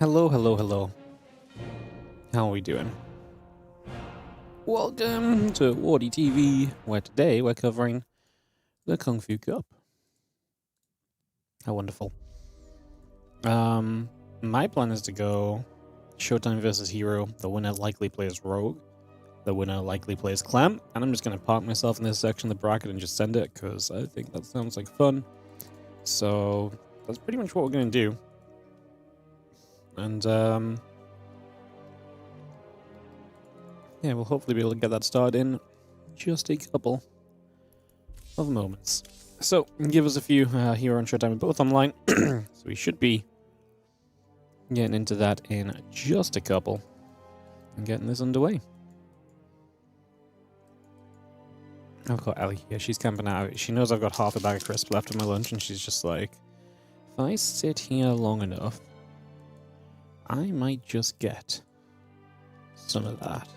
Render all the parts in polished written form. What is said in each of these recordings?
Hello, hello, hello. How are we doing? Welcome to WardiTV, where today we're covering the Kung Fu Cup. How wonderful. My plan is to go ShoWTimE versus Hero. The winner likely plays Rogue. The winner likely plays Clem. And I'm just going to park myself in this section of the bracket and just send it, because I think that sounds like fun. So, that's pretty much what we're going to do. And, yeah, we'll hopefully be able to get that started in just a couple of moments. So, give us a few here on ShoWTimE, both online. So we should be getting into that in just a couple and getting this underway. I've got Ellie here. She's camping out. She knows I've got half a bag of crisps left of my lunch, and she's just like, if I sit here long enough, I might just get some of that.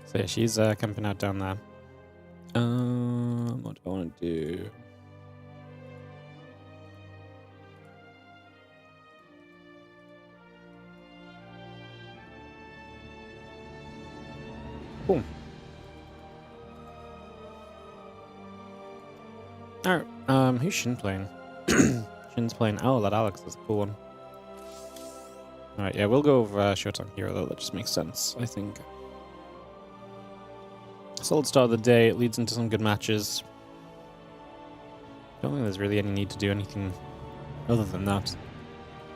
So yeah, she's camping out down there. What do I want to do? Cool. Alright, who's Shin playing? Shin's playing. Oh, that Alex is a cool one. Alright, yeah, we'll go over ShoWTimE Hero though. That just makes sense, I think. Solid start of the day. It leads into some good matches. Don't think there's really any need to do anything other than that.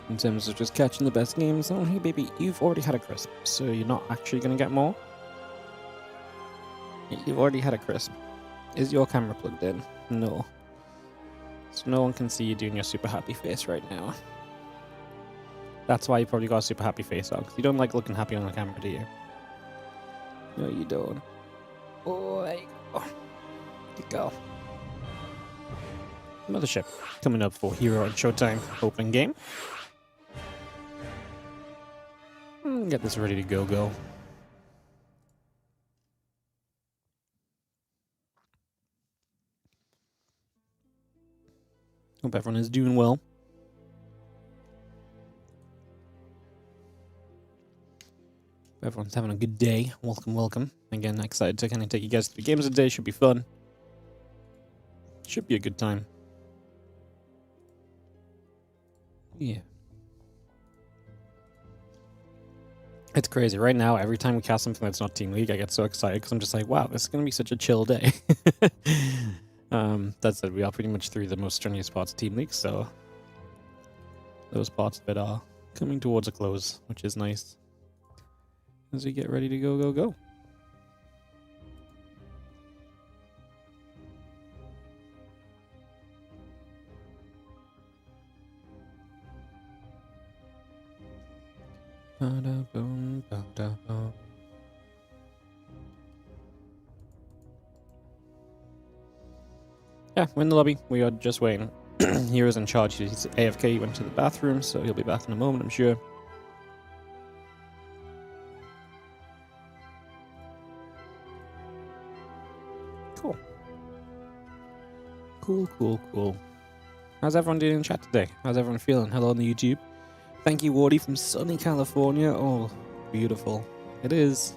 In terms of just catching the best games. Oh, hey baby, you've already had a crisp, so you're not actually going to get more? You've already had a crisp. Is your camera plugged in? No. So no one can see you doing your super happy face right now. That's why you probably got a super happy face on, because you don't like looking happy on the camera, do you? No, you don't. Oh, there you go. There you go. Mothership coming up for Hero and ShoWTimE opening game. Get this ready to go. Hope everyone is doing well. Everyone's having a good day. Welcome. Again, excited to kind of take you guys through the games of the day. Should be fun. Should be a good time. Yeah. It's crazy. Right now, every time we cast something that's not Team League, I get so excited because I'm just like, wow, this is going to be such a chill day. That said, we are pretty much through the most strenuous parts of Team League, so those parts of it are coming towards a close, which is nice. As we get ready to go. Ba-da-boom, ba-da-boom. Yeah, we're in the lobby. We are just waiting. Hero's in charge. He's AFK. He went to the bathroom, so he'll be back in a moment, I'm sure. Cool. How's everyone doing in chat today? How's everyone feeling? Hello on the YouTube. Thank you, Wardy, from sunny California. Oh, beautiful. It is.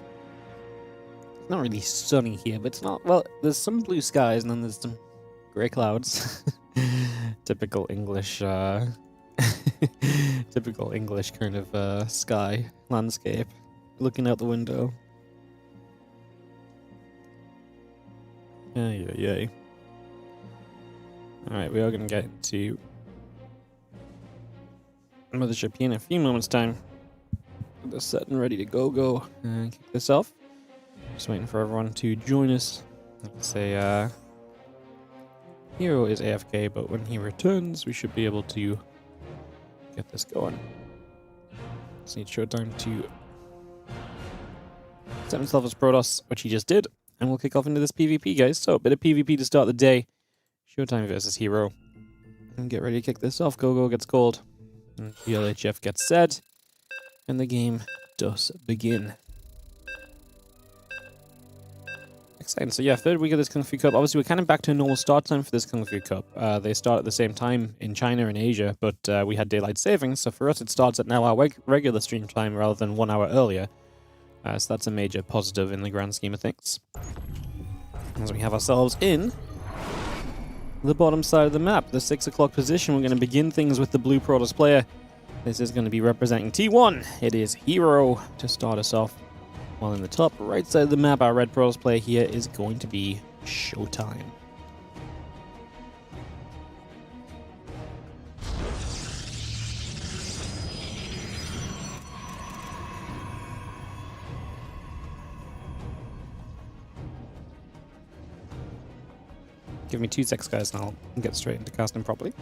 It's not really sunny here, but it's not... Well, there's some blue skies, and then there's some grey clouds. Typical English, typical English kind of sky landscape. Looking out the window. Yay. Alright, we are going to get into Mothership here in a few moments' time. Get this set and ready to go and kick this off. Just waiting for everyone to join us. Let's say, Hero is AFK, but when he returns, we should be able to get this going. Just need ShoWTimE to set himself as Protoss, which he just did, and we'll kick off into this PvP, guys. So, a bit of PvP to start the day. ShoWTimE versus Hero. And get ready to kick this off. Go gets called. And LHF gets set. And the game does begin. Exciting. So yeah, third week of this Kung Fu Cup. Obviously, we're kind of back to a normal start time for this Kung Fu Cup. They start at the same time in China and Asia, but we had daylight savings, so for us it starts at now our regular stream time rather than 1 hour earlier. So that's a major positive in the grand scheme of things. As we have ourselves in the bottom side of the map, the 6 o'clock position, we're going to begin things with the blue Protoss player. This is going to be representing T1. It is Hero to start us off. While in the top right side of the map, our red Protoss player here is going to be ShoWTimE. Give me 2 seconds, guys, and I'll get straight into casting properly.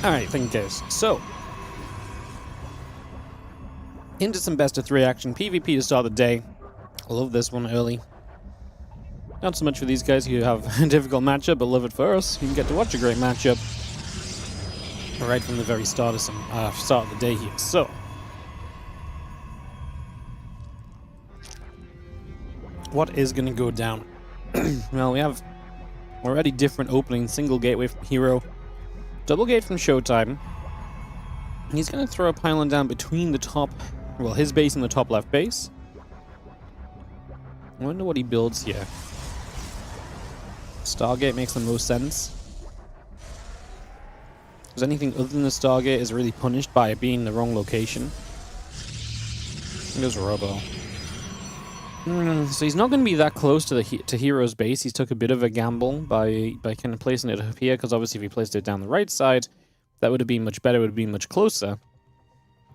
Alright, thank you guys. So, into some best of 3 action. PvP to start the day. I love this one early. Not so much for these guys who have a difficult matchup, but love it for us. You can get to watch a great matchup right from the very start of the day here. So, what is going to go down? Well, we have already different openings. Single gateway from Hero. Double gate from ShoWTimE. He's going to throw a pylon down between the top, well, his base and the top left base. I wonder what he builds here. Stargate makes the most sense. Because anything other than the Stargate is really punished by it being in the wrong location. There's Robo. So he's not going to be that close to Hero's base. He's took a bit of a gamble by kind of placing it up here, because obviously if he placed it down the right side, that would have been much better, it would have been much closer.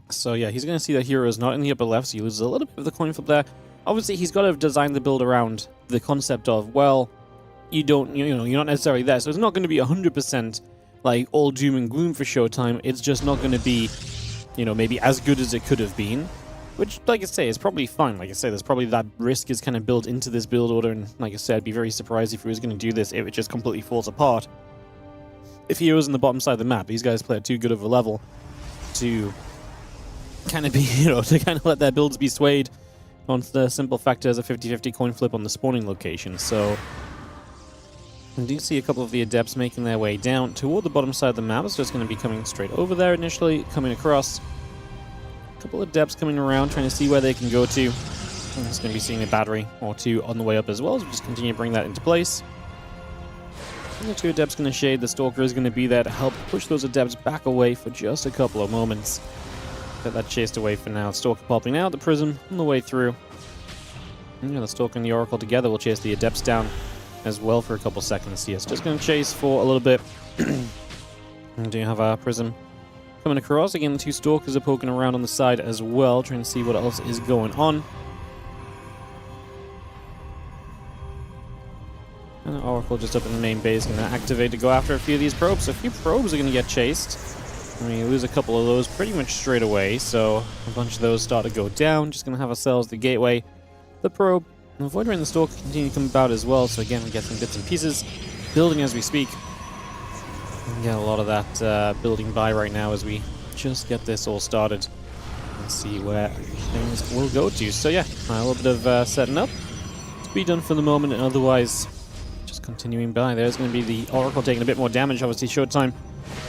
So yeah, he's going to see that Hero is not in the upper left, so he loses a little bit of the coin flip there. Obviously he's got to design the build around the concept of, well, you're not necessarily there, so it's not going to be 100% like all doom and gloom for ShoWTimE. It's just not going to be, maybe as good as it could have been. Which, like I say, is probably fine. Like I say, there's probably that risk is kind of built into this build order, and like I said, I'd be very surprised if he was going to do this if it just completely falls apart. If he was on the bottom side of the map, these guys play at too good of a level to kind of be, to kind of let their builds be swayed onto the simple fact there's a 50-50 coin flip on the spawning location. So, I do see a couple of the adepts making their way down toward the bottom side of the map. It's just going to be coming straight over there initially, coming across. Couple of depths coming around, trying to see where they can go to. I'm just going to be seeing a battery or 2 on the way up as well, so we'll just continue to bring that into place. And the 2 adepts going to shade. The Stalker is going to be there to help push those adepts back away for just a couple of moments. Get that chased away for now. Stalker popping out, the Prism on the way through. And the Stalker and the Oracle together will chase the adepts down as well for a couple seconds here. So just going to chase for a little bit. And do you have our Prism coming across. Again, the 2 Stalkers are poking around on the side as well, trying to see what else is going on. And the Oracle just up in the main base, going to activate to go after a few of these probes. So a few probes are going to get chased. I mean, we lose a couple of those pretty much straight away, so a bunch of those start to go down. Just going to have ourselves the gateway, the probe, and the Voidray and the Stalker continue to come about as well. So again, we get some bits and pieces building as we speak. Get a lot of that building by right now as we just get this all started and see where things will go to. So yeah, a little bit of setting up to be done for the moment, and otherwise just continuing by. There's going to be the Oracle taking a bit more damage. Obviously ShoWTimE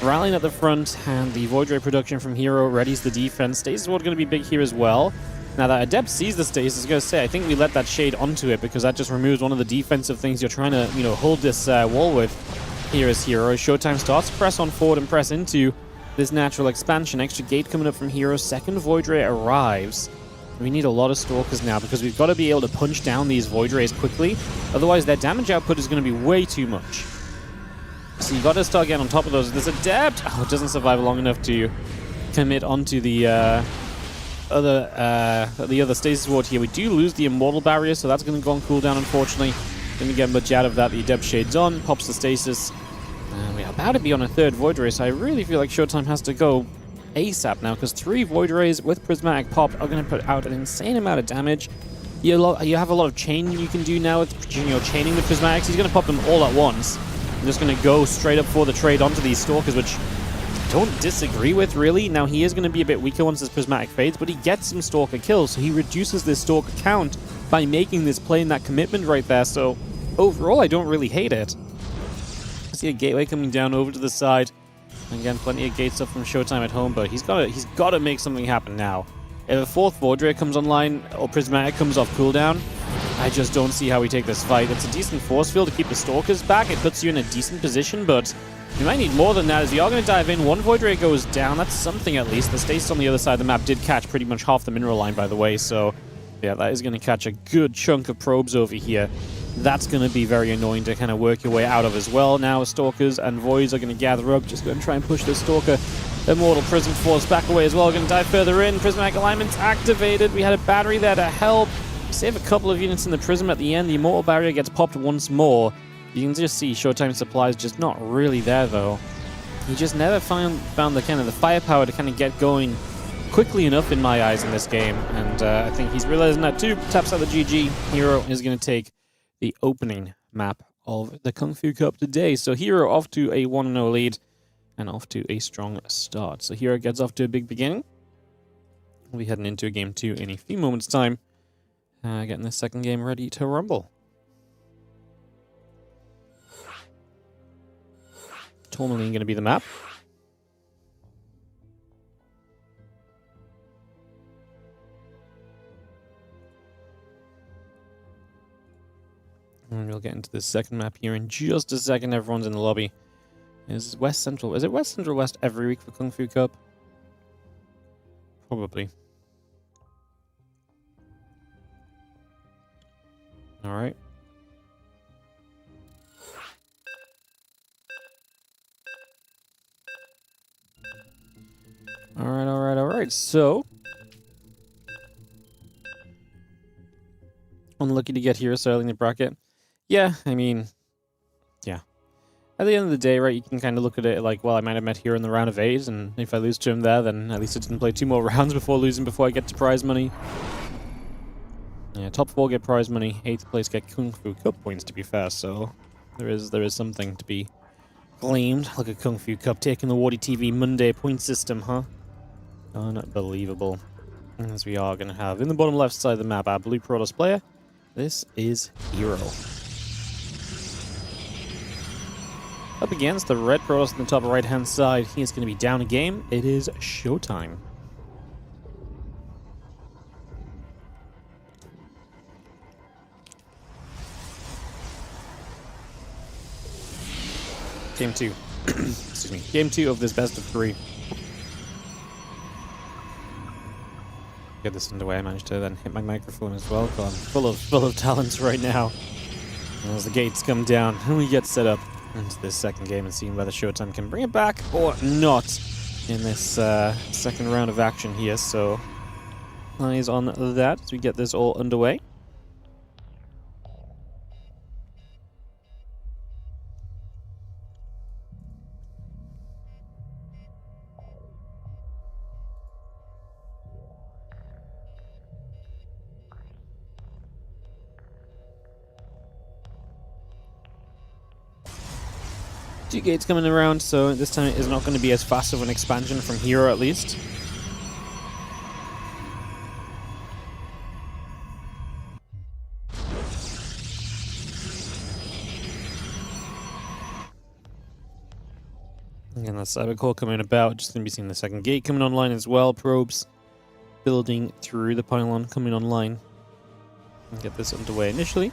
rallying at the front, and the Voidray production from Hero readies the defense. Stasis ward going to be big here as well. Now that Adept sees the Stasis, I was going to say, I think we let that shade onto it because that just removes one of the defensive things you're trying to, hold this wall with. Here is Hero. ShoWTimE starts to press on forward and press into this natural expansion. Extra gate coming up from Hero. Second Voidray arrives. We need a lot of Stalkers now because we've got to be able to punch down these Voidrays quickly. Otherwise, their damage output is going to be way too much. So you've got to start getting on top of those. There's Adept! Oh, it doesn't survive long enough to commit onto the other stasis ward here. We do lose the immortal barrier, so that's going to go on cooldown, unfortunately. Didn't get much out of that. The adept shade's on, pops the stasis. We're about to be on a third void ray, so I really feel like ShoWTimE has to go ASAP now, because 3 void rays with prismatic pop are going to put out an insane amount of damage. You have a lot of chain you can do now with chaining the prismatics. He's going to pop them all at once. I'm just going to go straight up for the trade onto these stalkers, which I don't disagree with, really. Now, he is going to be a bit weaker once this prismatic fades, but he gets some stalker kills, so he reduces this stalker count by making this play and that commitment right there. So overall, I don't really hate it. I see a gateway coming down over to the side. Again, plenty of gate stuff from ShoWTimE at home, but he's got to make something happen now. If a 4th void ray comes online or prismatic comes off cooldown, I just don't see how we take this fight. It's a decent force field to keep the stalkers back. It puts you in a decent position, but you might need more than that, as we are going to dive in. 1 void ray goes down. That's something, at least. The stasis on the other side of the map did catch pretty much half the mineral line, by the way, so yeah, that is going to catch a good chunk of probes over here. That's going to be very annoying to kind of work your way out of as well. Now stalkers and voids are going to gather up. Just going to try and push this stalker immortal prism force back away as well. We're going to dive further in. Prismatic alignment's activated. We had a battery there to help. Save a couple of units in the prism at the end. The immortal barrier gets popped once more. You can just see ShoWTimE supplies just not really there, though. He just never found the kind of the firepower to kind of get going quickly enough in my eyes in this game, and I think he's realizing that too. Taps out the GG. Hero is going to take the opening map of the Kung Fu Cup today. So Hero off to a 1-0 lead and off to a strong start. So Hero gets off to a big beginning. We'll be heading into Game 2 in a few moments' time. Getting the second game ready to rumble. Tourmaline going to be the map. And we'll get into the second map here in just a second. Everyone's in the lobby. Is West Central? Is it West Central West every week for Kung Fu Cup? Probably. All right. All right. So, unlucky to get here so early in the bracket. Yeah, I mean, yeah. At the end of the day, right, you can kind of look at it like, well, I might have met here in the round of 8, and if I lose to him there, then at least I didn't play 2 more rounds before I get to prize money. Yeah, top 4 get prize money, 8th place get Kung Fu Cup points, to be fair, so there is something to be claimed. Look at Kung Fu Cup taking the WardiTV Monday point system, huh? Unbelievable. As we are going to have, in the bottom left side of the map, our blue Protoss player. This is Hero. Up against the red Protoss on the top right-hand side. He is going to be down a game. It is ShoWTimE. Game 2. Excuse me. Game 2 of this best of 3. Get this underway. I managed to then hit my microphone as well. I'm full of talents right now. And as the gates come down, and we get set up into this second game and seeing whether ShoWTimE can bring it back or not in this second round of action here. So eyes on that as we get this all underway. Two gates coming around, so this time it is not going to be as fast of an expansion from Hero, at least. Again, that's Cybercore coming about. Just going to be seeing the second gate coming online as well. Probes building through the pylon coming online. And get this underway initially.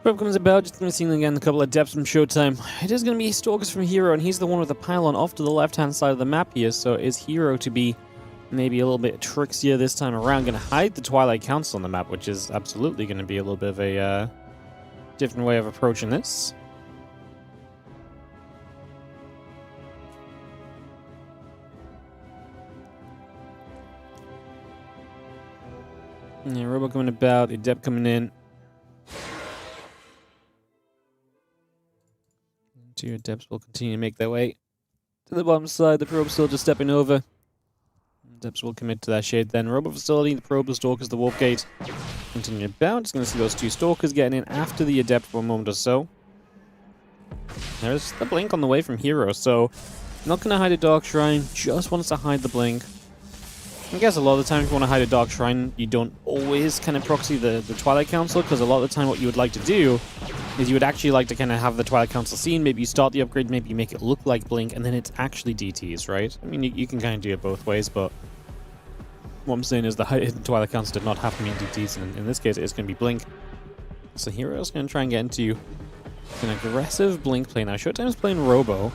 Probe comes about, just going to see again a couple of depths from ShoWTimE. It is going to be Stalkers from Hero, and he's the one with the pylon off to the left-hand side of the map here, so is Hero to be maybe a little bit trixier this time around. Going to hide the Twilight Council on the map, which is absolutely going to be a little bit of a different way of approaching this. Yeah, Robo coming about, the Adept coming in. Two Adepts will continue to make their way to the bottom side. The Probe still just stepping over. Adepts will commit to that shade then. Robo Facility, the Probe, the Stalkers, the Warp Gate. Continue about. Just going to see those two Stalkers getting in after the Adept for a moment or so. There's the Blink on the way from Hero, so not going to hide a Dark Shrine, just wants to hide the Blink. I guess a lot of the time if you want to hide a Dark Shrine, you don't always kind of proxy the Twilight Council, because a lot of the time what you would like to do is you would actually like to kind of have the Twilight Council seen, maybe you start the upgrade, maybe you make it look like Blink, and then it's actually DTs, right? I mean, you can kind of do it both ways, but what I'm saying is the hidden Twilight Council did not have to mean DTs, and in this case it's going to be Blink. So Hero's going to try and get into an aggressive Blink play. Now ShoWTimE's playing Robo.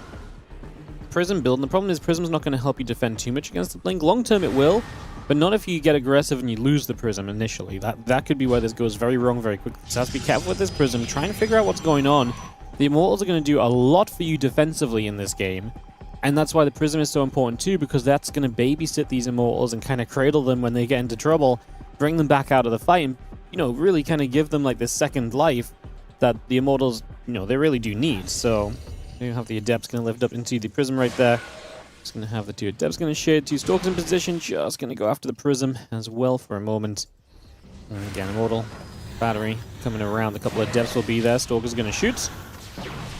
Prism build, and the problem is Prism's not going to help you defend too much against the Blink. Long term it will, but not if you get aggressive and you lose the Prism initially. That could be where this goes very wrong very quickly. So have to be careful with this Prism, trying to figure out what's going on. The Immortals are going to do a lot for you defensively in this game, and that's why the Prism is so important too, because that's going to babysit these Immortals and kind of cradle them when they get into trouble, bring them back out of the fight, and, you know, really kind of give them like this second life that the Immortals, you know, they really do need. So you have the Adepts going to lift up into the Prism right there. Just going to have the two Adepts going to shade, two Stalkers in position, just going to go after the Prism as well for a moment. And again, Immortal, Battery coming around, a couple of Adepts will be there, Stalker's going to shoot.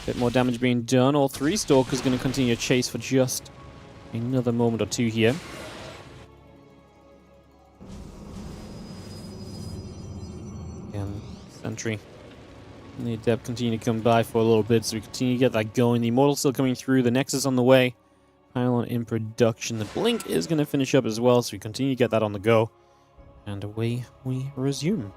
Bit more damage being done, all three Stalkers going to continue to chase for just another moment or two here. Again, Sentry. And the Adept continue to come by for a little bit, so we continue to get that going. The Immortal still coming through, the Nexus on the way. Pylon in production. The Blink is going to finish up as well, so we continue to get that on the go. And away we resume.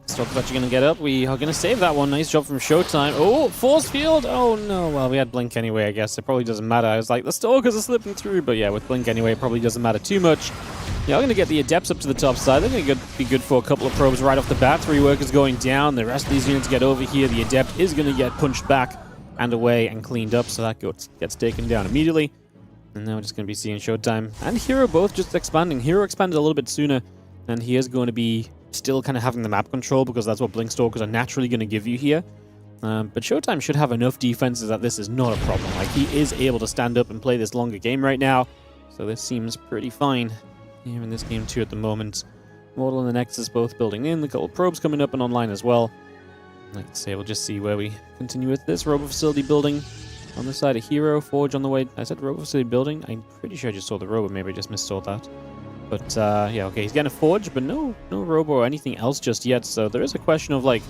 Stalker's actually going to get up. We are going to save that one. Nice job from ShoWTimE. Oh, Force Field! Oh no, well, we had Blink anyway, I guess. It probably doesn't matter. I was like, the Stalkers are slipping through, but yeah, with Blink anyway, it probably doesn't matter too much. Yeah, I'm going to get the Adepts up to the top side. They're going to be good for a couple of probes right off the bat. Three workers going down. The rest of these units get over here. The Adept is going to get punched back and away and cleaned up, so that gets taken down immediately. And now we're just going to be seeing ShoWTimE and Hero both just expanding. Hero expanded a little bit sooner, and he is going to be still kind of having the map control, because that's what Blink Stalkers are naturally going to give you here. But ShoWTimE should have enough defenses that this is not a problem. Like, he is able to stand up and play this longer game right now, so this seems pretty fine here in this game too at the moment. Mortal and the Nexus both building in, the couple of probes coming up and online as well. Like I say, we'll just see where we continue with this. Robo Facility building on the side of Hero, Forge on the way. I said Robo Facility building? I'm pretty sure I just saw the Robo, maybe I just missaw that. But yeah, okay, he's getting a Forge, but no Robo or anything else just yet, so there is a question of, like,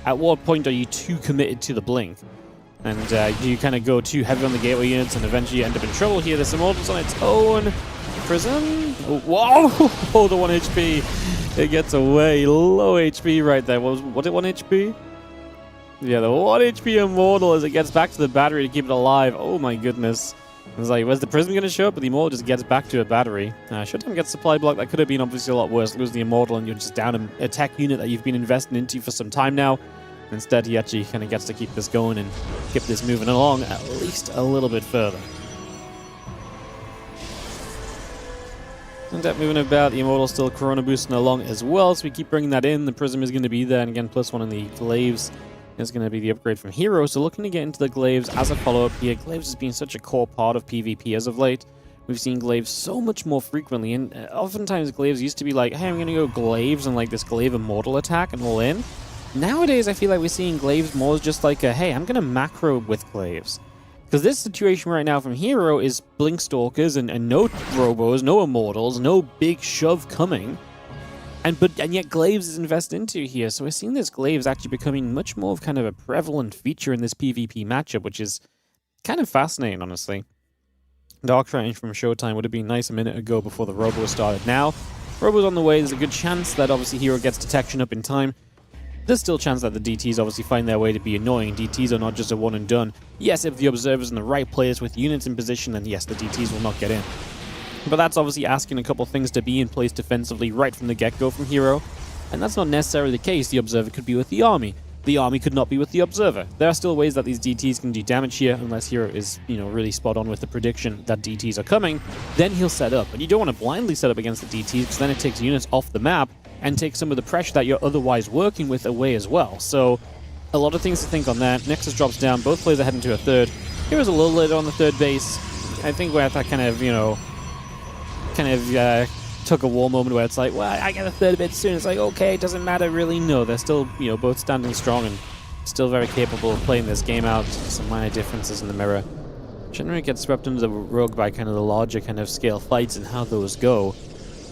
at what point are you too committed to the Blink? And do you kind of go too heavy on the gateway units and eventually end up in trouble here? This Immortal's on its own. Prism? Oh, whoa! Oh, the 1 HP. It gets away. Low HP right there. Was it 1 HP? Yeah, the 1 HP Immortal as it gets back to the battery to keep it alive. Oh my goodness. I was like, where's the Prism going to show up? But the Immortal just gets back to a battery. ShoWTimE gets supply block. That could have been obviously a lot worse. Lose the Immortal and you're just down a tech unit that you've been investing into for some time now. Instead, he actually kind of gets to keep this going and keep this moving along at least a little bit further. And that moving about, the Immortal still Corona boosting along as well, so we keep bringing that in. The Prism is going to be there, and again, +1 in the Glaives is going to be the upgrade from Hero. So looking to get into the Glaives as a follow-up here. Glaives has been such a core part of PvP as of late. We've seen Glaives so much more frequently, and oftentimes Glaives used to be like, hey, I'm going to go Glaives and like this Glaive Immortal attack and all in. Nowadays, I feel like we're seeing Glaives more as just like a, hey, I'm going to macro with Glaives. Because this situation right now from Hero is Blink Stalkers and no Robos, no Immortals, no big shove coming. And yet Glaives is invested into here. So we're seeing this Glaives actually becoming much more of kind of a prevalent feature in this PvP matchup, which is kind of fascinating, honestly. Dark Range from ShoWTimE would have been nice a minute ago before the Robo started. Now, Robo's on the way. There's a good chance that obviously Hero gets detection up in time. there's still a chance that the DTs obviously find their way to be annoying. DTs are not just a one and done. Yes, if the Observer's in the right place with units in position, then yes, the DTs will not get in. But that's obviously asking a couple things to be in place defensively right from the get-go from Hero. And that's not necessarily the case. The Observer could be with the army. The army could not be with the Observer. There are still ways that these DTs can do damage here, unless Hero is, really spot on with the prediction that DTs are coming. Then he'll set up. But you don't want to blindly set up against the DTs, because then it takes units off the map and takes some of the pressure that you're otherwise working with away as well. So, a lot of things to think on that. Nexus drops down. Both players are heading to a third. Hero's a little later on the third base. I think we're at that kind of, took a war moment where it's like, well, I get a third a bit soon. It's like, okay, it doesn't matter really. No, they're still, both standing strong and still very capable of playing this game out. Some minor differences in the mirror. Generally gets swept under the rug by kind of the larger kind of scale fights and how those go.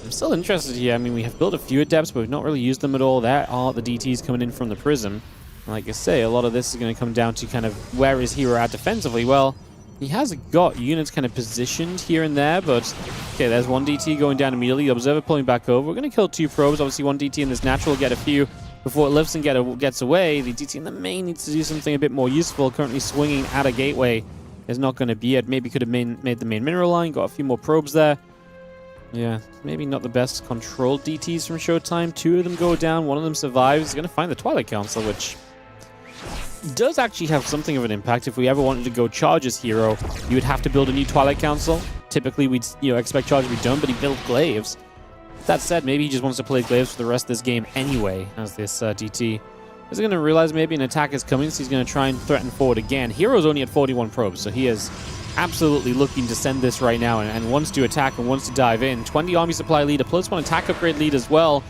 I'm still interested here. I mean, we have built a few adepts, but we've not really used them at all. There are the DTs coming in from the Prism. And like I say, a lot of this is going to come down to kind of where is Hero at defensively. Well, he has got units kind of positioned here and there, but okay, there's one DT going down immediately. The Observer pulling back over. We're going to kill 2 probes. Obviously, one DT in this natural will get a few before it lifts and gets away. The DT in the main needs to do something a bit more useful. Currently swinging at a gateway is not going to be it. Maybe could have made the main mineral line. Got a few more probes there. Yeah, maybe not the best controlled DTs from ShoWTimE. 2 of them go down. One of them survives. He's going to find the Twilight Council, which does actually have something of an impact. If we ever wanted to go charge as Hero, you would have to build a new Twilight Council. Typically, we'd expect charge to be done, but he built Glaives. That said, maybe he just wants to play Glaives for the rest of this game anyway, as this DT is going to realize maybe an attack is coming, so he's going to try and threaten forward again. Hero's only at 41 probes, so he is absolutely looking to send this right now and wants to attack and wants to dive in. 20 army supply lead, a +1 attack upgrade lead as well.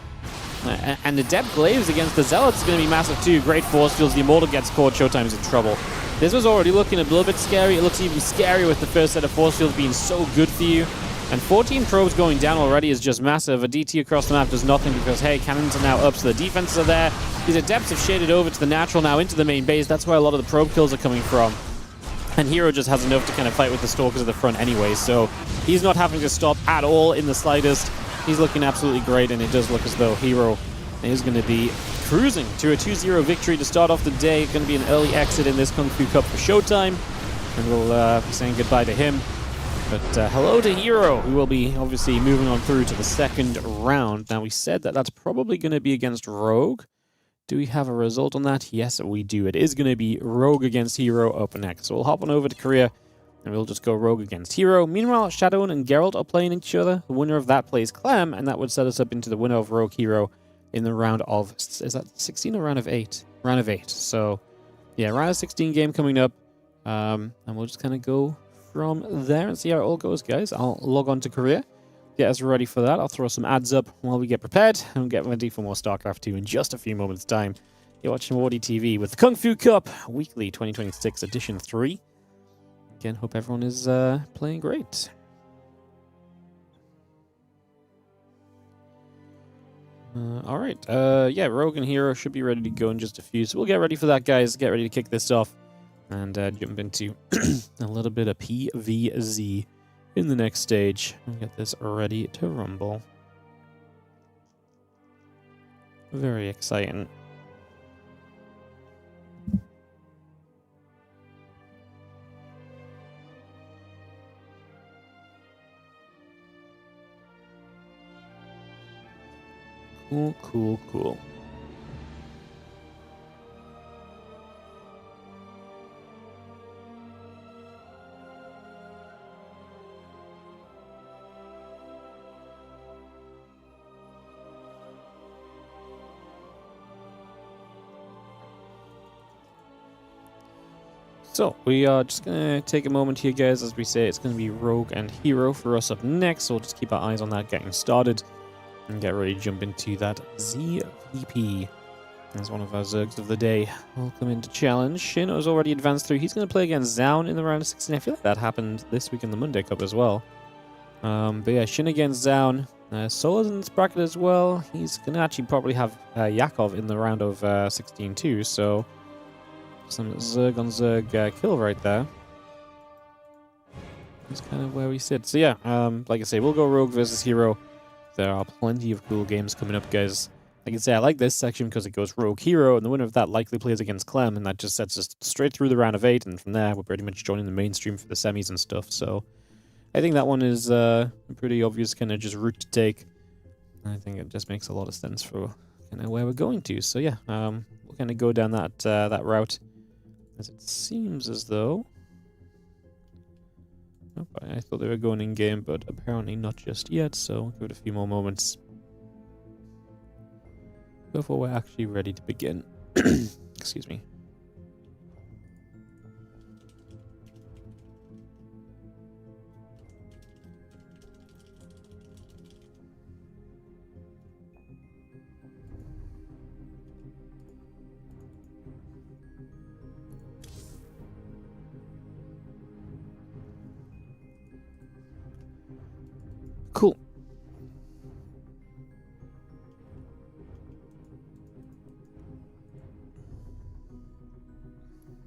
And the Adept Glaives against the Zealots is going to be massive too. Great force fields, the Immortal gets caught, ShoWTimE's in trouble. This was already looking a little bit scary. It looks even scarier with the first set of force fields being so good for you. And 14 probes going down already is just massive. A DT across the map does nothing because, hey, cannons are now up, so the defenses are there. These Adepts have shaded over to the natural now into the main base. That's where a lot of the probe kills are coming from. And Hero just has enough to kind of fight with the Stalkers at the front anyway, so he's not having to stop at all in the slightest. He's looking absolutely great, and it does look as though Hero is going to be cruising to a 2-0 victory to start off the day. Going to be an early exit in this Kung Fu Cup for ShoWTimE, and we'll be saying goodbye to him. But hello to Hero, who will be obviously moving on through to the second round. Now, we said that that's probably going to be against Rogue. Do we have a result on that? Yes, we do. It is going to be Rogue against Hero up next. So we'll hop on over to Korea, and we'll just go Rogue against Hero. Meanwhile, Shadowin and Geralt are playing each other. The winner of that plays Clem, and that would set us up into the winner of Rogue Hero in the round of... Is that 16 or round of 8? Round of 8. So, yeah, round of 16 game coming up. And we'll just kind of go from there and see how it all goes, guys. I'll log on to Korea, get us ready for that. I'll throw some ads up while we get prepared and get ready for more StarCraft 2 in just a few moments' time. You're watching WardiTV with the Kung Fu Cup Weekly 2026 Edition 3. Again, hope everyone is playing great. Alright, yeah, Rogue and Hero should be ready to go in just a few, so we'll get ready for that, guys. Get ready to kick this off and jump into a little bit of PvZ in the next stage and get this ready to rumble. Very exciting. Cool, cool, cool. So, we are just going to take a moment here, guys. As we say, it's going to be Rogue and Hero for us up next, so we'll just keep our eyes on that getting started and get ready to jump into that ZVP as one of our Zergs of the day. Welcome into challenge. Shin has already advanced through. He's going to play against Zaun in the round of 16. I feel like that happened this week in the Monday Cup as well. But yeah, Shin against Zaun. Solo's in this bracket as well. He's going to actually probably have Yakov in the round of 16 too, so some Zerg on Zerg kill right there. That's kind of where we sit. So yeah, like I say, we'll go Rogue versus Hero. There are plenty of cool games coming up, guys. Like I say, I like this section because it goes Rogue Hero, and the winner of that likely plays against Clem, and that just sets us straight through the round of 8, and from there we're pretty much joining the mainstream for the semis and stuff. So I think that one is a pretty obvious kind of just route to take. I think it just makes a lot of sense for kind of where we're going to. So yeah, we'll kind of go down that that route, as it seems as though. Oh, I thought they were going in game, but apparently not just yet. So we'll give it a few more moments before we're actually ready to begin. Excuse me. Cool.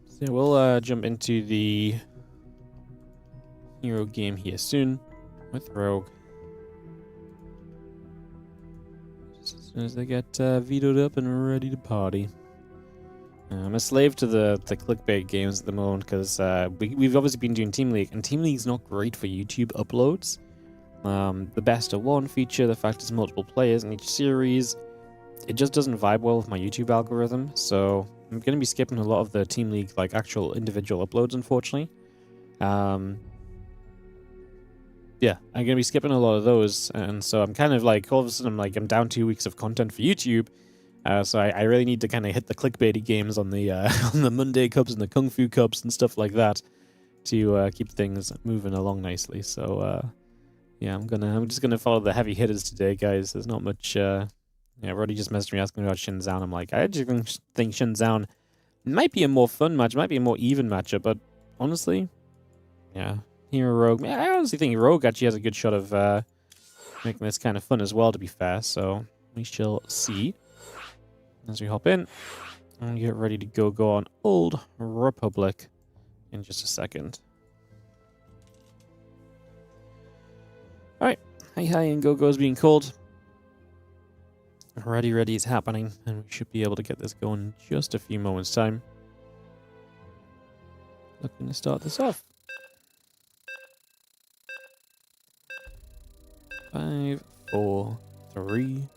So we'll jump into the hero game here soon with Rogue. Just as soon as they get vetoed up and ready to party. I'm a slave to the clickbait games at the moment because we've obviously been doing Team League, and Team League's not great for YouTube uploads. The best of one feature, the fact it's multiple players in each series, it just doesn't vibe well with my YouTube algorithm, so I'm going to be skipping a lot of the Team League, like, actual individual uploads, unfortunately. Yeah, I'm going to be skipping a lot of those, and so I'm kind of like, all of a sudden, I'm down 2 weeks of content for YouTube, so I really need to kind of hit the clickbaity games on the on the Monday Cups and the Kung Fu Cups and stuff like that to keep things moving along nicely, so, yeah, I'm just gonna follow the heavy hitters today, guys. There's not much. Yeah, Roddy just messaged me asking about Shin Zhao. I'm like, I actually think Shin Zhao might be a more fun match, might be a more even matchup. But honestly, yeah, Hero Rogue. I honestly think Rogue actually has a good shot of making this kind of fun as well. To be fair, so we shall see as we hop in and get ready to go on Old Republic in just a second. Alright, hi and go is being called. Ready is happening, and we should be able to get this going in just a few moments' time. Looking to start this off. 5, 4, 3,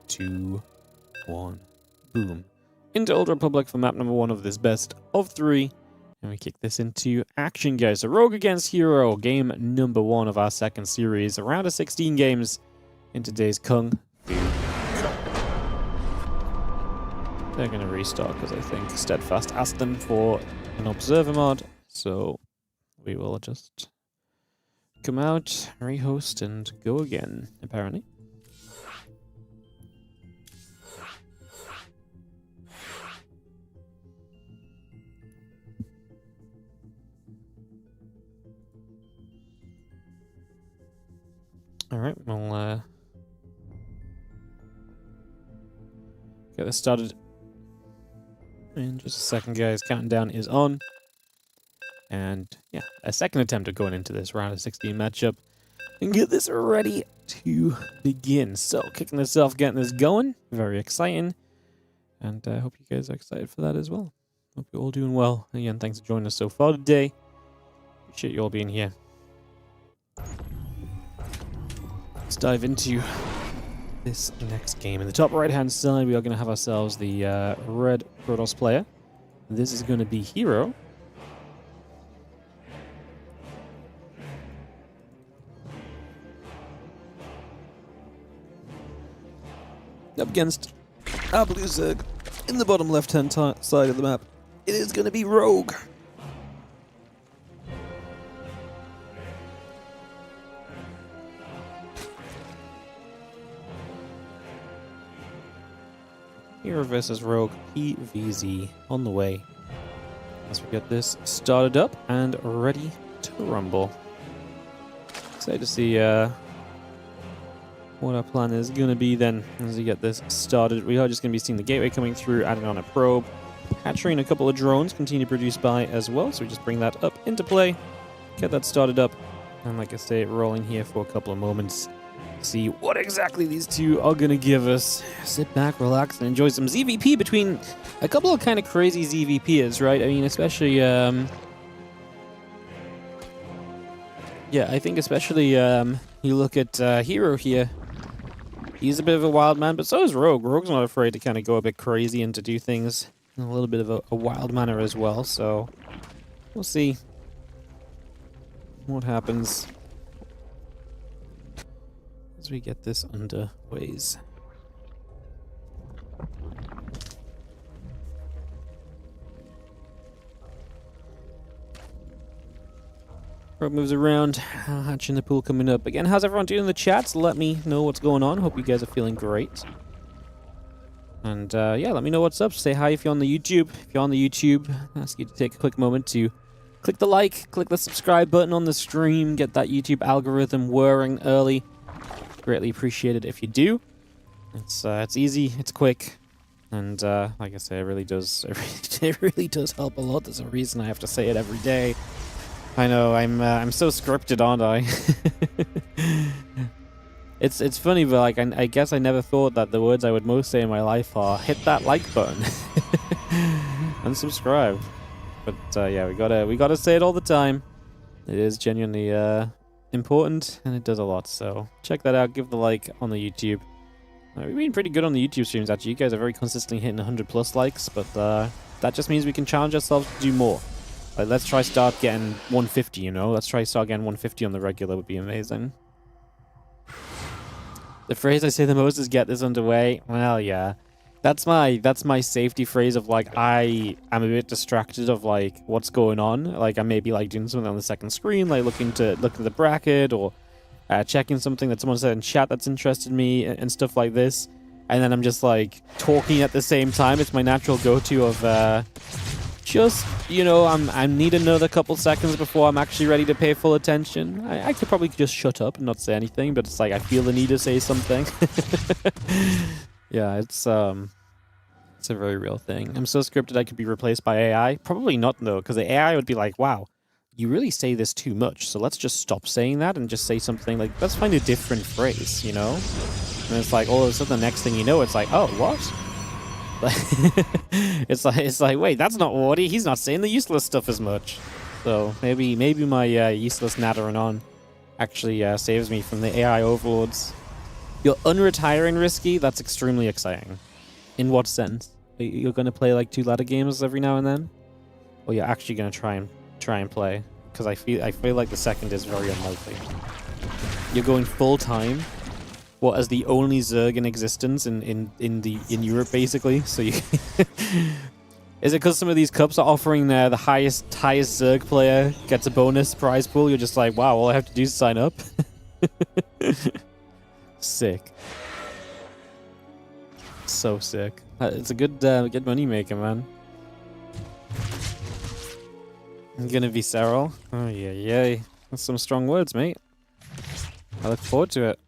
2, 1. Boom. Into Old Republic for map number 1 of this best of 3. And we kick this into action, guys. So Rogue against Hero, game number 1 of our second series. A round of 16 games in today's Kung Fu. They're going to restart because I think Steadfast asked them for an observer mod. So we will just come out, rehost, and go again, apparently. Alright, we'll get this started in just a second, guys. Countdown is on. And yeah, a second attempt at going into this round of 16 matchup and get this ready to begin. So, kicking this off, getting this going. Very exciting. And I hope you guys are excited for that as well. Hope you're all doing well. Again, thanks for joining us so far today. Appreciate you all being here. Let's dive into this next game. In the top right-hand side, we are going to have ourselves the red Protoss player. This is going to be Hero. Up against our blue Zerg in the bottom left-hand side of the map. It is going to be Rogue. Hero versus Rogue PVZ on the way as we get this started up and ready to rumble. Excited to see what our plan is going to be then as we get this started. We are just going to be seeing the gateway coming through, adding on a probe, hatchery, a couple of drones, continue to produce by as well. So we just bring that up into play, get that started up, and like I say, rolling here for a couple of moments. See what exactly these two are gonna give us. Sit back, relax, and enjoy some ZVP between a couple of kind of crazy ZVPers, right? I mean, especially, yeah, I think especially, you look at Hero here. He's a bit of a wild man, but so is Rogue. Rogue's not afraid to kind of go a bit crazy and to do things in a little bit of a wild manner as well, so we'll see what happens as we get this underways. Rogue moves around, hatch in the pool coming up. Again, how's everyone doing in the chats? Let me know what's going on. Hope you guys are feeling great. And yeah, let me know what's up. Say hi if you're on the YouTube. If you're on the YouTube, I ask you to take a quick moment to click the like, click the subscribe button on the stream, get that YouTube algorithm whirring early. Greatly appreciated if you do. It's easy, it's quick, and like I say, it really does help a lot. There's a reason I have to say it every day. I know I'm so scripted, aren't I? It's funny, but like I guess I never thought that the words I would most say in my life are hit that like button and subscribe. But yeah, we gotta say it all the time. It is genuinely important, and it does a lot. So check that out. Give the like on the YouTube. We've been pretty good on the YouTube streams actually. You guys are very consistently hitting 100+ likes, but that just means we can challenge ourselves to do more. Like, let's try start getting 150, you know? Let's try start getting 150 on the regular would be amazing. The phrase I say the most is get this underway. Well, yeah. That's my safety phrase of, like, I am a bit distracted of, like, what's going on. Like, I may be, like, doing something on the second screen, like, looking at the bracket, or checking something that someone said in chat that's interested me, and stuff like this. And then I'm just, like, talking at the same time. It's my natural go-to of, just, you know, I need another couple seconds before I'm actually ready to pay full attention. I could probably just shut up and not say anything, but it's like I feel the need to say something. Yeah, it's a very real thing. I'm so scripted I could be replaced by AI. Probably not, though, because the AI would be like, wow, you really say this too much, so let's just stop saying that and just say something like, let's find a different phrase, you know? And it's like, all of a sudden, the next thing you know, it's like, oh, what? it's like wait, that's not Wardy. He's not saying the useless stuff as much. So maybe my useless nattering on actually saves me from the AI overlords. You're unretiring Risky. That's extremely exciting. In what sense? You're gonna play like 2 ladder games every now and then, or you're actually gonna try and play? Because I feel like the second is very unlikely. You're going full time. What, as the only Zerg in existence in Europe, basically? So you is it because some of these cups are offering the highest Zerg player gets a bonus prize pool? You're just like, wow, all I have to do is sign up. Sick. So sick. It's a good money maker, man. I'm gonna be Serral. Oh yeah. That's some strong words, mate. I look forward to it.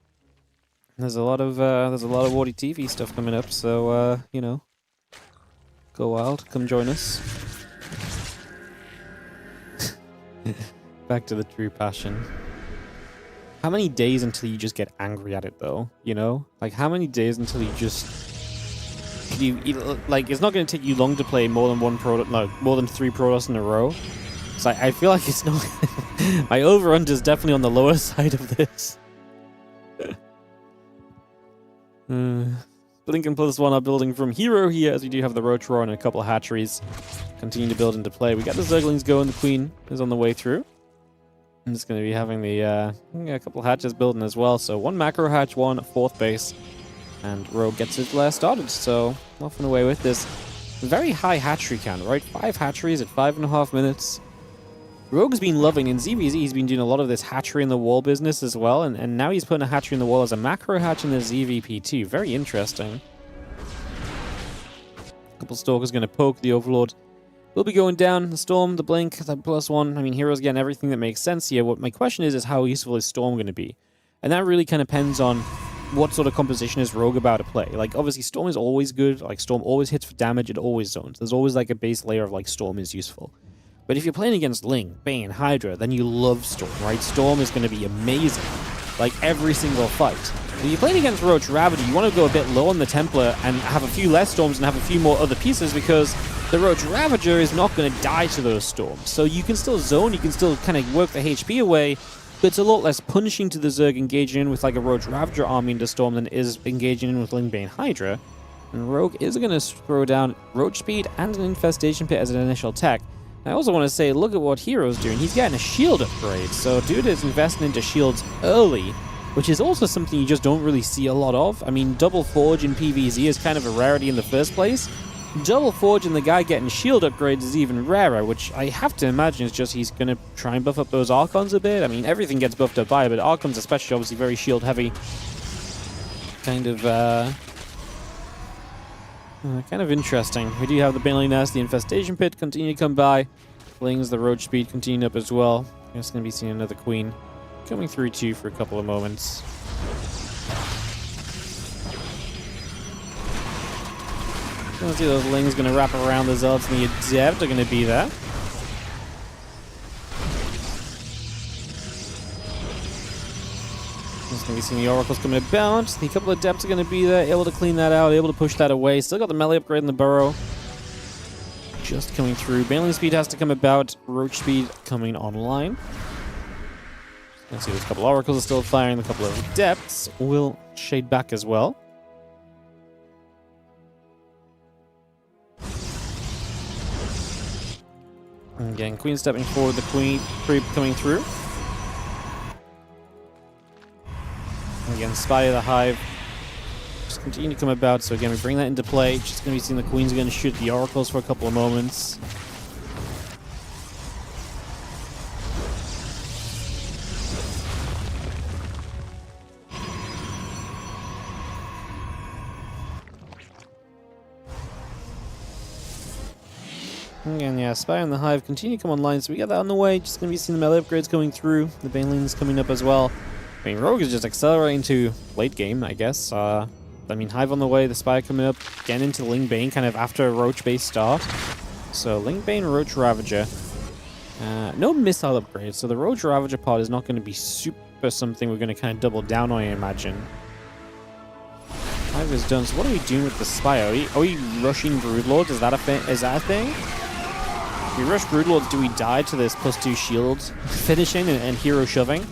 There's a lot of WardiTV stuff coming up, so you know, go wild, come join us. Back to the true passion. How many days until you just get angry at it, though? You know, like how many days until you just like it's not going to take you long to play more than more than 3 Protoss in a row. So I feel like it's not. My over/under is definitely on the lower side of this. Blinken +1 are building from Hero here, as we do have the Rotron and a couple of hatcheries continue to build into play. We got the Zerglings going, the Queen is on the way through. I'm just going to be having the a couple of hatches building as well. So 1 macro hatch, 1 4th base, and Rogue gets his lair started. So off and away with this very high hatchery count, right? 5 hatcheries at 5.5 minutes. Rogue's been loving, in ZVZ, he's been doing a lot of this hatchery in the wall business as well, and now he's putting a hatchery in the wall as a macro hatch in the ZVP too. Very interesting. A couple Stalkers going to poke. The Overlord will be going down. The Storm, the Blink, the +1. I mean, Hero's getting everything that makes sense here. What my question is how useful is Storm going to be? And that really kind of depends on what sort of composition is Rogue about to play. Like, obviously, Storm is always good. Like, Storm always hits for damage. It always zones. There's always, like, a base layer of, like, Storm is useful. But if you're playing against Ling, Bane, Hydra, then you love Storm, right? Storm is going to be amazing like every single fight. If you're playing against Roach Ravager, you want to go a bit low on the Templar and have a few less storms and have a few more other pieces, because the Roach Ravager is not going to die to those storms. So you can still zone, you can still kind of work the HP away, but it's a lot less punishing to the Zerg engaging in with like a Roach Ravager army into Storm than it is engaging in with Lingbane Hydra. And Rogue is going to throw down Roach Speed and an Infestation Pit as an initial tech. I also want to say, look at what Hero's doing. He's getting a shield upgrade, so dude is investing into shields early, which is also something you just don't really see a lot of. I mean, Double Forge in PvZ is kind of a rarity in the first place. Double Forge and the guy getting shield upgrades is even rarer, which I have to imagine is just he's going to try and buff up those Archons a bit. I mean, everything gets buffed up by it, but Archons especially obviously very shield heavy. Kind of interesting. We do have the Baneling Nest, the Infestation Pit continue to come by. Flings, the Roach Speed continue up as well. We're just going to be seeing another Queen coming through too for a couple of moments. Let's see, those Lings going to wrap around the Zealots and the Adept are going to be there. Just going to be seeing the Oracles coming about. The couple of Adepts are going to be there, able to clean that out, able to push that away. Still got the melee upgrade in the Burrow. Just coming through. Baneling Speed has to come about. Roach Speed coming online. Let's see, there's a couple of Oracles are still firing. A couple of Adepts will shade back as well. And again, Queen stepping forward, the Queen creep coming through. And again, Spy of the Hive just continue to come about. So again, we bring that into play. Just going to be seeing the Queen's going to shoot the Oracles for a couple of moments. Again, yeah, Spy on the Hive continue to come online, so we got that on the way. Just going to be seeing the melee upgrades coming through. The Banelings coming up as well. I mean, Rogue is just accelerating to late game, I guess. I mean, Hive on the way, the Spy coming up, getting into Lingbane kind of after a Roach-based start. So, Lingbane, Roach Ravager. No missile upgrades, so the Roach Ravager pod is not going to be super something we're going to kind of double down on, I imagine. Hive is done, so what are we doing with the Spy? Are we rushing Broodlords? Is that a thing? If we rush Broodlords, do we die to this +2 shields finishing and Hero shoving?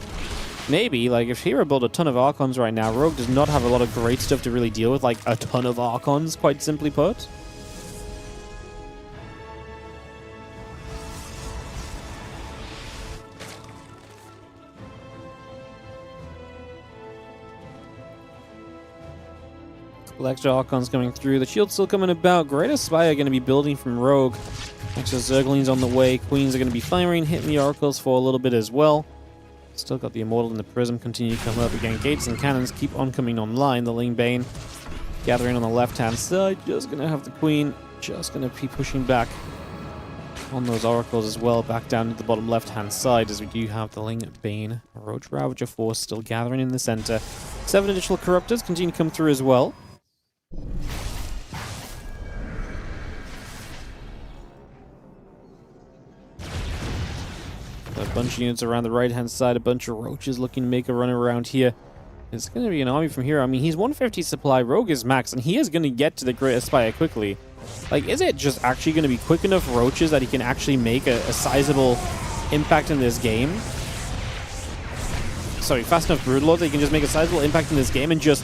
Maybe. Like, if Hero built a ton of Archons right now, Rogue does not have a lot of great stuff to really deal with, like a ton of Archons, quite simply put. Couple extra Archons coming through. The shield's still coming about. Greater Spy are going to be building from Rogue. Extra Zerglings on the way. Queens are going to be firing, hitting the Oracles for a little bit as well. Still got the Immortal and the Prism continue to come up again. Gates and cannons keep on coming online. The Lingbane gathering on the left-hand side. Just going to have the Queen. Just going to be pushing back on those Oracles as well. Back down to the bottom left-hand side as we do have the Lingbane Roach Ravager force still gathering in the center. 7 additional Corruptors continue to come through as well. A bunch of units around the right-hand side, a bunch of Roaches looking to make a run around here. It's going to be an army from here. I mean, he's 150 supply, Rogue is max, and he is going to get to the Great Spire quickly. Like, is it just actually going to be quick enough Roaches that he can actually make a sizable impact in this game? Sorry, fast enough Broodlords that he can just make a sizable impact in this game and just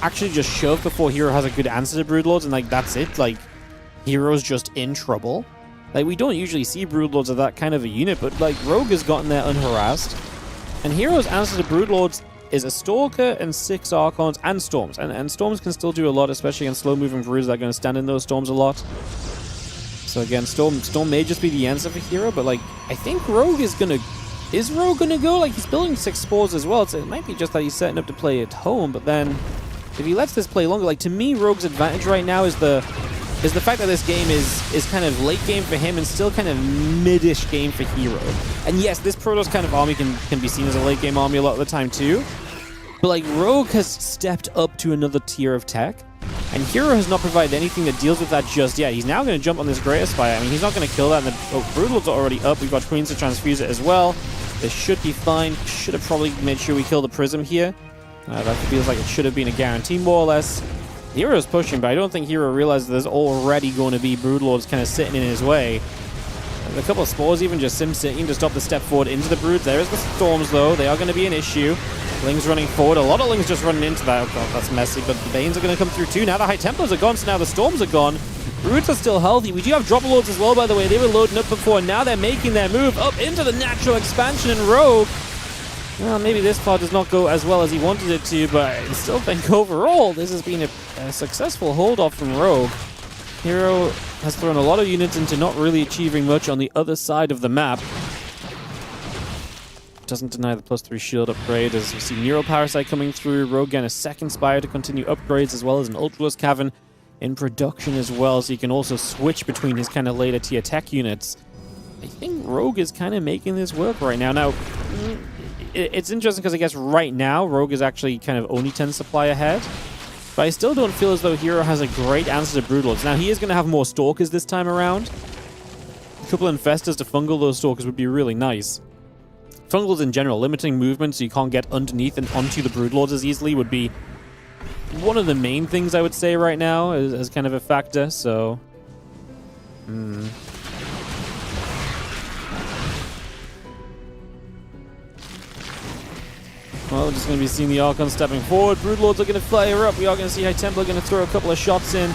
actually just shove before Hero has a good answer to Broodlords, and like, that's it? Like, Hero's just in trouble? Like, we don't usually see Broodlords of that kind of a unit, but, like, Rogue has gotten there unharassed. And Hero's answer to Broodlords is a Stalker and 6 Archons and Storms. And Storms can still do a lot, especially against slow-moving Broods that are going to stand in those Storms a lot. So, again, Storm may just be the answer for Hero, but, like, I think Rogue is going to... Is Rogue going to go? Like, he's building 6 Spores as well, so it might be just that he's setting up to play at home, but then if he lets this play longer, like, to me, Rogue's advantage right now is the fact that this game is kind of late game for him and still kind of mid-ish game for Hero. And yes, this Protoss kind of army can be seen as a late game army a lot of the time too. But like, Rogue has stepped up to another tier of tech, and Hero has not provided anything that deals with that just yet. He's now going to jump on this Greater Spire. I mean, he's not going to kill that, and the Broodlords are already up. We've got Queens to transfuse it as well. This should be fine. Should have probably made sure we kill the Prism here. That feels like it should have been a guarantee, more or less. Hero's pushing, but I don't think Hero realizes there's already going to be Broodlords kind of sitting in his way. There's a couple of spores even just sim-sitting to stop the step forward into the Broods. There's the Storms, though. They are going to be an issue. Lings running forward. A lot of Lings just running into that. Oh, God, that's messy, but the Banes are going to come through, too. Now the High Templars are gone, so now the Storms are gone. Broods are still healthy. We do have Dropper Lords as well, by the way. They were loading up before, and now they're making their move up into the natural expansion in Rogue. Well, maybe this part does not go as well as he wanted it to, but I still think overall this has been a successful hold-off from Rogue. Hero has thrown a lot of units into not really achieving much on the other side of the map. Doesn't deny the +3 shield upgrade, as we see Neural Parasite coming through. Rogue getting a second Spire to continue upgrades, as well as an Ultralist Cavern in production as well, so you can also switch between his kind of later tier tech units. I think Rogue is kind of making this work right now. Now, it's interesting because I guess right now Rogue is actually kind of only 10 supply ahead, but I still don't feel as though Hero has a great answer to Broodlords. Now, he is going to have more Stalkers this time around. A couple of Infestors to fungal those Stalkers would be really nice. Fungals in general, limiting movement so you can't get underneath and onto the Broodlords as easily would be one of the main things I would say right now as kind of a factor, so... Well, we're just going to be seeing the Archon stepping forward. Broodlords are going to fire up. We are going to see High Templar going to throw a couple of shots in.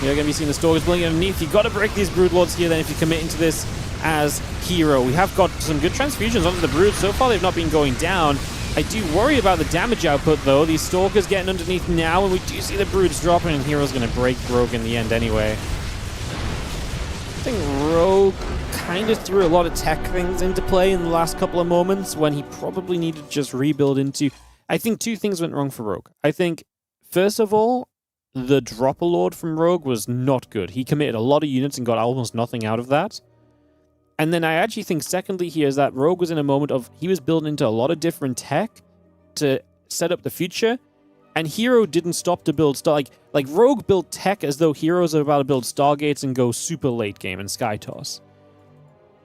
We are going to be seeing the Stalkers blinking underneath. You've got to break these Broodlords here then if you commit into this as Hero. We have got some good transfusions onto the Broods. So far, they've not been going down. I do worry about the damage output, though. These Stalkers getting underneath now, and we do see the Broods dropping, and Hero's going to break Rogue in the end anyway. I think Rogue kind of threw a lot of tech things into play in the last couple of moments when he probably needed to just rebuild into... I think two things went wrong for Rogue. I think, first of all, the Dropper Lord from Rogue was not good. He committed a lot of units and got almost nothing out of that. And then I actually think secondly here is that Rogue was in a moment of... He was building into a lot of different tech to set up the future, and Hero didn't stop to build... Like Rogue built tech as though Heroes are about to build Stargates and go super late game and Sky Toss.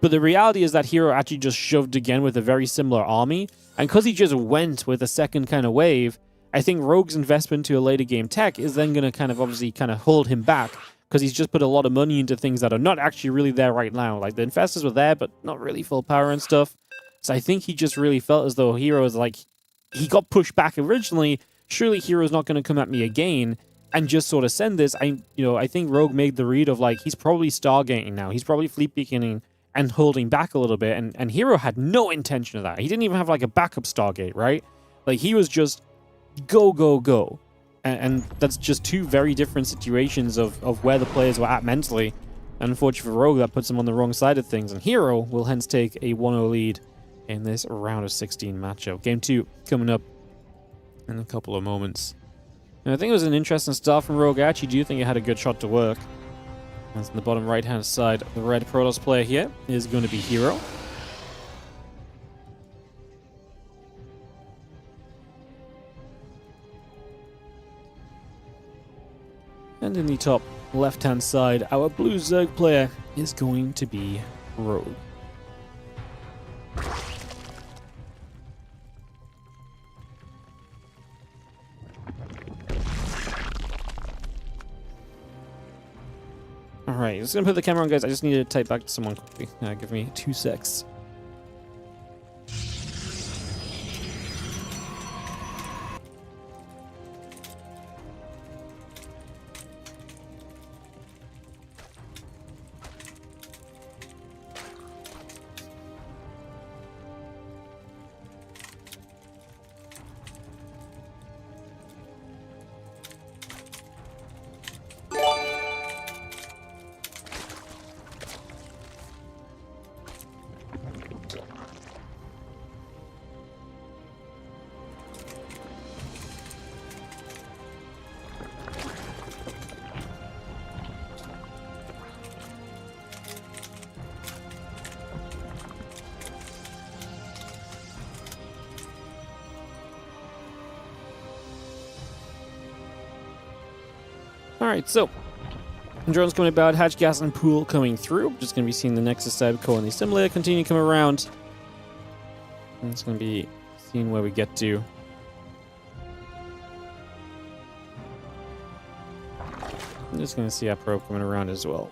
But the reality is that Hero actually just shoved again with a very similar army, and because he just went with a second kind of wave, I think Rogue's investment to a later game tech is then going to kind of obviously kind of hold him back, because he's just put a lot of money into things that are not actually really there right now. Like, the Infestors were there, but not really full power and stuff. So I think he just really felt as though Hero is like... He got pushed back originally. Surely Hero's not going to come at me again and just sort of send this. I think Rogue made the read of, like, he's probably Stargating now. He's probably fleet beaconing and holding back a little bit. And Hero had no intention of that. He didn't even have, like, a backup Stargate, right? Like, he was just go, go, go. And that's just two very different situations of where the players were at mentally. And unfortunately for Rogue, that puts him on the wrong side of things. And Hero will hence take a 1-0 lead in this round of 16 matchup. Game 2 coming up in a couple of moments. And I think it was an interesting start from Rogue. I actually do think it had a good shot to work. That's on the bottom right-hand side. The red Protoss player here is going to be Hero. And in the top left-hand side, our blue Zerg player is going to be Rogue. Alright, just gonna put the camera on, guys. I just need to type back to someone quickly. Give me 2 secs. Alright, so drones coming about, hatch gas and pool coming through. Just going to be seeing the Nexus Cybercore and the Assimilator continue to come around. And it's going to be seeing where we get to. I'm just going to see our probe coming around as well.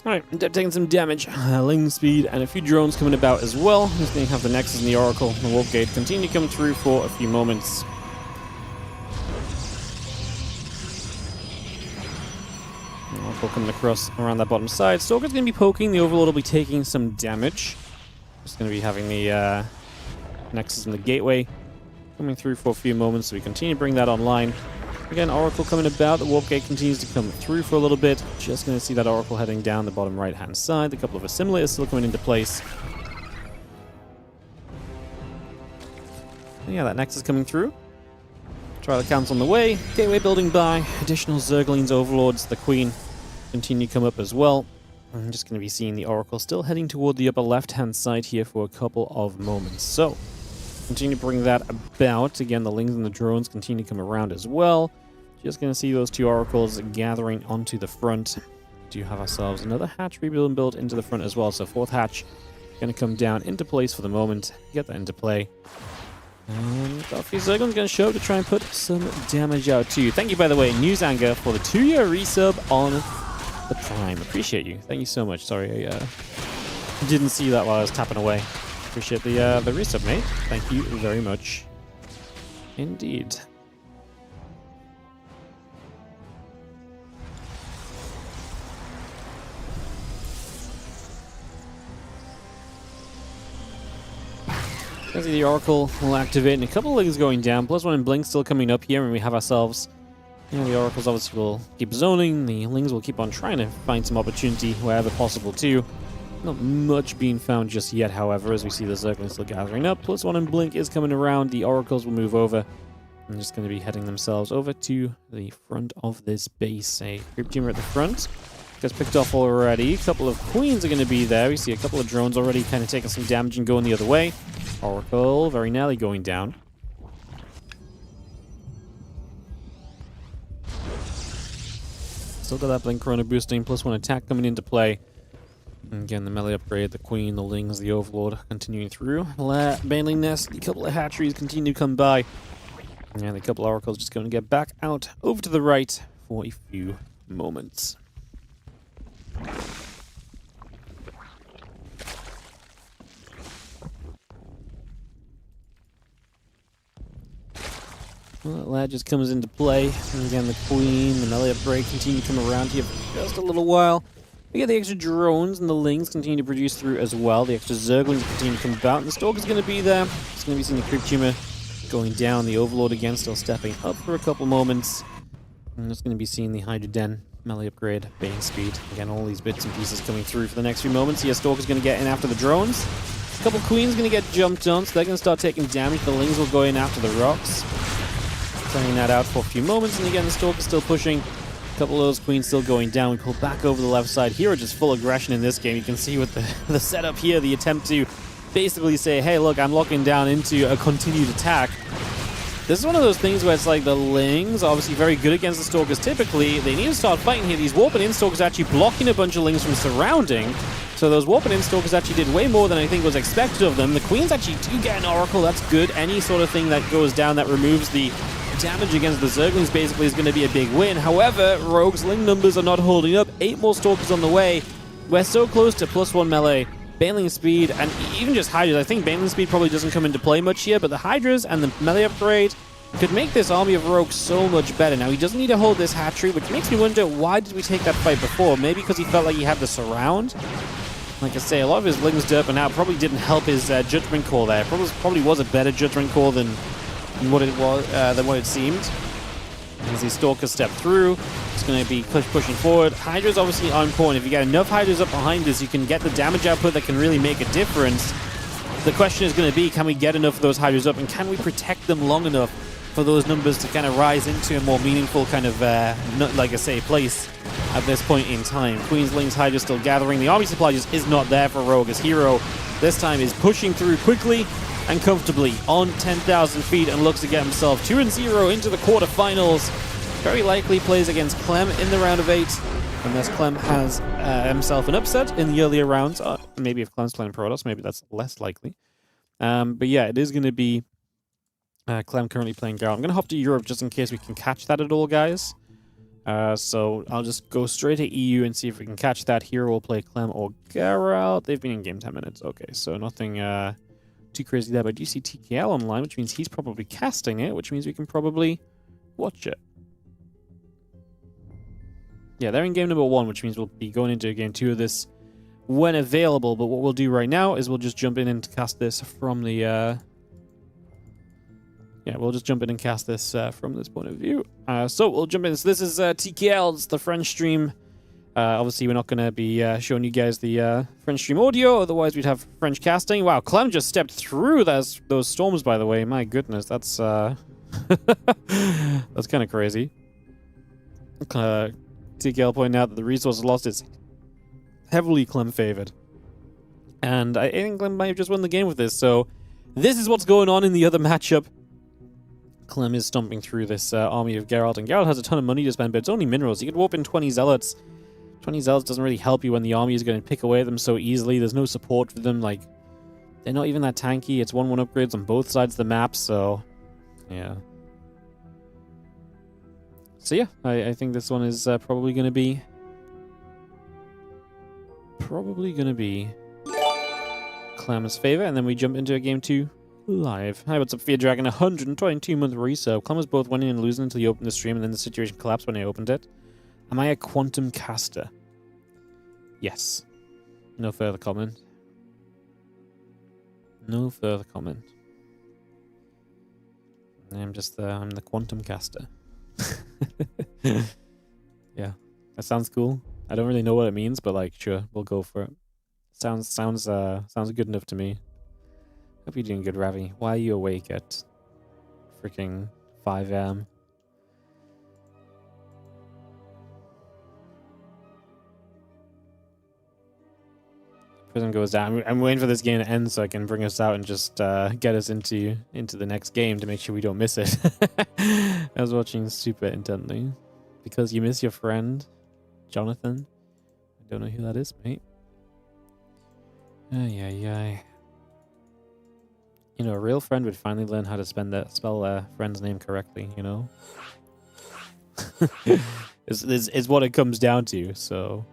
Alright, taking some damage, ling speed, and a few drones coming about as well. Just going to have the Nexus and the Oracle and the Warp Gate continue to come through for a few moments. Oracle coming across around that bottom side. Stalker's going to be poking, the Overlord will be taking some damage. Just going to be having the Nexus and the Gateway coming through for a few moments, so we continue to bring that online. Again, Oracle coming about, the Warp Gate continues to come through for a little bit. Just going to see that Oracle heading down the bottom right-hand side. A couple of assimilators still coming into place. And yeah, that Nexus coming through. Trial accounts on the way. Gateway building by. Additional Zerglings, Overlords, the Queen continue to come up as well. I'm just going to be seeing the Oracle still heading toward the upper left-hand side here for a couple of moments. So, continue to bring that about. Again, the Lings and the drones continue to come around as well. Just going to see those two Oracles gathering onto the front. Do have ourselves another hatchery being built into the front as well. So fourth hatch going to come down into place for the moment. Get that into play. And got a few Zerglings going to show up to try and put some damage out too. Thank you, by the way, News Anger, for the 2-year resub on the Prime. Appreciate you. Thank you so much. Sorry, I didn't see that while I was tapping away. Appreciate the resub, mate. Thank you very much. Indeed. As the Oracle will activate, and a couple of Lings going down, +1 and Blink still coming up here, and we have ourselves, you know, the Oracles obviously will keep zoning, the Lings will keep on trying to find some opportunity wherever possible too. Not much being found just yet, however, as we see the Zerglings still gathering up. +1 and Blink is coming around, the Oracles will move over, and just going to be heading themselves over to the front of this base. A Creep Teamer at the front. Gets picked off already. A couple of Queens are going to be there. We see a couple of drones already kind of taking some damage and going the other way. Oracle very nearly going down. Still got that Blink Chrono boosting, +1 attack coming into play. And again, the melee upgrade, the Queen, the Lings, the Overlord continuing through. Bandling Nest, a couple of hatcheries continue to come by. And a couple of Oracles just going to get back out over to the right for a few moments. Well, that lad just comes into play. And again, the Queen, the melee upgrade continue to come around here for just a little while. We get the extra drones and the Lings continue to produce through as well. The extra Zerglings continue to come about, and the Stalker's going to be there. It's going to be seeing the Creep Tumor going down. The Overlord again still stepping up for a couple moments. And it's going to be seeing the Hydra Den melee upgrade, Bane speed. Again, all these bits and pieces coming through for the next few moments. Here, Stalker's going to get in after the drones. A couple Queens going to get jumped on, so they're going to start taking damage. The Lings will go in after the rocks. Turning that out for a few moments, and again, the Stalker's still pushing. A couple of those Queens still going down. We pull back over the left side. Here, just full aggression in this game. You can see with the setup here, the attempt to basically say, hey, look, I'm locking down into a continued attack. This is one of those things where it's like the Lings are obviously very good against the Stalkers typically. They need to start fighting here. These Warp and In Stalkers actually blocking a bunch of Lings from surrounding. So those Warp and In Stalkers actually did way more than I think was expected of them. The Queens actually do get an Oracle. That's good. Any sort of thing that goes down that removes the damage against the Zerglings basically is going to be a big win. However, Rogue's Ling numbers are not holding up. 8 more Stalkers on the way. We're so close to +1 melee. Baneling speed, and even just Hydras. I think Baneling speed probably doesn't come into play much here, but the Hydras and the melee upgrade could make this army of Rogue so much better. Now, he doesn't need to hold this hatchery, which makes me wonder, why did we take that fight before? Maybe because he felt like he had the surround? Like I say, a lot of his Lings derping out probably didn't help his judgment call there. Probably was a better judgment call than what it was, than what it seemed. As these Stalkers step through, it's going to be pushing forward. Hydras obviously are important. If you get enough Hydras up behind this, you can get the damage output that can really make a difference. The question is going to be, can we get enough of those Hydras up, and can we protect them long enough for those numbers to kind of rise into a more meaningful kind of, like I say, place at this point in time. Queen's Lings Hydra still gathering. The army supply just is not there for Rogue, as Hero this time is pushing through quickly and comfortably on 10,000 feet and looks to get himself 2-0 into the quarterfinals. Very likely plays against Clem in the round of 8, unless Clem has himself an upset in the earlier rounds. Maybe if Clem's playing Protoss, maybe that's less likely. But yeah, it is going to be Clem currently playing Geralt. I'm going to hop to Europe just in case we can catch that at all, guys. So I'll just go straight to EU and see if we can catch that. Hero will play Clem or Geralt. They've been in game 10 minutes. Okay, so nothing too crazy there. But I do see TKL online, which means he's probably casting it, which means we can probably watch it. Yeah, they're in game number 1, which means we'll be going into game 2 of this when available. But what we'll do right now is we'll just jump in and cast this from the... Yeah, we'll just jump in and cast this from this point of view. So we'll jump in. So this is TKL. It's the French stream. Obviously, we're not going to be showing you guys the French stream audio. Otherwise, we'd have French casting. Wow, Clem just stepped through those storms, by the way. My goodness, that's that's kind of crazy. TKL pointing out that the resource lost is heavily Clem favored. And I think Clem might have just won the game with this. So this is what's going on in the other matchup. Clem is stomping through this army of Geralt, and Geralt has a ton of money to spend, but it's only minerals. You could warp in 20 Zealots. 20 Zealots doesn't really help you when the army is going to pick away at them so easily. There's no support for them. Like, they're not even that tanky. It's 1-1 upgrades on both sides of the map, so yeah. So yeah, I think this one is probably going to be Clem's favor, and then we jump into a game 2 live. Hi, what's up, Fear Dragon? 122-month resub. Clem was both winning and losing until you opened the stream, and then the situation collapsed when I opened it. Am I a quantum caster? Yes. No further comment. No further comment. I'm just I'm the quantum caster. Yeah, that sounds cool. I don't really know what it means, but like, sure, we'll go for it. Sounds good enough to me. Hope you're doing good, Ravi. Why are you awake at freaking 5 a.m.? Prison goes down. I'm waiting for this game to end so I can bring us out and just get us into the next game to make sure we don't miss it. I was watching super intently. Because you miss your friend, Jonathan. I don't know who that is, mate. Ay. You know, a real friend would finally learn how to spell a friend's name correctly, you know? is what it comes down to, so...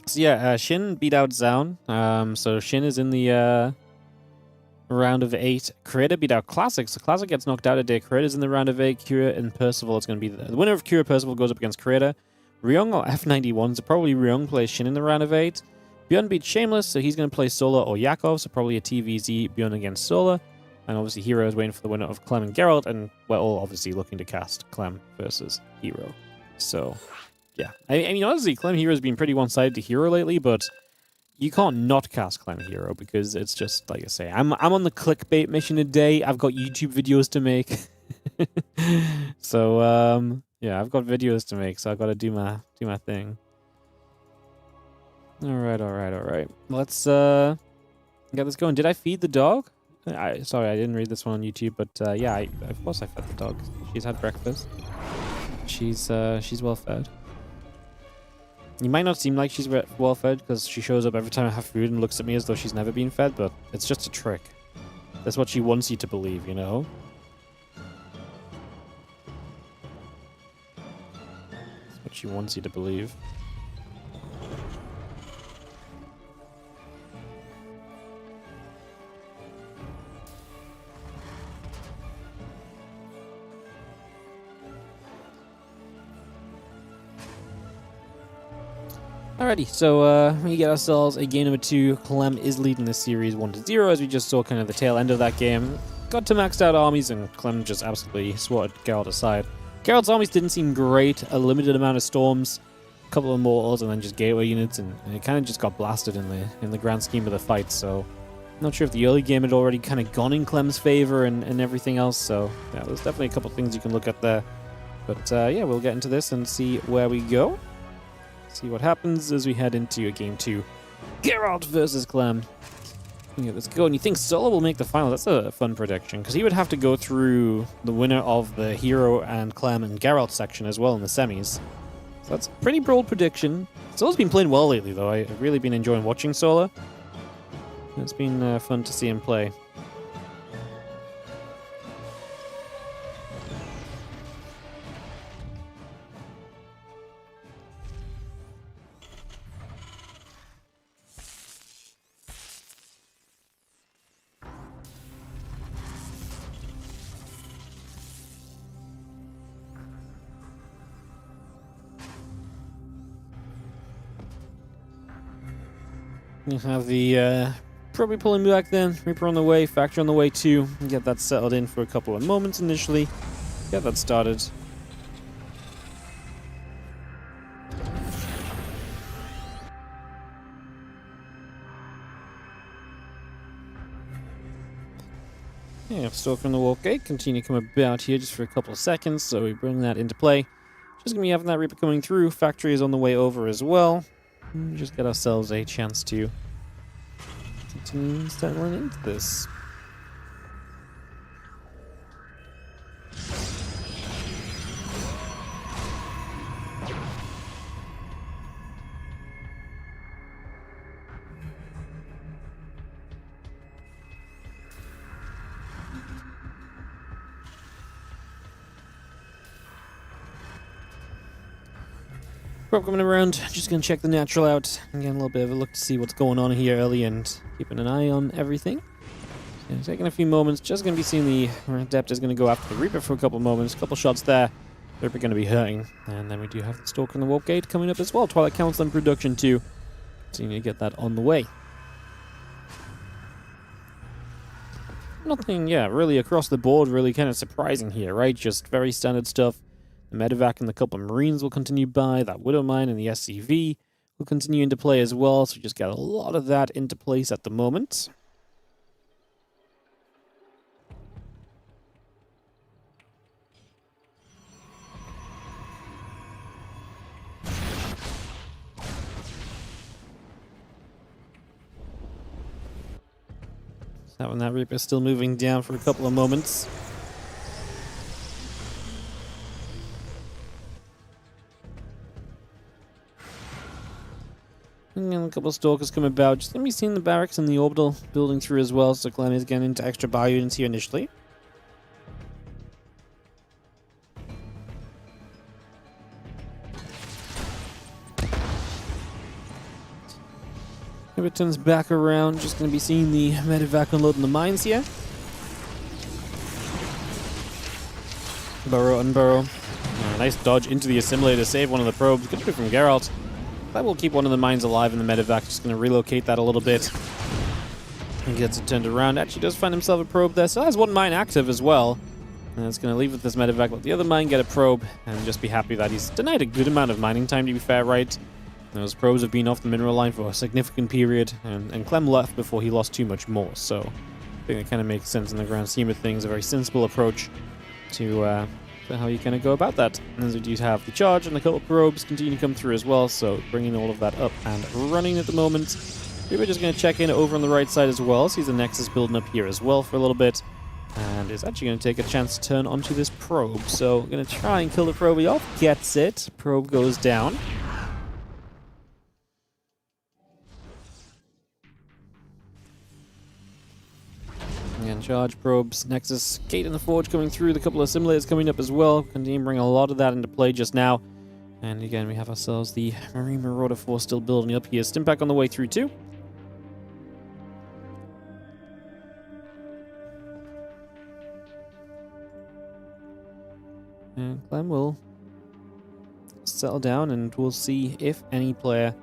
So yeah, Shin beat out Zaun. So Shin is in the round of 8. Creator beat out Classic. So Classic gets knocked out today. Creator's in the round of 8. Kira and Percival. It's going to be the winner of Kira Percival goes up against Creator. Ryung or F91. So probably Ryung plays Shin in the round of 8. Bjorn beats Shameless. So he's going to play Sola or Yakov. So probably a TVZ Bjorn against Sola. And obviously Hero is waiting for the winner of Clem and Geralt. And we're all obviously looking to cast Clem versus Hero. So... yeah, I mean, honestly, Clem Hero has been pretty one-sided to Hero lately, but you can't not cast Clem Hero because it's just, like I say, I'm on the clickbait mission today. I've got YouTube videos to make. So, yeah, I've got videos to make, so I've got to do my thing. All right. Let's get this going. Did I feed the dog? Sorry, I didn't read this one on YouTube, but yeah, of course I fed the dog. She's had breakfast. She's well fed. You might not seem like she's well fed because she shows up every time I have food and looks at me as though she's never been fed, but it's just a trick. That's what she wants you to believe, you know? That's what she wants you to believe. Alrighty, so we get ourselves a game number 2. Clem is leading this series 1-0, as we just saw kind of the tail end of that game. Got to maxed out armies, and Clem just absolutely swatted Geralt aside. Geralt's armies didn't seem great, a limited amount of storms, a couple of mortals, and then just gateway units, and it kind of just got blasted in the grand scheme of the fight, so I'm not sure if the early game had already kind of gone in Clem's favor and everything else, so yeah, there's definitely a couple of things you can look at there. But yeah, we'll get into this and see where we go. See what happens as we head into a game 2. Geralt versus Clem. Yeah, let's go. And you think Solo will make the final? That's a fun prediction, because he would have to go through the winner of the Hero and Clem and Geralt section as well in the semis. So that's a pretty bold prediction. Solo's been playing well lately, though. I've really been enjoying watching Solo. It's been fun to see him play. You have the probably pulling back then, Reaper on the way, Factory on the way too. Get that settled in for a couple of moments initially. Get that started. Yeah, Stalker on the Wolf Gate, continue to come about here just for a couple of seconds, so we bring that into play. Just gonna be having that Reaper coming through. Factory is on the way over as well. Just get ourselves a chance to continue settling into this. Probe coming around, just gonna check the natural out and get a little bit of a look to see what's going on here early and keeping an eye on everything. And taking a few moments, just gonna be seeing the Adept is gonna go after the Reaper for a couple of moments, a couple shots there. Reaper gonna be hurting. And then we do have the Stalker and the Warp Gate coming up as well. Twilight Council in production too. So you need to get that on the way. Nothing, yeah, really across the board, really kind of surprising here, right? Just very standard stuff. The Medevac and the couple of Marines will continue by. That Widow Mine and the SCV will continue into play as well. So we just got a lot of that into place at the moment. So that one, that Reaper is still moving down for a couple of moments. And a couple of Stalkers come about. Just going to be seeing the barracks and the orbital building through as well, so Clem is getting into extra bio units here initially. If it turns back around, just going to be seeing the Medevac unloading the mines here. Burrow, unburrow. Nice dodge into the assimilator to save one of the probes. Good move from Geralt. That will keep one of the mines alive in the Medevac. Just going to relocate that a little bit. And gets it turned around. Actually does find himself a probe there. Still has one mine active as well. And it's going to leave with this Medevac. Let the other mine get a probe. And just be happy that he's denied a good amount of mining time, to be fair, right? Those probes have been off the mineral line for a significant period. And Clem left before he lost too much more. So I think it kind of makes sense in the grand scheme of things. A very sensible approach to how you kind of go about that. As we do have the charge and a couple of probes continue to come through as well, so bringing all of that up and running at the moment. We're just going to check in over on the right side as well. Sees the Nexus building up here as well for a little bit. And is actually going to take a chance to turn onto this probe. So we're going to try and kill the probe off. Gets it. Probe goes down. Again, charge probes, Nexus, Gate in the Forge coming through, the couple of simulators coming up as well. Continue to bring a lot of that into play just now. And again, we have ourselves the Marine Marauder Force still building up here. Stimpack on the way through too. And Clem will settle down and we'll see if any player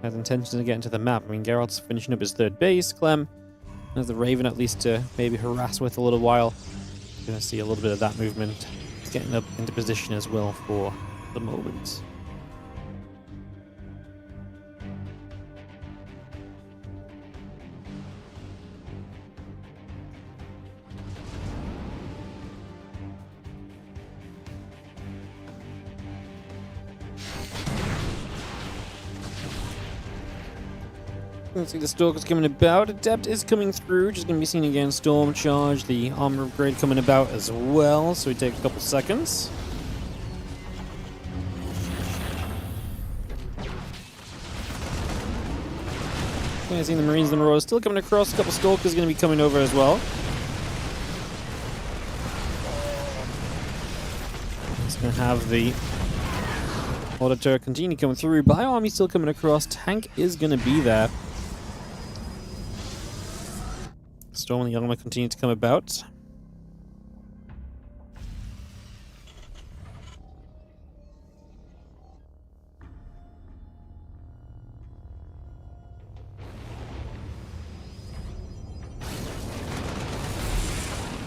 has intentions to get into the map. I mean, Geralt's finishing up his third base. Clem has the Raven at least to maybe harass with a little while. Gonna see a little bit of that movement. Getting up into position as well for the moment. Let's see, the Stalker's coming about. Adept is coming through. Just going to be seen again. Storm charge. The armor upgrade coming about as well. So we take a couple seconds. Okay, seeing the Marines and the Marauders still coming across. A couple Stalkers going to be coming over as well. Just going to have the Auditor continue coming through. Bio Army still coming across. Tank is going to be there. Storm and the armor continue to come about.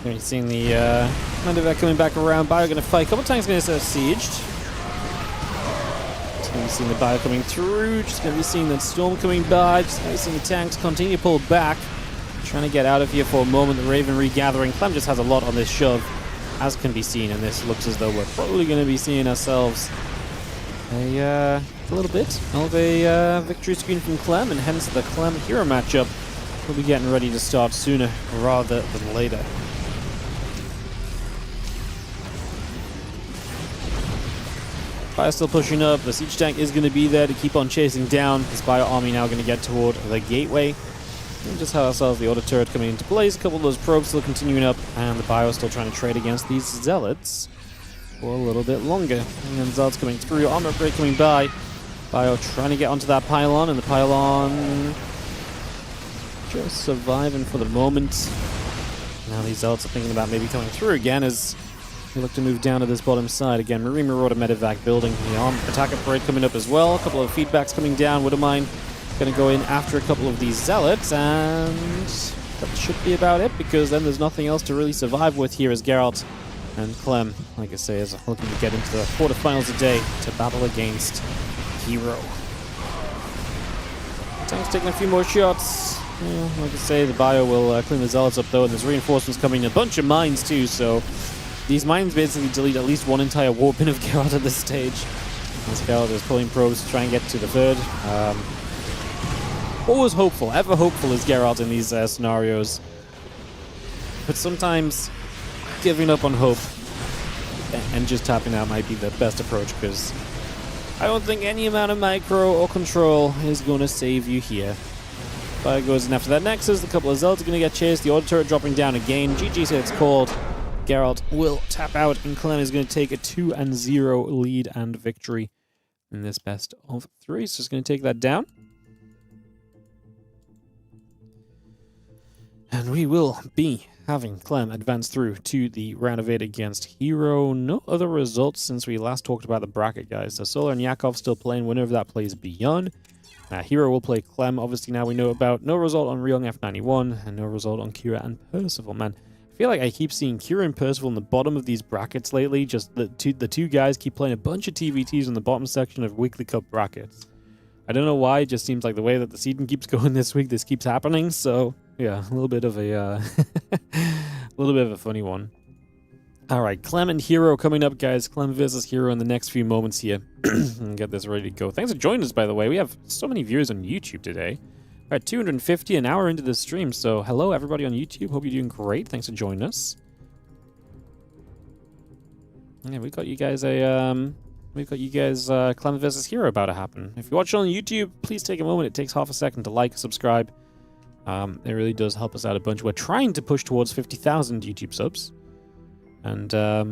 You're seeing the Mandovac coming back around. Bio going to fight. A couple tanks going to set sieged. Just going to be seeing the Bio coming through. Just going to be seeing that Storm coming by. Just going to be seeing the tanks continue to pull back. Trying to get out of here for a moment. The Raven regathering. Clem just has a lot on this shove, as can be seen, and this looks as though we're probably going to be seeing ourselves a little bit of a victory screen from Clem, and hence the Clem hero matchup will be getting ready to start sooner rather than later. Fire still pushing up. The siege tank is going to be there to keep on chasing down. This Bio Army now going to get toward the gateway. We just have ourselves the auto turret coming into place, a couple of those probes still continuing up, and the Bio still trying to trade against these Zealots for a little bit longer. And then Zealots coming through, armor upgrade coming by. Bio trying to get onto that pylon, and the pylon just surviving for the moment. Now these Zealots are thinking about maybe coming through again as we look to move down to this bottom side. Again, Marine Marauder Medevac building, the arm attack upgrade coming up as well. A couple of feedbacks coming down. Widowmine going to go in after a couple of these Zealots, and that should be about it, because then there's nothing else to really survive with here as Geralt and Clem, like I say, is looking to get into the quarterfinals today to battle against Hero. Tank's taking a few more shots. Yeah, like I say, the Bio will clean the Zealots up though, and there's reinforcements coming in. A bunch of mines too, so these mines basically delete at least one entire war bin of Geralt at this stage. As Geralt is pulling probes to try and get to the third. Always hopeful, ever hopeful is Geralt in these scenarios. But sometimes giving up on hope and just tapping out might be the best approach, because I don't think any amount of micro or control is going to save you here. Fire goes in after that Nexus, a couple of Zealots are going to get chased, the auto turret dropping down again. GG said it's called. Geralt will tap out, and Clem is going to take a 2-0 lead and victory in this best of 3. So it's going to take that down. And we will be having Clem advance through to the round of 8 against Hero. No other results since we last talked about the bracket, guys. So Solar and Yakov still playing. Winner of that plays beyond. Hero will play Clem. Obviously now we know about no result on Ryong F91 and no result on Kira and Percival. Man, I feel like I keep seeing Kira and Percival in the bottom of these brackets lately. Just the two guys keep playing a bunch of TVTs in the bottom section of Weekly Cup brackets. I don't know why. It just seems like the way that the seeding keeps going this week, this keeps happening. So yeah, a little bit of a funny one. All right, Clem and Hero coming up, guys. Clem versus Hero in the next few moments here. And get this ready to go. Thanks for joining us, by the way. We have so many viewers on YouTube today. All right, 250 an hour into the stream. So hello everybody on YouTube. Hope you're doing great. Thanks for joining us. Yeah, we got you guys Clem versus Hero about to happen. If you're watching on YouTube, please take a moment. It takes half a second to like, subscribe. It really does help us out a bunch. We're trying to push towards 50,000 YouTube subs. And, yeah,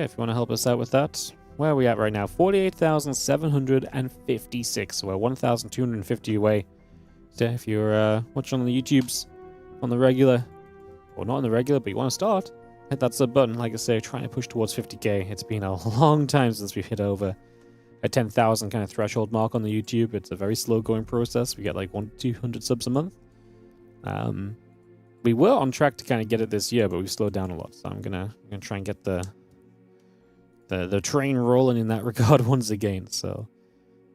if you want to help us out with that, where are we at right now? 48,756. So we're 1,250 away. So if you're watching on the YouTubes on the regular, or not on the regular, but you want to start, hit that sub button. Like I say, trying to push towards 50k. It's been a long time since we've hit over a 10,000 kind of threshold mark on the YouTube. It's a very slow going process. We get like 100 to 200 subs a month. We were on track to kind of get it this year, but we've slowed down a lot. So I'm gonna try and get the train rolling in that regard once again. So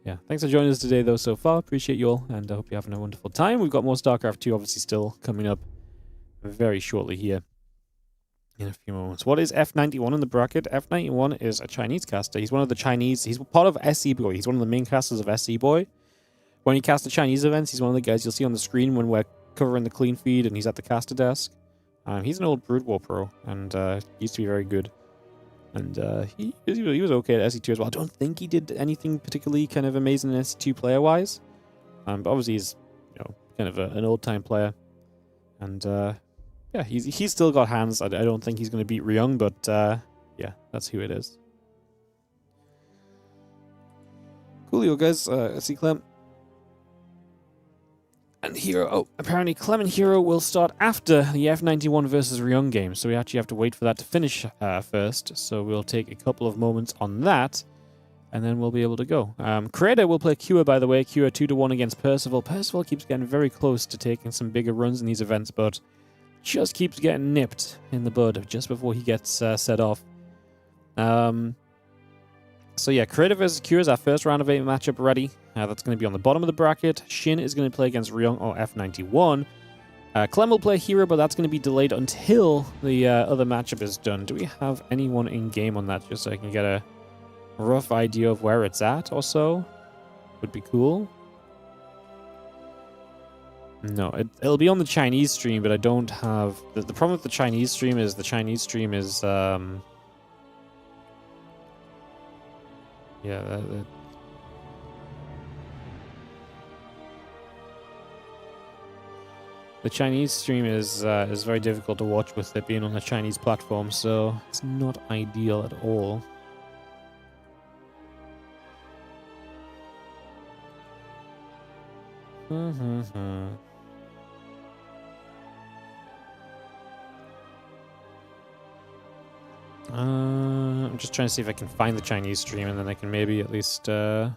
yeah, thanks for joining us today though so far. Appreciate you all, and I hope you're having a wonderful time. We've got more StarCraft 2 obviously still coming up very shortly here. In a few moments. What is F91 in the bracket? F91 is a Chinese caster. He's one of the Chinese. He's part of SE Boy. He's one of the main casters of SE Boy. When he casts the Chinese events, he's one of the guys you'll see on the screen when we're covering the clean feed and he's at the caster desk. He's an old Brood War pro and used to be very good. And he was okay at SE2 as well. I don't think he did anything particularly kind of amazing in SE2 player-wise. But obviously he's kind of an old-time player. And yeah, he's still got hands. I don't think he's going to beat Ryung, but yeah, that's who it is. Coolio, guys. Let's see Clem. And Hero. Oh, apparently Clem and Hero will start after the F91 versus Ryung game, so we actually have to wait for that to finish first. So we'll take a couple of moments on that, and then we'll be able to go. Creator will play Kua, by the way. Kua 2-1 against Percival. Percival keeps getting very close to taking some bigger runs in these events, but just keeps getting nipped in the bud just before he gets set off. So yeah, Creator versus Cure is our first round of 8 matchup ready. That's going to be on the bottom of the bracket. Shin is going to play against Ryung or F91. Clem will play Hero, but that's going to be delayed until the other matchup is done. Do we have anyone in game on that, just so I can get a rough idea of where it's at or so? Would be cool. No, it'll be on the Chinese stream, but I don't have... The problem with the Chinese stream is yeah, the Chinese stream is very difficult to watch with it being on the Chinese platform, so it's not ideal at all. I'm just trying to see if I can find the Chinese stream, and then I can maybe at least get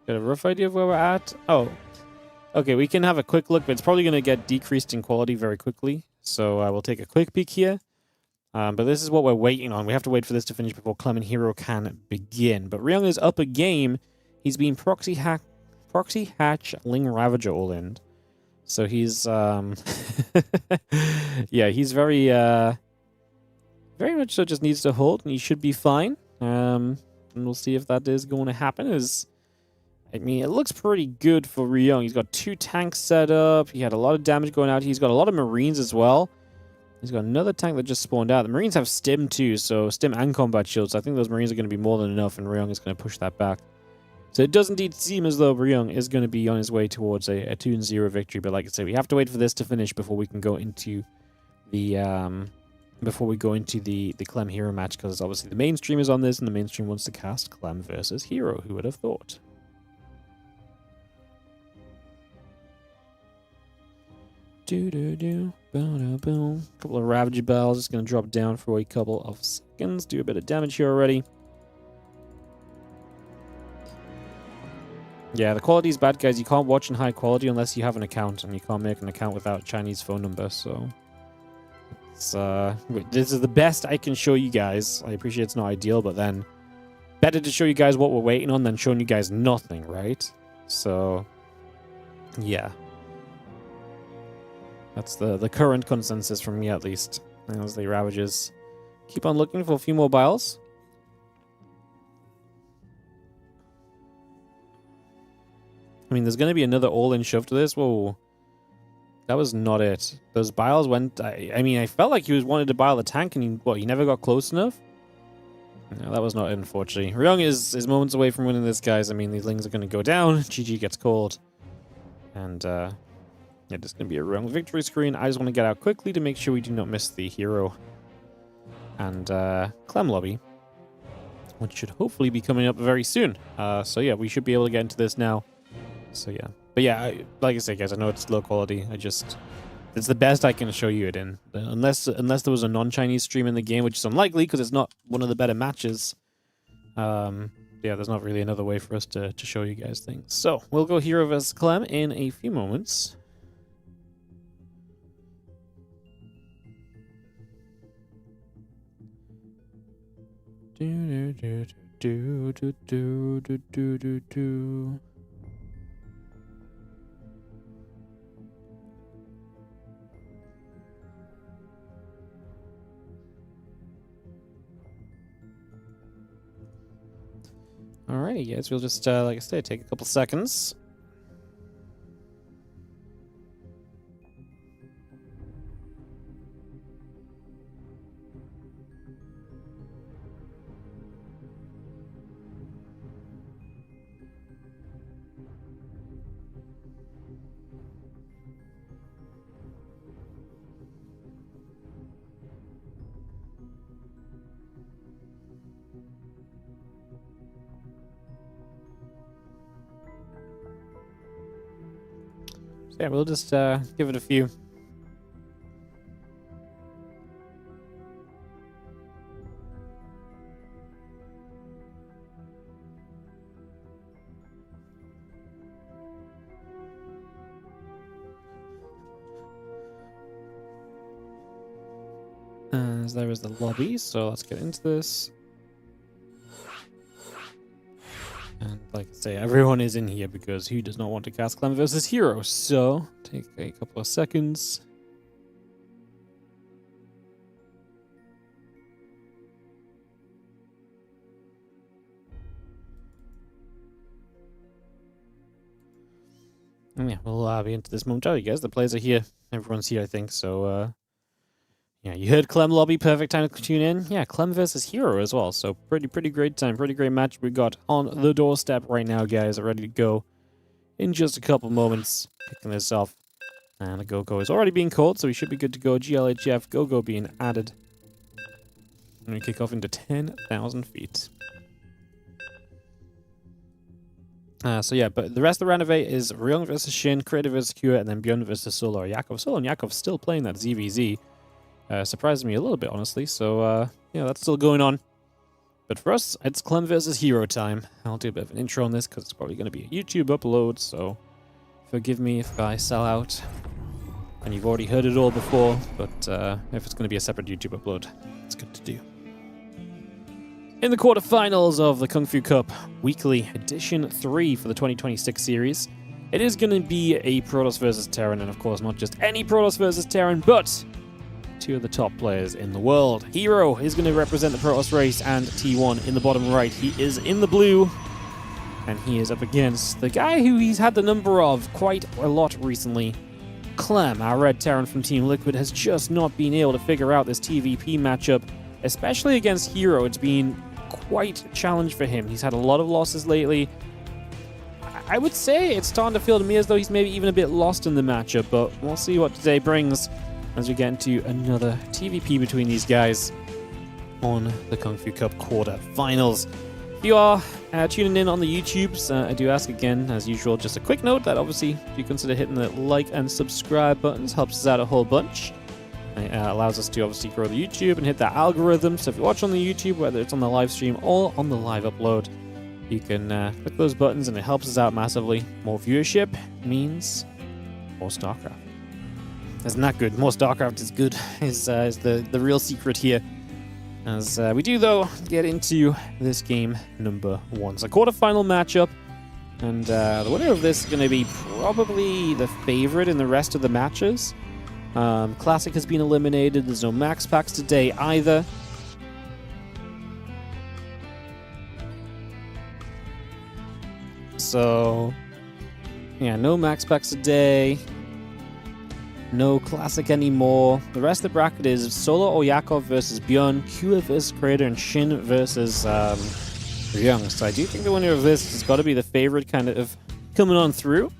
a rough idea of where we're at. Oh, okay, we can have a quick look, but it's probably going to get decreased in quality very quickly. So we'll take a quick peek here. But this is what we're waiting on. We have to wait for this to finish before Clem and Hero can begin. But Ryung is up a game. He's been Proxy Hatch Ling Ravager all in. So he's yeah, he's very much so just needs to hold, and he should be fine. And we'll see if that is going to happen. I mean, it looks pretty good for Ryung. He's got 2 tanks set up. He had a lot of damage going out. He's got a lot of Marines as well. He's got another tank that just spawned out. The Marines have Stim too, so Stim and combat shields. I think those Marines are going to be more than enough, and Ryung is going to push that back. So it does indeed seem as though Ryung is going to be on his way towards a 2-0 victory. But like I say, we have to wait for this to finish before we can go into the Clem Hero match, because obviously the mainstream is on this, and the mainstream wants to cast Clem versus Hero. Who would have thought? Couple of Ravager Bells. Just going to drop down for a couple of seconds. Do a bit of damage here already. Yeah, the quality is bad, guys. You can't watch in high quality unless you have an account, and you can't make an account without a Chinese phone number, so... this is the best I can show you guys. I appreciate it's not ideal, but then... better to show you guys what we're waiting on than showing you guys nothing, right? So... yeah. That's the current consensus from me, at least. As the Ravagers keep on looking for a few more biles. I mean, there's going to be another all-in shove to this. Whoa. That was not it. Those biles went... I mean, I felt like he wanted to bile the tank, and he never got close enough? No, that was not it, unfortunately. Ryung is moments away from winning this, guys. I mean, these lings are going to go down. GG gets called. And, yeah, there's going to be a Ryung victory screen. I just want to get out quickly to make sure we do not miss the hero and Clem lobby, which should hopefully be coming up very soon. So, yeah, we should be able to get into this now. So, yeah. But yeah, like I said, guys, I know it's low quality. It's the best I can show you it in. Unless there was a non-Chinese stream in the game, which is unlikely because it's not one of the better matches. Yeah, there's not really another way for us to show you guys things. So, we'll go hero vs. Clem in a few moments. Do do do do do do do do do. Alrighty, guys, we'll just, like I said, take a couple seconds. Yeah, we'll just give it a few. As there is the lobby, so let's get into this. And like I say, everyone is in here because who does not want to cast Clem versus Hero? So, take a couple of seconds. And yeah, we'll be into this momentarily, guys. The players are here. Everyone's here, I think. So, yeah, you heard Clem lobby. Perfect time to tune in. Yeah, Clem versus Hero as well. So pretty great time. Pretty great match we got on the doorstep right now, guys. Ready to go in just a couple moments. Picking this off. And a go-go is already being called, so we should be good to go. GLHF, go-go being added. And we kick off into 10,000 feet. So yeah, but the rest of the round of 8 is Ryung versus Shin, Creative versus Kua, and then Bjorn versus Solo or Yakov. Solo and Yakov still playing that ZVZ. Surprised me a little bit, honestly. So, yeah, that's still going on. But for us, it's Clem versus Hero time. I'll do a bit of an intro on this because it's probably going to be a YouTube upload. So, forgive me if I sell out. And you've already heard it all before. But if it's going to be a separate YouTube upload, it's good to do. In the quarterfinals of the Kung Fu Cup Weekly Edition 3 for the 2026 series, it is going to be a Protoss versus Terran. And of course, not just any Protoss versus Terran, but two of the top players in the world. Hero is going to represent the Protoss race, and T1 in the bottom right. He is in the blue, and he is up against the guy who he's had the number of quite a lot recently. Clem, our red Terran from Team Liquid, has just not been able to figure out this TVP matchup, especially against Hero. It's been quite a challenge for him. He's had a lot of losses lately. I would say it's starting to feel to me as though he's maybe even a bit lost in the matchup, but we'll see what today brings as we get into another TVP between these guys on the Kung Fu Cup quarterfinals. If you are tuning in on the YouTubes, I do ask again, as usual, just a quick note that obviously do consider hitting the like and subscribe buttons. Helps us out a whole bunch. It allows us to obviously grow the YouTube and hit that algorithm. So if you watch on the YouTube, whether it's on the live stream or on the live upload, you can click those buttons and it helps us out massively. More viewership means more StarCraft. Isn't that good? More StarCraft is good, is the real secret here. As we do, though, get into this game number 1. It's a quarterfinal matchup, and the winner of this is going to be probably the favorite in the rest of the matches. Classic has been eliminated. There's no max packs today either. So Yeah, no max packs a day. No classic anymore. The rest of the bracket is Solo Oyakov versus Bjorn, Kua versus Crater, and Shin versus Young. So I do think the winner of this has got to be the favorite kind of coming on through.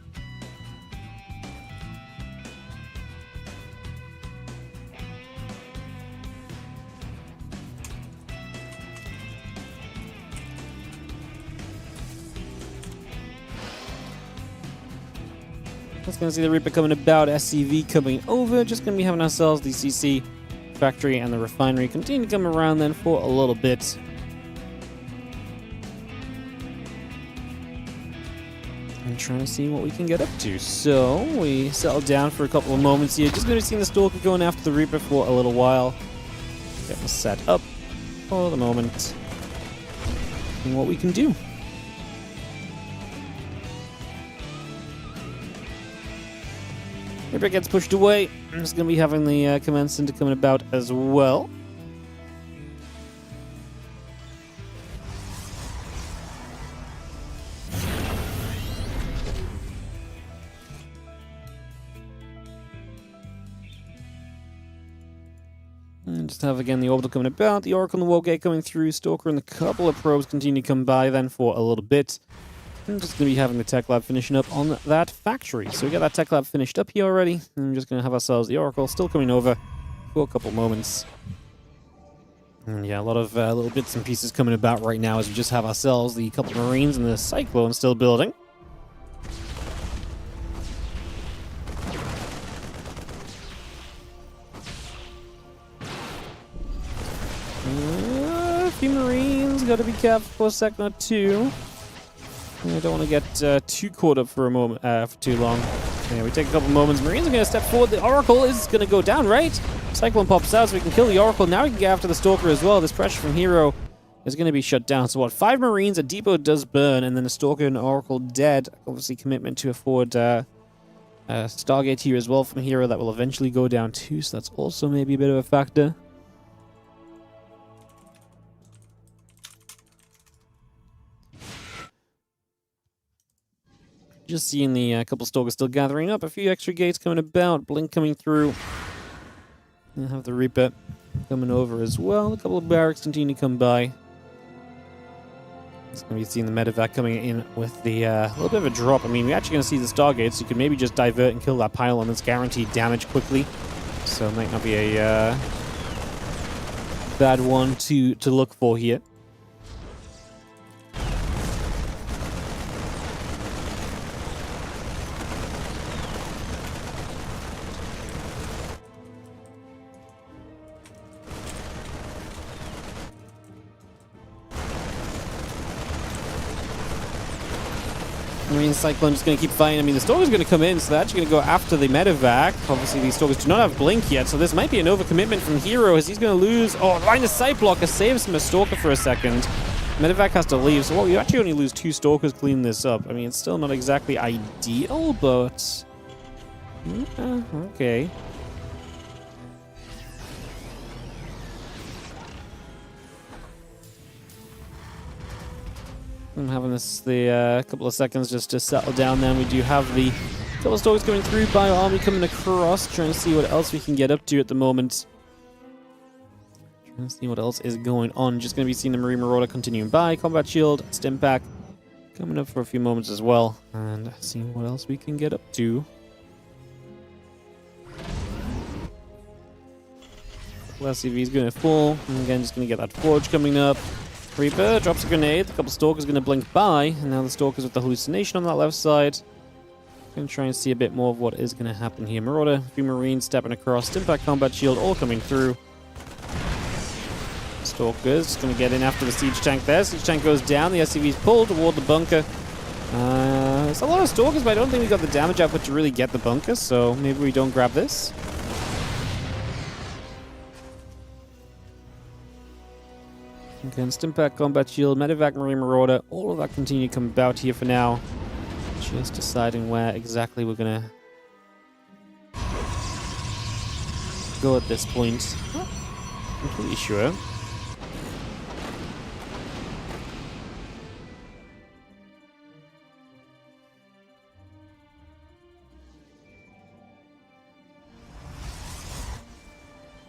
Just going to see the Reaper coming about, SCV coming over. Just going to be having ourselves the CC factory and the refinery continue to come around then for a little bit. And trying to see what we can get up to. So we settle down for a couple of moments here. Just going to see the Stalker going after the Reaper for a little while. Getting set up for the moment. And what we can do. Reaper gets pushed away. I'm just going to be having the command center coming about as well. And just have again the orbital coming about, the Oracle and the Wargate coming through, Stalker and a couple of probes continue to come by then for a little bit. I'm just going to be having the tech lab finishing up on that factory. So we got that tech lab finished up here already. And I'm just going to have ourselves the Oracle still coming over for a couple moments. And yeah, a lot of little bits and pieces coming about right now as we just have ourselves the couple of Marines and the Cyclone still building. A few Marines, got to be careful for a second or two. I don't want to get too caught up for a moment, for too long. Yeah, we take a couple moments. Marines are going to step forward. The Oracle is going to go down, right? Cyclone pops out so we can kill the Oracle. Now we can get after the Stalker as well. This pressure from Hero is going to be shut down. So what, 5 Marines, a depot does burn, and then the Stalker and Oracle dead. Obviously commitment to afford Stargate here as well from Hero that will eventually go down too. So that's also maybe a bit of a factor. Just seeing the couple Stalkers still gathering up. A few extra gates coming about. Blink coming through. And have the Reaper coming over as well. A couple of barracks continue to come by. It's going to be seeing the medevac coming in with the little bit of a drop. I mean, we're actually going to see the Stargates. So you could maybe just divert and kill that pylon that's guaranteed damage quickly. So it might not be a bad one to look for here. Marine Cyclone just going to keep fighting. I mean, the Stalker's going to come in, so they're actually going to go after the medevac. Obviously, these Stalkers do not have Blink yet, so this might be an overcommitment from Hero as he's going to lose. Oh, line of sight blocker saves him a Stalker for a second. Medevac has to leave, so you actually only lose 2 Stalkers cleaning this up. I mean, it's still not exactly ideal, but... okay. I'm having this the couple of seconds just to settle down. Then we do have the couple of Stalkers coming through, Bio Army coming across, trying to see what else we can get up to at the moment. Trying to see what else is going on. Just going to be seeing the Marine Marauder continuing by, Combat Shield, Stim Pack coming up for a few moments as well, and seeing what else we can get up to. SCV is going to fall, and again just going to get that Forge coming up. Reaper drops a grenade, a couple Stalkers going to blink by, and now the Stalkers with the hallucination on that left side. Going to try and see a bit more of what is going to happen here. Marauder, a few Marines stepping across, Impact Combat Shield all coming through. Stalkers just going to get in after the Siege Tank there. Siege Tank goes down, the SCV's pulled toward the bunker. It's a lot of Stalkers, but I don't think we got the damage output to really get the bunker, so maybe we don't grab this. Again, Stimpack, Combat Shield, Medevac, Marine Marauder, all of that continue to come about here for now. Just deciding where exactly we're going to go at this point. Not completely sure.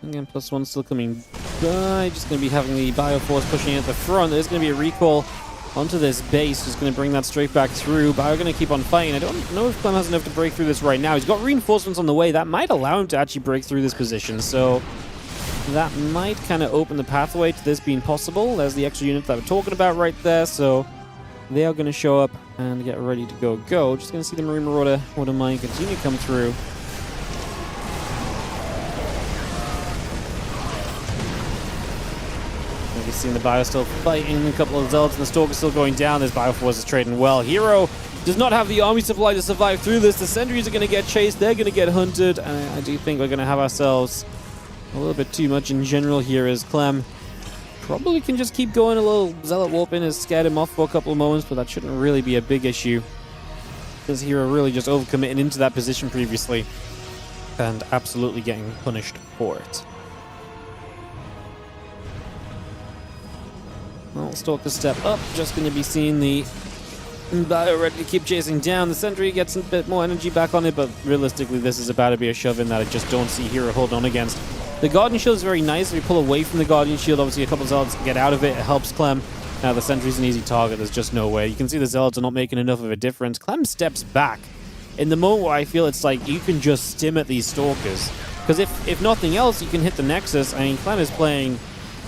Again, +1 still coming by. Just going to be having the Bioforce pushing at the front. There's going to be a recall onto this base. Just going to bring that straight back through. Bio going to keep on fighting. I don't know if Clem has enough to break through this right now. He's got reinforcements on the way. That might allow him to actually break through this position. So that might kind of open the pathway to this being possible. There's the extra unit that we're talking about right there. So they are going to show up and get ready to go. Just going to see the Marine Marauder Mine continue to come through. You've seen the Bio still fighting, a couple of Zealots, and the Stalker still going down. This Bioforce is trading well. Hero does not have the army supply to survive through this. The Sentries are going to get chased. They're going to get hunted. And I do think we're going to have ourselves a little bit too much in general here, as Clem probably can just keep going. A little Zealot warp in has scared him off for a couple of moments, but that shouldn't really be a big issue. This Hero really just overcommitting into that position previously and absolutely getting punished for it. Well, Stalker step up, just going to be seeing the Bio ready to keep chasing down. The Sentry gets a bit more energy back on it, but realistically this is about to be a shove-in that I just don't see Hero hold on against. The Guardian Shield is very nice. If we pull away from the Guardian Shield, obviously a couple of Zealots get out of it. It helps Clem. Now the Sentry's an easy target. There's just no way. You can see the Zealots are not making enough of a difference. Clem steps back in the moment where I feel it's like you can just stim at these Stalkers. Because if nothing else, you can hit the Nexus. I mean, Clem is playing...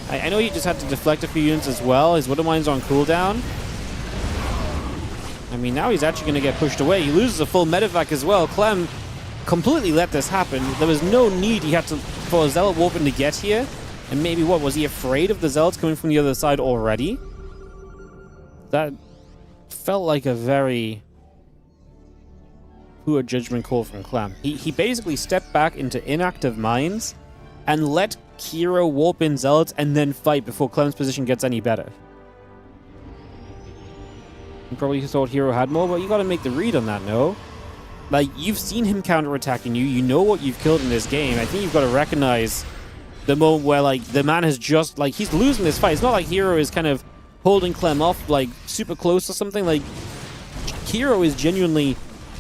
I know he just had to deflect a few units as well. His Widowmine's on cooldown. I mean, now he's actually going to get pushed away. He loses a full medevac as well. Clem completely let this happen. There was no need for a Zealot warping to get here. And maybe, what, was he afraid of the Zealots coming from the other side already? That felt like a very poor judgment call from Clem. He basically stepped back into inactive mines and let Hero warp in Zealots and then fight before Clem's position gets any better. You probably thought Hero had more, but you gotta make the read on that, no? Like, you've seen him counterattacking you. You know what you've killed in this game. I think you've got to recognize the moment where, like, the man has just, like, he's losing this fight. It's not like Hero is kind of holding Clem off, like, super close or something. Like, Hero is genuinely,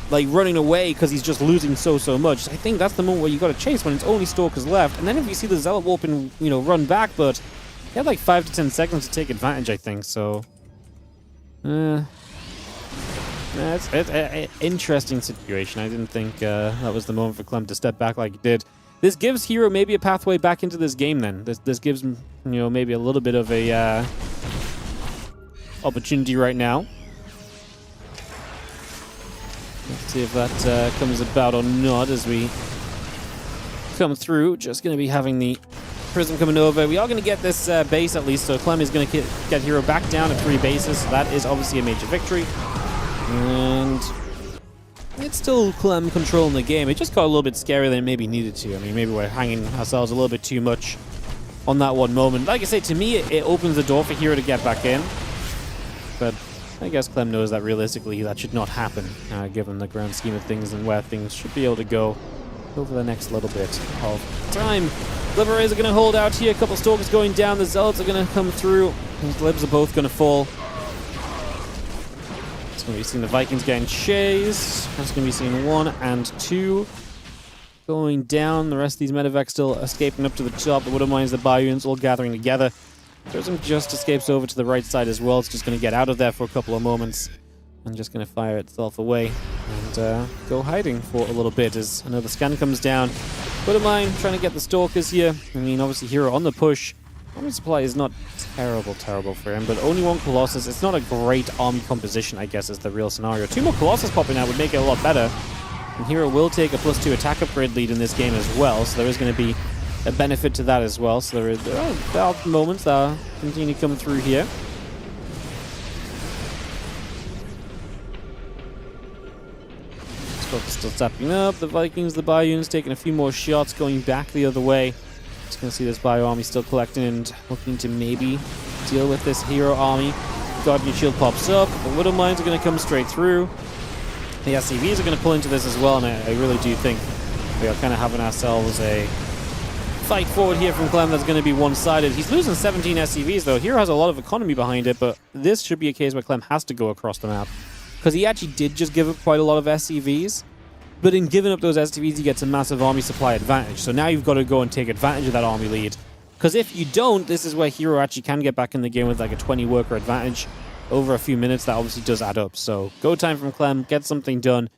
like, running away because he's just losing so much. I think that's the moment where you got to chase when it's only Stalkers left. And then if you see the Zealot warp and, you know, run back, but he had like 5 to 10 seconds to take advantage, I think, so... it's an interesting situation. I didn't think that was the moment for Clem to step back like he did. This gives Hero maybe a pathway back into this game then. This gives him, you know, maybe a little bit of a opportunity right now. Let's see if that comes about or not as we come through. Just going to be having the Prism coming over. We are going to get this base at least, so Clem is going to get Hero back down to 3 bases. So that is obviously a major victory. And it's still Clem controlling the game. It just got a little bit scarier than it maybe needed to. I mean, maybe we're hanging ourselves a little bit too much on that one moment. Like I say, to me, it opens the door for Hero to get back in. But I guess Clem knows that realistically that should not happen, given the grand scheme of things and where things should be able to go over the next little bit of time. Liberators are going to hold out here. A couple Stalkers going down. The Zealots are going to come through. The Libs are both going to fall. It's going to be seeing the Vikings getting chased. That's going to be seeing 1 and 2 going down. The rest of these medevacs still escaping up to the top. The Widowmines, the Bayouns all gathering together. Prism just escapes over to the right side as well. It's just going to get out of there for a couple of moments and just going to fire itself away and go hiding for a little bit as another scan comes down. Widowmine trying to get the Stalkers here. I mean, obviously Hero on the push. Army supply is not terrible for him, but only 1 Colossus. It's not a great army composition, I guess, is the real scenario. 2 more Colossus popping out would make it a lot better. And Hero will take a +2 attack upgrade lead in this game as well, so there is going to be a benefit to that as well. So there are moments that continue to come through here. Stalkers still tapping up. The Vikings, the Bayouns taking a few more shots, going back the other way. Just going to see this Bio army still collecting and looking to maybe deal with this Hero army. Guardian Shield pops up. The Widowmines are going to come straight through. The SCVs are going to pull into this as well, and I really do think we are kind of having ourselves a fight forward here from Clem that's going to be one-sided. He's losing 17 SCVs, though. Hero has a lot of economy behind it, but this should be a case where Clem has to go across the map, because he actually did just give up quite a lot of SCVs. But in giving up those STVs, he gets a massive army supply advantage. So now you've got to go and take advantage of that army lead. Because if you don't, this is where Hero actually can get back in the game with like a 20 worker advantage over a few minutes. That obviously does add up. So go time from Clem, get something done.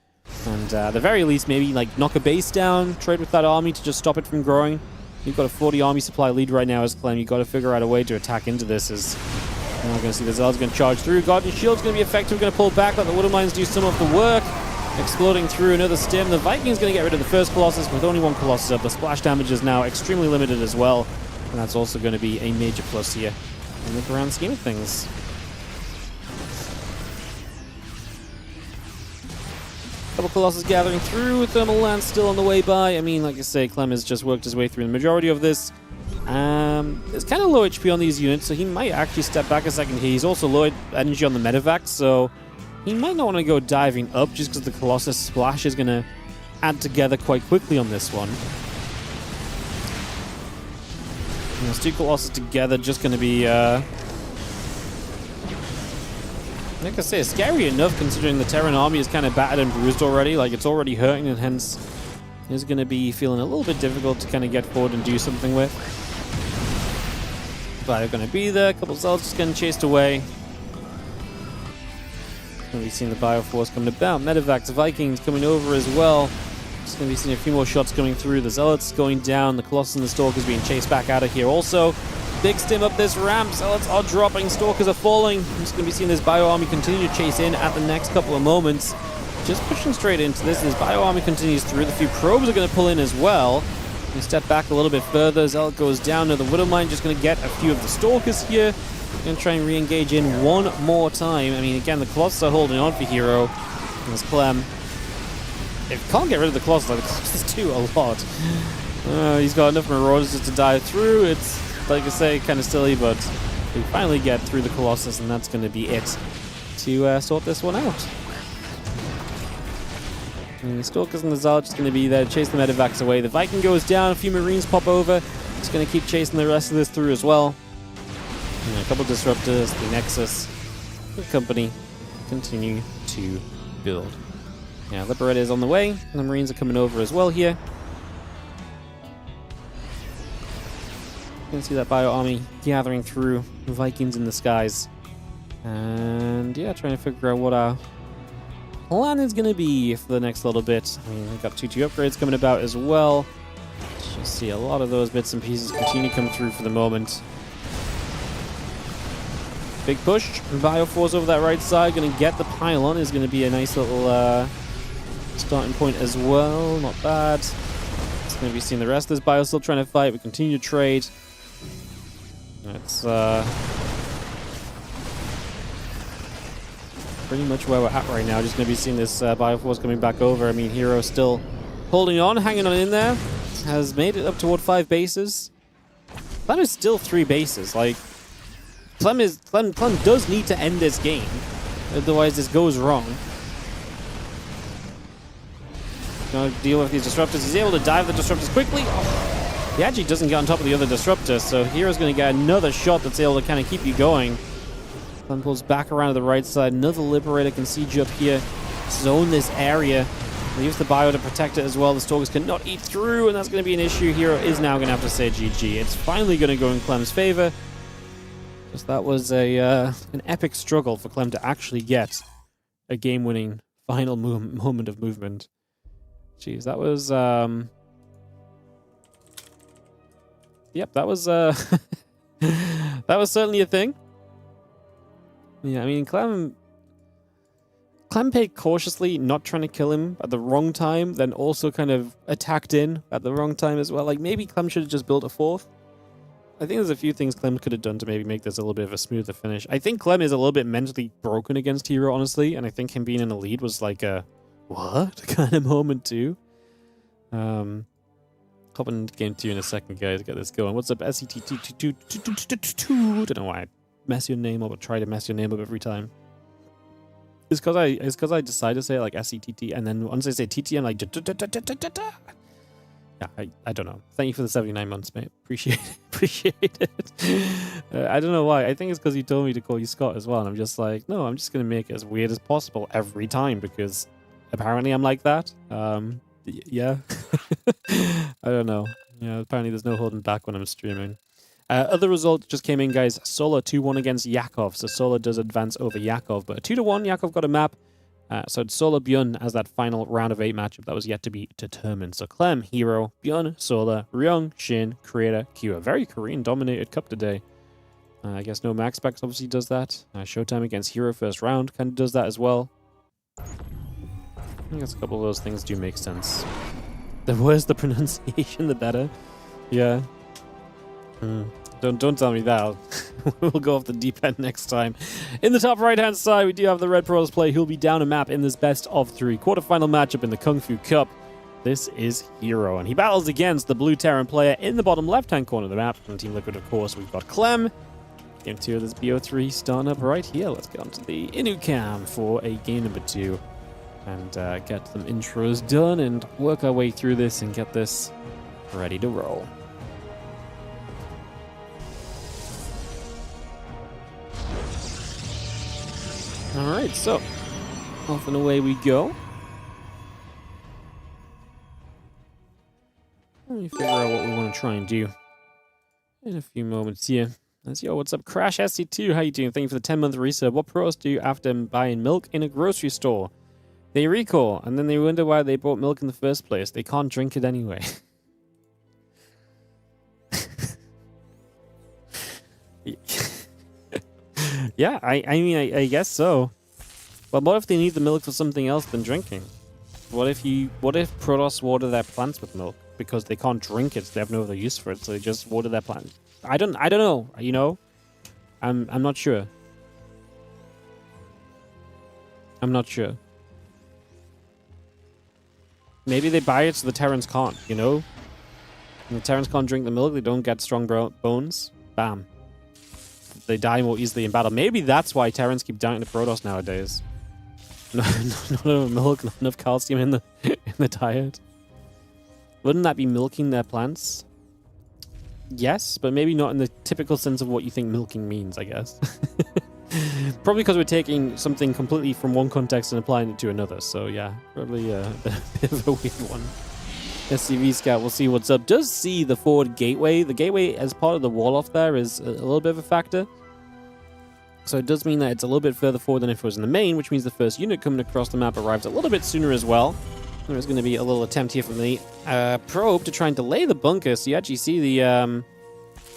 And at the very least, maybe like knock a base down, trade with that army to just stop it from growing. You've got a 40 army supply lead right now as Clem. You've got to figure out a way to attack into this. As we're going to see the Zealot's going to charge through. Guardian Shield's going to be effective. We're going to pull back, let the Widow Mines do some of the work. Exploding through another stim. The Viking's going to get rid of the first Colossus with only one Colossus up. The splash damage is now extremely limited as well. And that's also going to be a major plus here in the grand scheme of things. Couple Colossus gathering through. Thermal Lance still on the way by. I mean, like I say, Clem has just worked his way through the majority of this. It's kind of low HP on these units, so he might actually step back a second here. He's also low energy on the Medivac, so he might not want to go diving up just because the Colossus splash is going to add together quite quickly on this one. And those two Colossus together just going to be, like I say, scary enough considering the Terran army is kind of battered and bruised already. Like, it's already hurting, and hence is going to be feeling a little bit difficult to kind of get forward and do something with. But they're going to be there. A couple Zealots just getting chased away. We've seen the Bioforce coming about. Medivacs, Vikings coming over as well. Just going to be seeing a few more shots coming through. The Zealots going down. The Colossus and the Stalkers being chased back out of here. Also, big stim up this ramp. Zealots are dropping. Stalkers are falling. I'm just going to be seeing this Bio Army continue to chase in at the next couple of moments. Just pushing straight into this. This Bio Army continues through. The few probes are going to pull in as well. We step back a little bit further. Zealot goes down. Now the Widow Mine just going to get a few of the Stalkers here. Going to try and re-engage in one more time. I mean, again, the Colossus are holding on for Hero. There's Clem. If you can't get rid of the Colossus, like, the Colossus do a lot. He's got enough Marauders just to dive through. It's, like I say, kind of silly, but we finally get through the Colossus, and that's going to be it to sort this one out. And the Stalkers and the Zealot just going to be there to chase the Medivacs away. The Viking goes down. A few Marines pop over. Just going to keep chasing the rest of this through as well. And a couple Disruptors, the Nexus, the company continue to build. Now, Liberator is on the way. And the Marines are coming over as well here. You can see that Bio Army gathering through, the Vikings in the skies. And yeah, trying to figure out what our plan is going to be for the next little bit. I mean, we've got 2-2 upgrades coming about as well. You see a lot of those bits and pieces continue to come through for the moment. Big push. Bioforce over that right side. Going to get the pylon. Is going to be a nice little starting point as well. Not bad. It's going to be seeing the rest of this Bio still trying to fight. We continue to trade. That's pretty much where we're at right now. Just going to be seeing this Bioforce coming back over. I mean, Hero still holding on, hanging on in there. Has made it up toward 5 bases. Clem is still 3 bases. Like, Clem does need to end this game. Otherwise, this goes wrong. Gonna deal with these Disruptors. He's able to dive the Disruptors quickly. Oh, he actually doesn't get on top of the other Disruptor, so Hero's going to get another shot that's able to kind of keep you going. Clem pulls back around to the right side. Another Liberator can siege up here. Zone this area. Leaves the Bio to protect it as well. The Stalkers cannot eat through, and that's going to be an issue. Hero is now going to have to say GG. It's finally going to go in Clem's favor. Because that was an epic struggle for Clem to actually get a game-winning final moment of movement. Jeez, that was... Yep, that was... that was certainly a thing. Yeah, I mean, Clem played cautiously, not trying to kill him at the wrong time, then also kind of attacked in at the wrong time as well. Like, maybe Clem should have just built a 4th. I think there's a few things Clem could have done to maybe make this a little bit of a smoother finish. I think Clem is a little bit mentally broken against Hero, honestly, and I think him being in the lead was like a, what? kind of moment too. Hopping into game 2 in a second, guys, to get this going. What's up, SETT2? Don't know why I mess your name up or try to mess your name up every time. It's because I decide to say it like SETT, and then once I say TT, I'm like yeah, I don't know. Thank you for the 79 months, mate. Appreciate it. I don't know why. I think it's because you told me to call you Scott as well, and I'm just like, no, I'm just gonna make it as weird as possible every time because apparently I'm like that. Yeah. I don't know. Yeah, apparently there's no holding back when I'm streaming. Other result just came in, guys. Solar 2-1 against Yakov. So Solar does advance over Yakov, but 2-1, Yakov got a map. So it's Solar Björn as that final round of 8 matchup that was yet to be determined. So Clem, Hero, Björn, Solar, Ryung, Shin, Creator, Q. A very Korean-dominated cup today. I guess no Max Specs obviously does that. ShoWTimE against Hero first round kind of does that as well. I guess a couple of those things do make sense. The worse the pronunciation, the better. Yeah. Don't tell me that. We'll go off the deep end next time. In the top right-hand side, we do have the Red Pros player who'll be down a map in this best of 3 quarterfinal matchup in the Kung Fu Cup. This is Hero, and he battles against the Blue Terran player in the bottom left-hand corner of the map. From Team Liquid, of course, we've got Clem. Game 2 of this BO3 starting up right here. Let's get onto the Inu cam for a game number 2. And get some intros done and work our way through this and get this ready to roll. Alright, so off and away we go. Let me figure out what we want to try and do in a few moments here. Yo, what's up, Crash SC2? How you doing? Thank you for the 10-month resub. What pros do after buying milk in a grocery store? They recall, and then they wonder why they bought milk in the first place. They can't drink it anyway. Yeah, I mean, I guess so. But what if they need the milk for something else than drinking? What if Protoss water their plants with milk because they can't drink it? So they have no other use for it, so they just water their plants. I don't know. You know, I'm not sure. I'm not sure. Maybe they buy it so the Terrans can't, you know? And the Terrans can't drink the milk, they don't get strong bones. Bam. They die more easily in battle. Maybe that's why Terrans keep dying to Protoss nowadays. Not enough milk, not enough calcium in the diet. Wouldn't that be milking their plants? Yes, but maybe not in the typical sense of what you think milking means, I guess. Probably because we're taking something completely from one context and applying it to another. So yeah, probably a bit of a weird one. SCV Scout, we'll see what's up. Does see the forward gateway. The gateway as part of the wall off there is a little bit of a factor. So it does mean that it's a little bit further forward than if it was in the main, which means the first unit coming across the map arrives a little bit sooner as well. There's going to be a little attempt here from the probe to try and delay the bunker. So you actually see the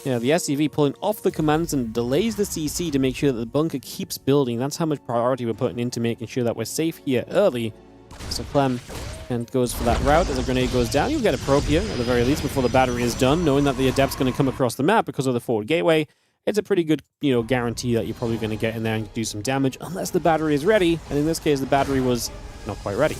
SCV pulling off the commands and delays the CC to make sure that the bunker keeps building. That's how much priority we're putting into making sure that we're safe here early. So Clem and goes for that route. As a grenade goes down, you'll get a probe here, at the very least, before the battery is done, knowing that the Adept's going to come across the map because of the forward gateway. It's a pretty good, guarantee that you're probably going to get in there and do some damage, unless the battery is ready. And in this case, the battery was not quite ready.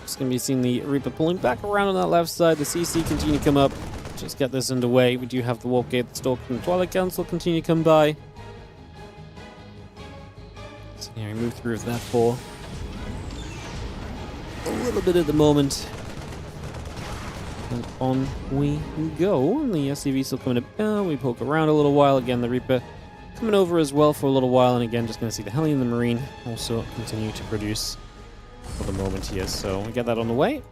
Just going to be seeing the Reaper pulling back around on that left side. The CC continue to come up. Just get this underway. We do have the Warp Gate, the Stalker, and the Twilight Council continue to come by. So yeah, we move through with that for a little bit at the moment. And on we go. And the SCV still coming up. We poke around a little while. Again, the Reaper coming over as well for a little while. And again, just going to see the Heli and the Marine also continue to produce for the moment here. So we get that on the way.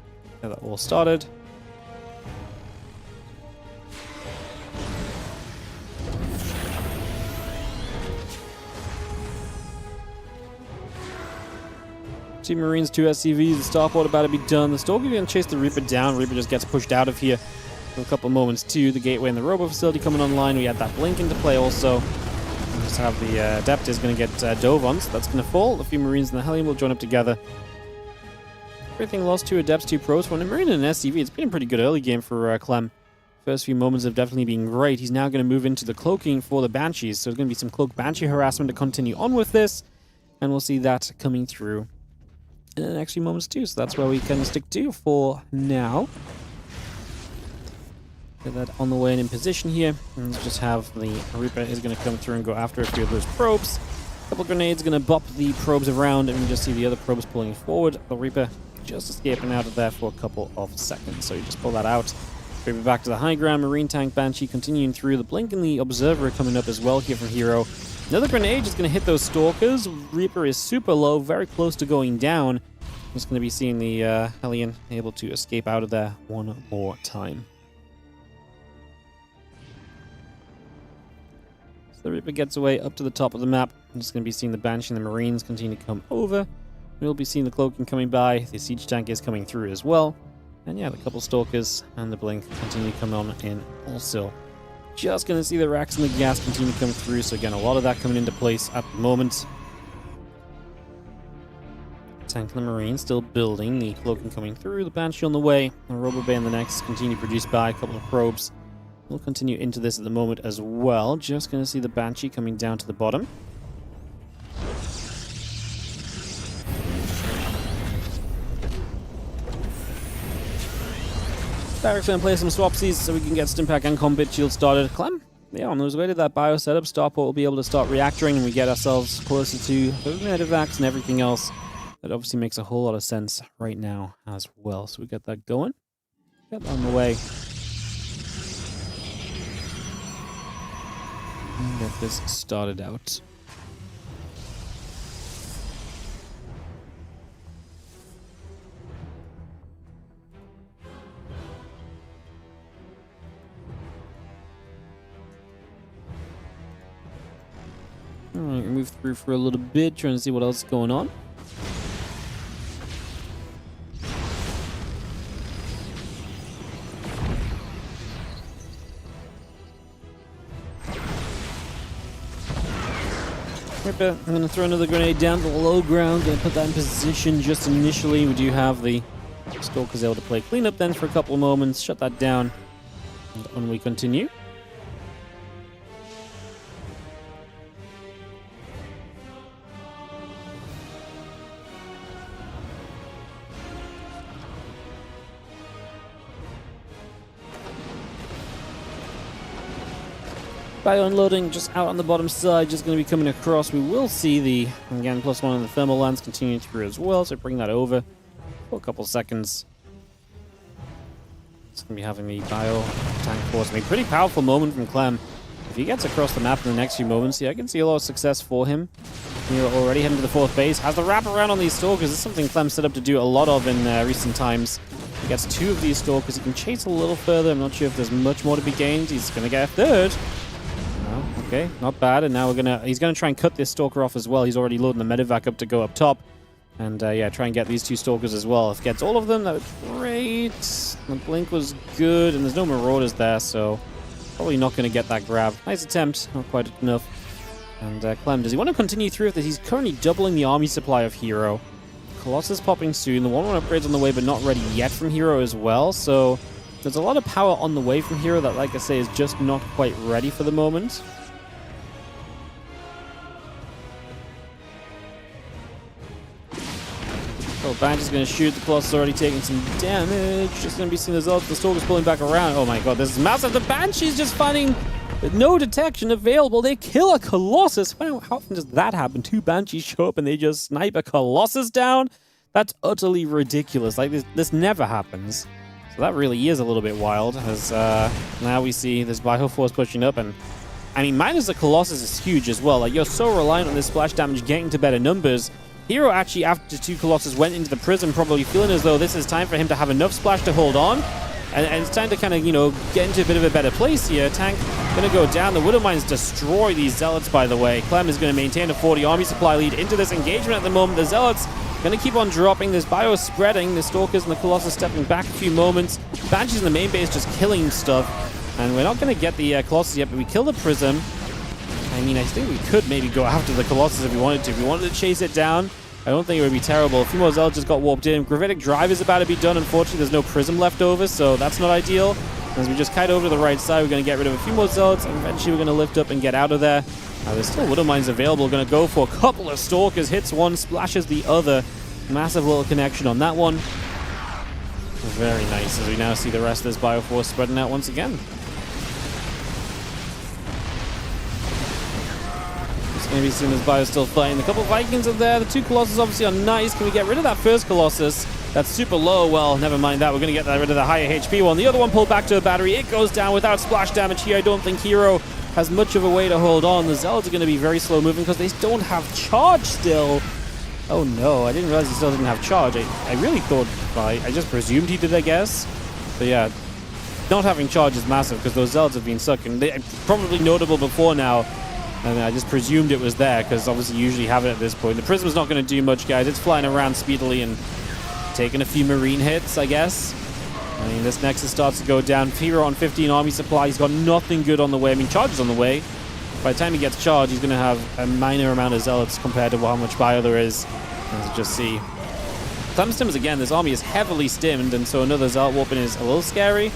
Get that all started. Two Marines, two SCVs, the Starport about to be done. The Stalker going to chase the Reaper down. Reaper just gets pushed out of here in a couple of moments too. The gateway and the robo facility coming online. We had that blink into play also. We just have the Adept is going to get dove on, so that's going to fall. A few Marines and the Hellion will join up together. Everything lost 2 Adepts, 2 Pros. For a Marine and an SCV, it's been a pretty good early game for Clem. First few moments have definitely been great. He's now going to move into the cloaking for the Banshees. So there's going to be some cloak Banshee harassment to continue on with this. And we'll see that coming through in the next few moments too, so that's where we kind of stick to for now. Get that on the way and in position here, and let's just have the Reaper is going to come through and go after a few of those probes. A couple grenades going to bop the probes around, and we just see the other probes pulling forward. The Reaper just escaping out of there for a couple of seconds, so you just pull that out. Scrape it back to the high ground. Marine tank Banshee continuing through. The Blink and the Observer coming up as well here from Hero. Another grenade is going to hit those Stalkers. Reaper is super low, very close to going down. Just going to be seeing the Hellion able to escape out of there one more time. So the Reaper gets away up to the top of the map. I'm just going to be seeing the Banshee and the Marines continue to come over. We'll be seeing the Cloaking coming by. The Siege Tank is coming through as well. And yeah, the couple Stalkers and the Blink continue to come on in also. Just going to see the racks and the gas continue to come through. So again, a lot of that coming into place at the moment. Tank and the Marine still building. The Cloaking coming through. The Banshee on the way. The Robobay and the next continue to produce by. A couple of probes. We'll continue into this at the moment as well. Just going to see the Banshee coming down to the bottom. Barracks going to play some swapsies so we can get Stimpack and Combat Shield started. Clem, yeah, on those way to that bio setup, Starport will be able to start reactoring and we get ourselves closer to the medevacs and everything else. That obviously makes a whole lot of sense right now as well. So we get that going. Get that on the way. And get this started out. Alright, move through for a little bit, trying to see what else is going on. Ripper, I'm going to throw another grenade down to the low ground, going to put that in position just initially. We do have the Stalkers able to play cleanup then for a couple of moments, shut that down, and on we continue. Bio unloading just out on the bottom side, just going to be coming across. We will see the, again, +1 on the thermal lance continuing through as well, so bring that over for a couple seconds. It's going to be having the bio tank force. I mean, pretty powerful moment from Clem. If he gets across the map in the next few moments, yeah, I can see a lot of success for him. You're already heading to the 4th base. Has the wraparound on these Stalkers. This is something Clem set up to do a lot of in recent times. He gets 2 of these Stalkers. He can chase a little further. I'm not sure if there's much more to be gained. He's going to get a 3rd. Okay, not bad. And now he's gonna try and cut this Stalker off as well. He's already loading the medevac up to go up top. And yeah, try and get these 2 Stalkers as well. If he gets all of them, that would be great. The Blink was good, and there's no Marauders there, so probably not gonna get that grab. Nice attempt, not quite enough. And Clem, does he want to continue through with this? He's currently doubling the army supply of Hero. Colossus popping soon. The 1-1 upgrade's on the way, but not ready yet from Hero as well. So there's a lot of power on the way from Hero that, like I say, is just not quite ready for the moment. Oh, Banshee is going to shoot. The Colossus already taking some damage. Just going to be seeing the Zealots. The Stalkers pulling back around. Oh my god, this is massive. The Banshee's just finding with no detection available. They kill a Colossus. How often does that happen? 2 Banshees show up and they just snipe a Colossus down? That's utterly ridiculous. Like, this never happens. So that really is a little bit wild. As now we see this Bioforce pushing up. And I mean, minus the Colossus is huge as well. Like, you're so reliant on this splash damage getting to better numbers. Hero actually, after 2 Colossus went into the prism, probably feeling as though this is time for him to have enough splash to hold on. And it's time to kind of, you know, get into a bit of a better place here. Tank going to go down. The Widow Mines destroy these Zealots, by the way. Clem is going to maintain a 40 army supply lead into this engagement at the moment. The Zealots going to keep on dropping. This bio spreading. The Stalkers and the Colossus stepping back a few moments. Banshees in the main base just killing stuff. And we're not going to get the Colossus yet, but we kill the prism. I mean, I think we could maybe go after the Colossus if we wanted to. If we wanted to chase it down, I don't think it would be terrible. A few more Zealots just got warped in. Gravitic Drive is about to be done. Unfortunately, there's no prism left over, so that's not ideal. As we just kite over to the right side, we're going to get rid of a few more Zealots, and eventually we're going to lift up and get out of there. There's still Widow Mines available. Going to go for a couple of Stalkers. Hits one, splashes the other. Massive little connection on that one. Very nice, as we now see the rest of this Bioforce spreading out once again. Maybe as soon as Bio's still fighting. A couple of Vikings are there. The 2 Colossus obviously are nice. Can we get rid of that first Colossus? That's super low. Well, never mind that. We're going to get rid of the higher HP one. The other one pulled back to a battery. It goes down without splash damage here. I don't think Hero has much of a way to hold on. The Zealots are going to be very slow moving because they don't have charge still. Oh no, I didn't realize he still didn't have charge. I really thought, I just presumed he did, I guess. But yeah, not having charge is massive because those Zealots have been sucking. They're probably notable before now. And I just presumed it was there because obviously you usually have it at this point. The Prism's not going to do much, guys. It's flying around speedily and taking a few Marine hits, I guess. I mean, this Nexus starts to go down. Hero on 15 army supply. He's got nothing good on the way. I mean, charge is on the way. By the time he gets charged, he's going to have a minor amount of Zealots compared to how much Bio there is. Let's just see. Clem stims again. This army is heavily stimmed, and so another Zealot warping is a little scary.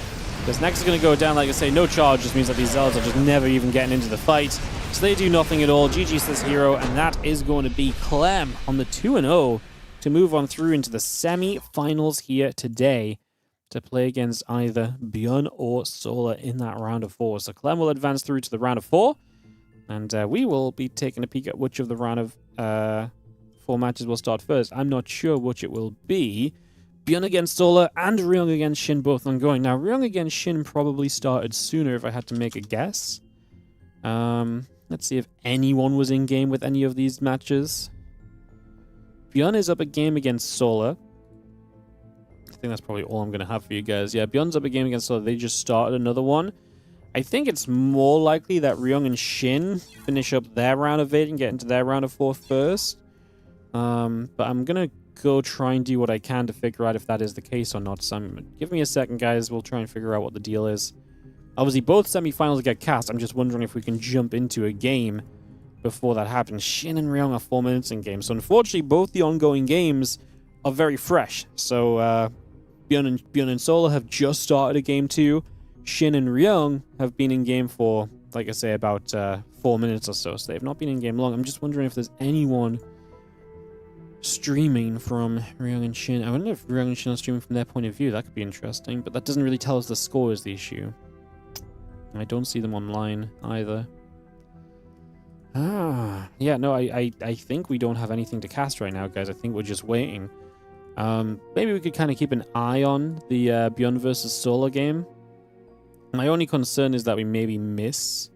This Nexus is going to go down, like I say, no charge just means that these Zealots are just never even getting into the fight. So they do nothing at all. GG says Hero, and that is going to be Clem on the 2-0 to move on through into the semi-finals here today to play against either Bjorn or Solar in that round of 4. So Clem will advance through to the round of 4, and we will be taking a peek at which of the round of 4 matches will start first. I'm not sure which it will be. Bjorn against Solar and Ryung against Shin both ongoing. Now, Ryung against Shin probably started sooner if I had to make a guess. Let's see if anyone was in game with any of these matches. Bjorn is up a game against Solar. I think that's probably all I'm going to have for you guys. Yeah, Bjorn's up a game against Solar. They just started another one. I think it's more likely that Ryung and Shin finish up their round of 8 and get into their round of 4 first. But I'm going to go try and do what I can to figure out if that is the case or not. So give me a second, guys. We'll try and figure out what the deal is. Obviously, both semifinals get cast. I'm just wondering if we can jump into a game before that happens. Shin and Ryung are 4 minutes in game. So unfortunately, both the ongoing games are very fresh. So Bjorn and Solar have just started a game 2. Shin and Ryung have been in game for, like I say, about 4 minutes or so. So they've not been in game long. I'm just wondering if there's anyone streaming from Ryung and Shin. I wonder if Ryung and Shin are streaming from their point of view. That could be interesting. But that doesn't really tell us the score is the issue. I don't see them online either. Yeah, no, I think we don't have anything to cast right now, guys. I think we're just waiting. Maybe we could kind of keep an eye on the Bjorn versus Solar game. My only concern is that we maybe miss.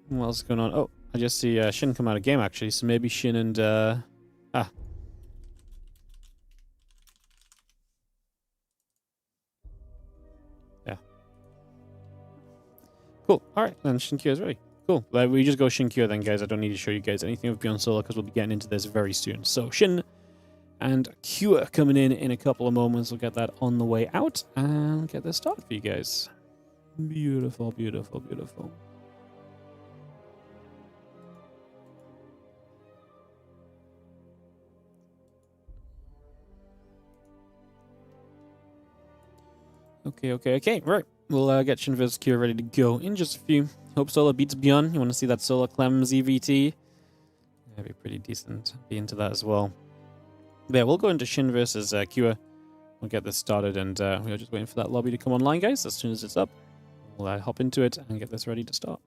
What else is going on? Oh, I just see Shin come out of game, actually. So maybe Shin and... Yeah. Cool. Alright, then Shinkyo is ready. Cool. We just go Shinkyo then, guys. I don't need to show you guys anything of Bjorn Solar because we'll be getting into this very soon. So Shin and Kyo coming in a couple of moments. We'll get that on the way out and get this started for you guys. Beautiful, beautiful, beautiful. Okay. Right. We'll get Shin vs. Kyo ready to go in just a few. Hope Solar beats Bjorn. You want to see that Solar Clem ZVT? That'd be pretty decent. Be into that as well. But yeah, we'll go into Shin versus Kyo. We'll get this started, and we're just waiting for that lobby to come online, guys. As soon as it's up, we'll hop into it and get this ready to start.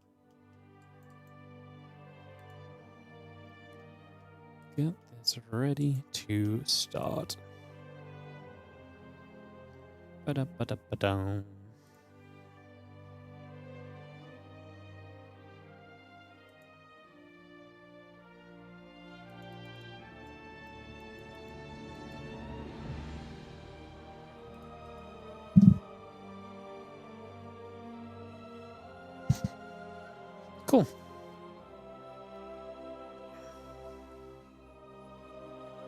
Get this ready to start. Ba-da-ba-da-ba-da. Cool.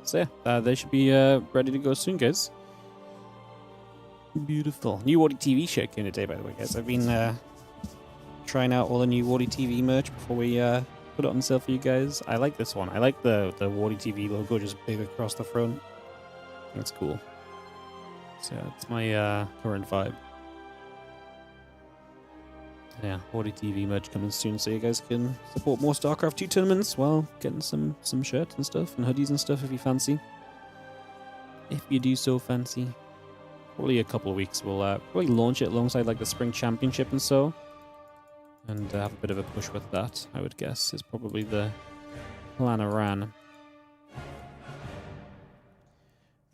So yeah, they should be ready to go soon, guys. Beautiful. New WardiTV shirt came today, by the way, guys. I've been trying out all the new WardiTV merch before we put it on sale for you guys. I like this one. I like the WardiTV logo just big across the front. That's cool. So it's my current vibe. Yeah, WardiTV merch coming soon, so you guys can support more StarCraft 2 tournaments while getting some shirts and stuff, and hoodies and stuff if you fancy. If you do so fancy. Probably a couple of weeks we'll probably launch it alongside like the Spring Championship and so. And have a bit of a push with that, I would guess, is probably the plan around.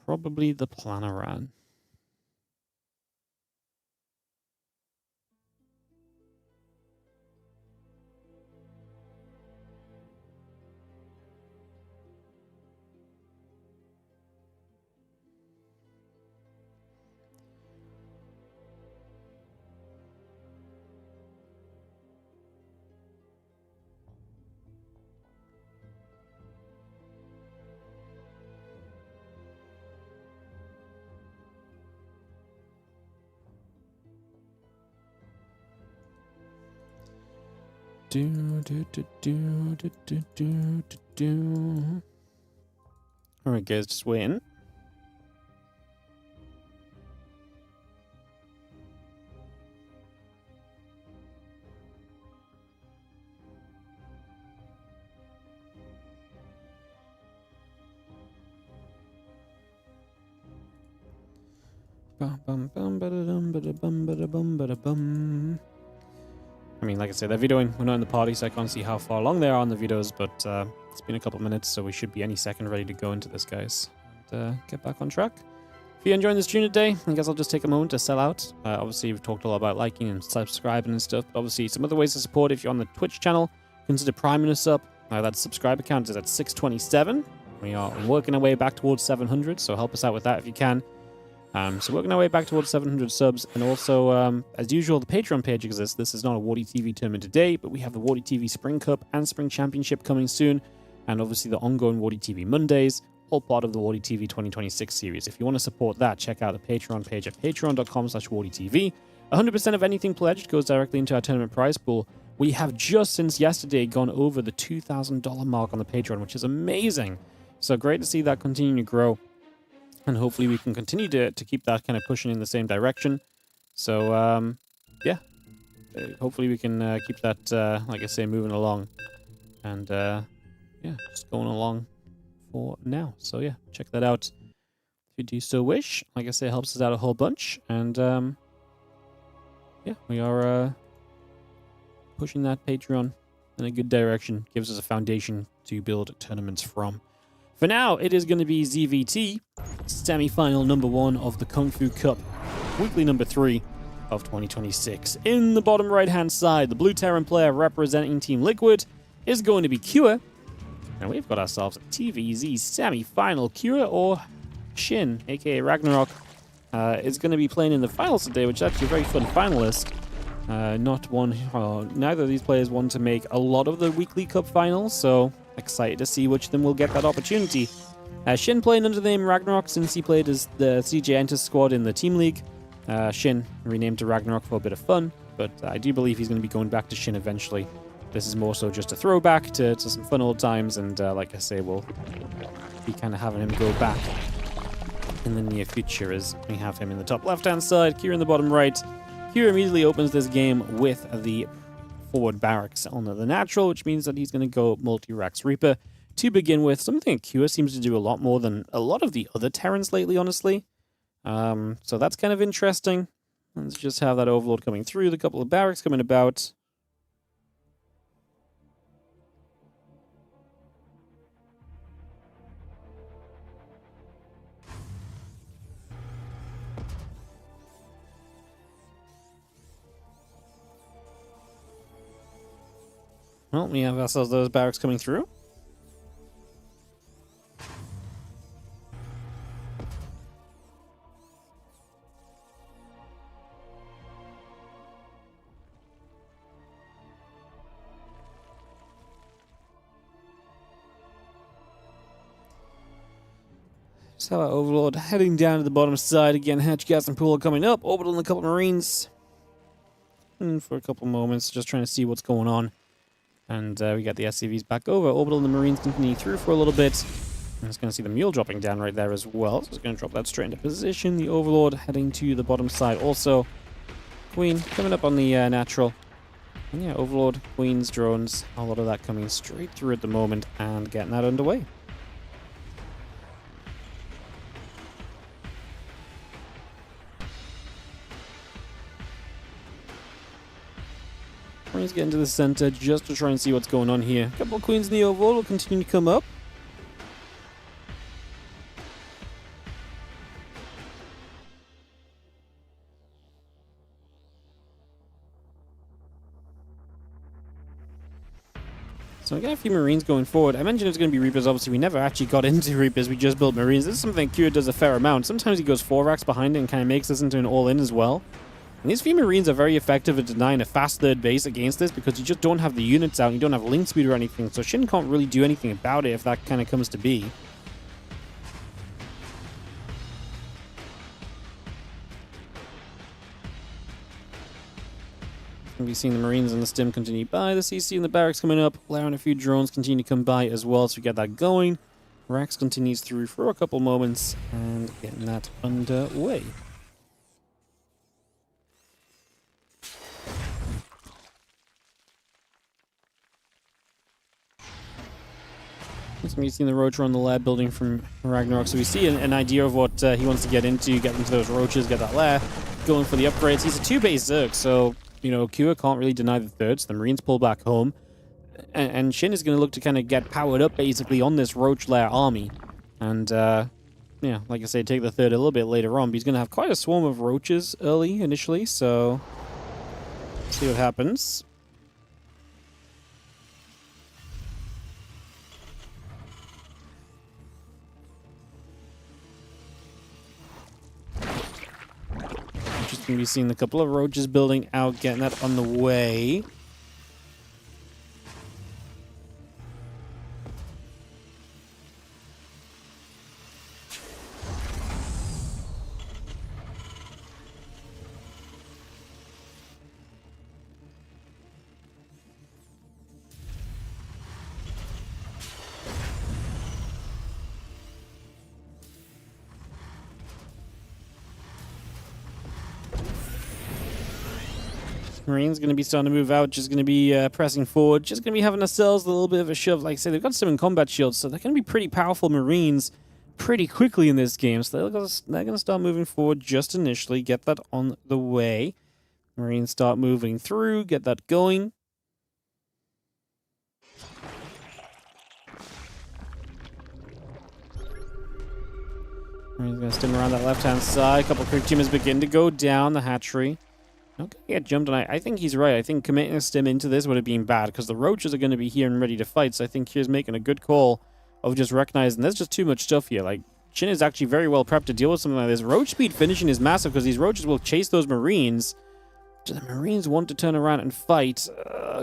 Probably the plan around. Alright guys, just waiting. I mean, like I said, they're videoing. We're not in the party, so I can't see how far along they are on the videos, but it's been a couple of minutes, so we should be any second ready to go into this, guys. And get back on track. If you're enjoying the stream today, I guess I'll just take a moment to sell out. Obviously, we've talked a lot about liking and subscribing and stuff, but obviously, some other ways to support if you're on the Twitch channel, consider priming us up. That subscriber count is at 627. We are working our way back towards 700, so help us out with that if you can. So working our way back towards 700 subs, and also, as usual, the Patreon page exists. This is not a WardiTV tournament today, but we have the WardiTV Spring Cup and Spring Championship coming soon, and obviously the ongoing WardiTV Mondays, all part of the WardiTV 2026 series. If you want to support that, check out the Patreon page at patreon.com/WardiTV. 100% of anything pledged goes directly into our tournament prize pool. We have just since yesterday gone over the $2,000 mark on the Patreon, which is amazing. So great to see that continuing to grow. And hopefully we can continue to keep that kind of pushing in the same direction. So, yeah. Hopefully we can keep that, like I say, moving along. And, yeah, just going along for now. So, yeah, check that out if you do so wish. Like I say, it helps us out a whole bunch. And, yeah, we are pushing that Patreon in a good direction. Gives us a foundation to build tournaments from. For now, it is going to be ZVT, semi-final number 1 of the Kung Fu Cup, weekly number 3 of 2026. In the bottom right-hand side, the Blue Terran player representing Team Liquid is going to be Kua. And we've got ourselves a TVZ semi-final. Kua or Shin, aka Ragnarok, is going to be playing in the finals today, which is actually a very fun finalist. Neither of these players want to make a lot of the weekly cup finals, so excited to see which of them will get that opportunity. Shin playing under the name Ragnarok since he played as the CJ Enter squad in the Team League. Shin renamed to Ragnarok for a bit of fun, but I do believe he's going to be going back to Shin eventually. This is more so just a throwback to some fun old times, and like I say, we'll be kind of having him go back in the near future as we have him in the top left-hand side, Kira in the bottom right. Kira immediately opens this game with the forward barracks on the natural, which means that he's going to go multi-Rax Reaper to begin with. Something Kua seems to do a lot more than a lot of the other Terrans lately, honestly. So that's kind of interesting. Let's just have that Overlord coming through, the couple of barracks coming about. Well, we have ourselves those barracks coming through. So our Overlord heading down to the bottom side again. Hatch, Gas, and Pool coming up. Orbital and a couple of Marines. And for a couple of moments, just trying to see what's going on. And we got the SCVs back over. Orbital and the Marines continue through for a little bit. I'm just going to see the Mule dropping down right there as well. So it's going to drop that straight into position. The Overlord heading to the bottom side also. Queen coming up on the natural. And yeah, Overlord, Queens, drones, a lot of that coming straight through at the moment and getting that underway. Marines get into the center just to try and see what's going on here. A couple of Queens in the Overlord will continue to come up. So we got a few Marines going forward. I mentioned it was going to be Reapers. Obviously, we never actually got into Reapers. We just built Marines. This is something Kira does a fair amount. Sometimes he goes 4 racks behind it and kind of makes this into an all-in as well. And these few Marines are very effective at denying a fast third base against this because you just don't have the units out. And you don't have link speed or anything. So Shin can't really do anything about it if that kind of comes to be. We've seen the Marines and the Stim continue by. The CC and the barracks coming up. Allowing a few drones continue to come by as well, so we get that going. Rax continues through for a couple moments and getting that underway. So we've seen the Roacher on the lab building from Ragnarok, so we see an idea of what he wants to get into, get into those Roaches, get that lair, going for the upgrades. He's a 2-base Zerg, so you know, Kira can't really deny the third, so the Marines pull back home. And Shin is going to look to kind of get powered up, basically, on this Roach Lair army. And, yeah, like I say, take the third a little bit later on. But he's going to have quite a swarm of Roaches early, initially, so let's see what happens. Interesting, we've seen a couple of Roaches building out, getting that on the way. Marine's going to be starting to move out, just going to be pressing forward, just going to be having ourselves a little bit of a shove. Like I said, they've got 7 combat shields, so they're going to be pretty powerful Marines pretty quickly in this game. So they're going to start moving forward just initially, get that on the way. Marines start moving through, get that going. Marines going to stim around that left-hand side. A couple of creep teamers begin to go down the hatchery. Okay, get jumped, and I think he's right. I think committing a stim into this would have been bad, because the Roaches are going to be here and ready to fight, so I think he's making a good call of just recognizing there's just too much stuff here. Like, Shin is actually very well prepped to deal with something like this. Roach speed finishing is massive, because these Roaches will chase those Marines. Do the Marines want to turn around and fight?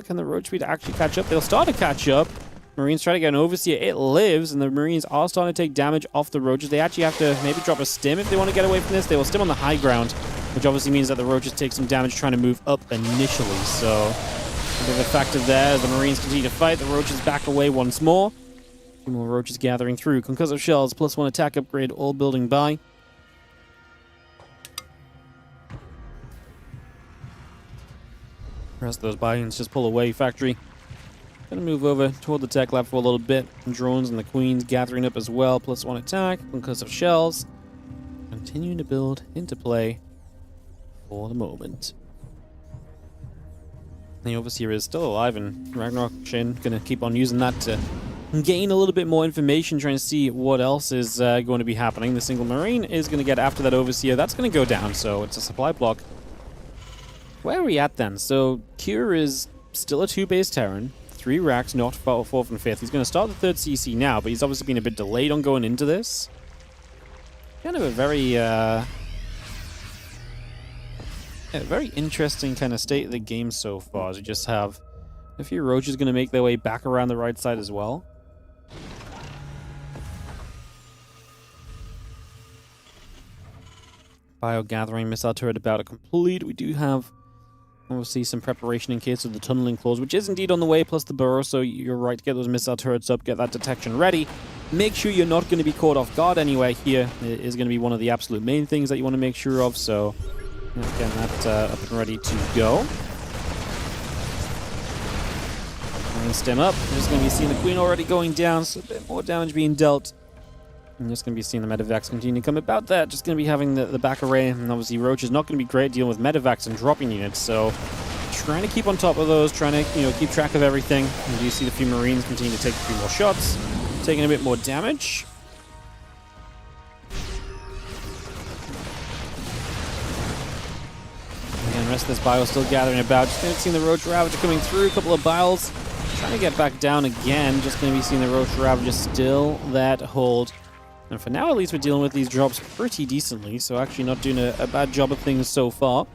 Can the Roach speed actually catch up? They'll start to catch up. Marines try to get an Overseer. It lives, and the Marines are starting to take damage off the Roaches. They actually have to maybe drop a stim if they want to get away from this. They will stim on the high ground, which obviously means that the Roaches take some damage trying to move up initially. So, a bit of a factor there. As the Marines continue to fight, the Roaches back away once more. A few more Roaches gathering through. Concussive Shells, +1 attack upgrade, all building by. The rest of those buy-ins just pull away. Factory gonna move over toward the tech lab for a little bit. Drones and the Queens gathering up as well. +1 attack, Concussive Shells. Continuing to build into play for the moment. The Overseer is still alive, and Ragnarok Shin gonna keep on using that to gain a little bit more information, trying to see what else is going to be happening. The single Marine is going to get after that Overseer. That's going to go down, so it's a supply block. Where are we at then? So Kira is still a 2-base Terran. 3 racks, not 4th and 5th. He's going to start the 3rd CC now, but he's obviously been a bit delayed on going into this. Kind of a very interesting kind of state of the game so far, as we just have a few Roaches going to make their way back around the right side as well. Bio gathering, missile turret about to complete. We do have obviously some preparation in case of the tunneling clause, which is indeed on the way, plus the burrow, so you're right to get those missile turrets up, get that detection ready. Make sure you're not going to be caught off guard anywhere here. It is going to be one of the absolute main things that you want to make sure of, so getting that up and ready to go. And stem up. We're just going to be seeing the Queen already going down, so a bit more damage being dealt. I'm just going to be seeing the Medivacs continue to come about that. Just going to be having the back array, and obviously Roach is not going to be great dealing with Medivacs and dropping units, so trying to keep on top of those, trying to keep track of everything. And you see the few Marines continue to take a few more shots, taking a bit more damage. Again, the rest of this bio still gathering about. Just going to see the Roach Ravager coming through, a couple of biles. Trying to get back down again. Just going to be seeing the Roach Ravager still that hold. And for now, at least, we're dealing with these drops pretty decently, so actually not doing a bad job of things so far.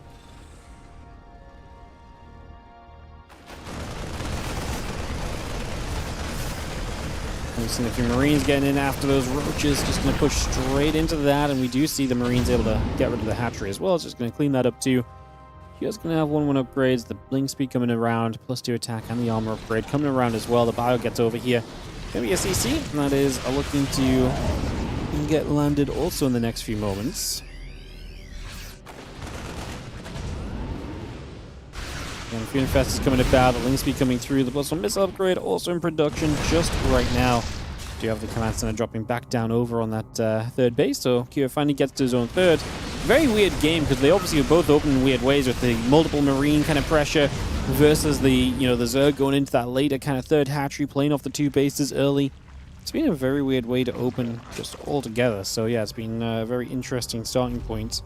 We've seen a few Marines getting in after those Roaches, just going to push straight into that, and we do see the Marines able to get rid of the hatchery as well. It's just going to clean that up too. Just going to have 1/1 upgrades, the blink speed coming around, +2 attack, and the armor upgrade coming around as well. The bio gets over here. Going to be a CC, and that is looking to get landed also in the next few moments. And Fear Infest is coming about, the link speed coming through, the +1 missile upgrade also in production just right now. Do you have the command center dropping back down over on that third base, so Kyo finally gets to his own third. Very weird game because they obviously are both open in weird ways with the multiple Marine kind of pressure versus the the Zerg going into that later kind of third hatchery, playing off the two bases early. It's been a very weird way to open just all together. So yeah, it's been a very interesting starting point.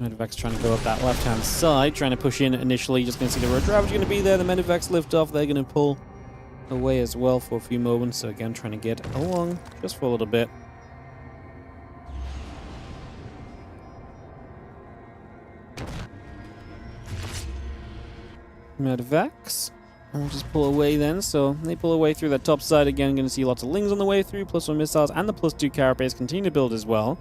Medivacs trying to go up that left-hand side, trying to push in initially. Just going to see the Roach Ravager going to be there. The Medivacs lift off. They're going to pull away as well for a few moments. So again, trying to get along just for a little bit. Medivacs. And we'll just pull away then. So they pull away through that top side again. Going to see lots of Lings on the way through. +1 missiles and the +2 carapace continue to build as well.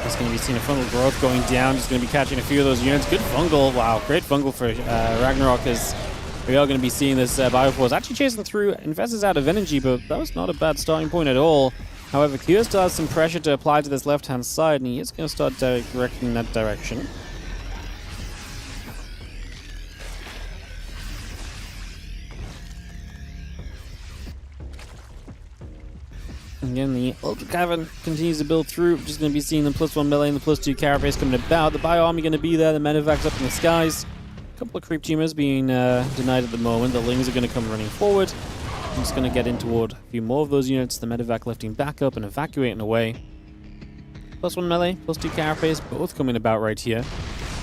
Just going to be seeing a fungal growth going down. Just going to be catching a few of those units. Good fungal. Wow, great fungal for Ragnarok, as we are going to be seeing this Bioforce actually chasing through. Infest is out of energy, but that was not a bad starting point at all. However, Kyo still has some pressure to apply to this left-hand side, and he is going to start directing that direction. Again, the Ultra Cavern continues to build through. Just going to be seeing the +1 melee and the +2 carapace coming about. The Bio Army going to be there. The Medivacs up in the skies. A couple of creep tumors being denied at the moment. The Lings are going to come running forward. I'm just going to get in toward a few more of those units. The Medivac lifting back up and evacuating away. +1 melee, +2 carapace, both coming about right here.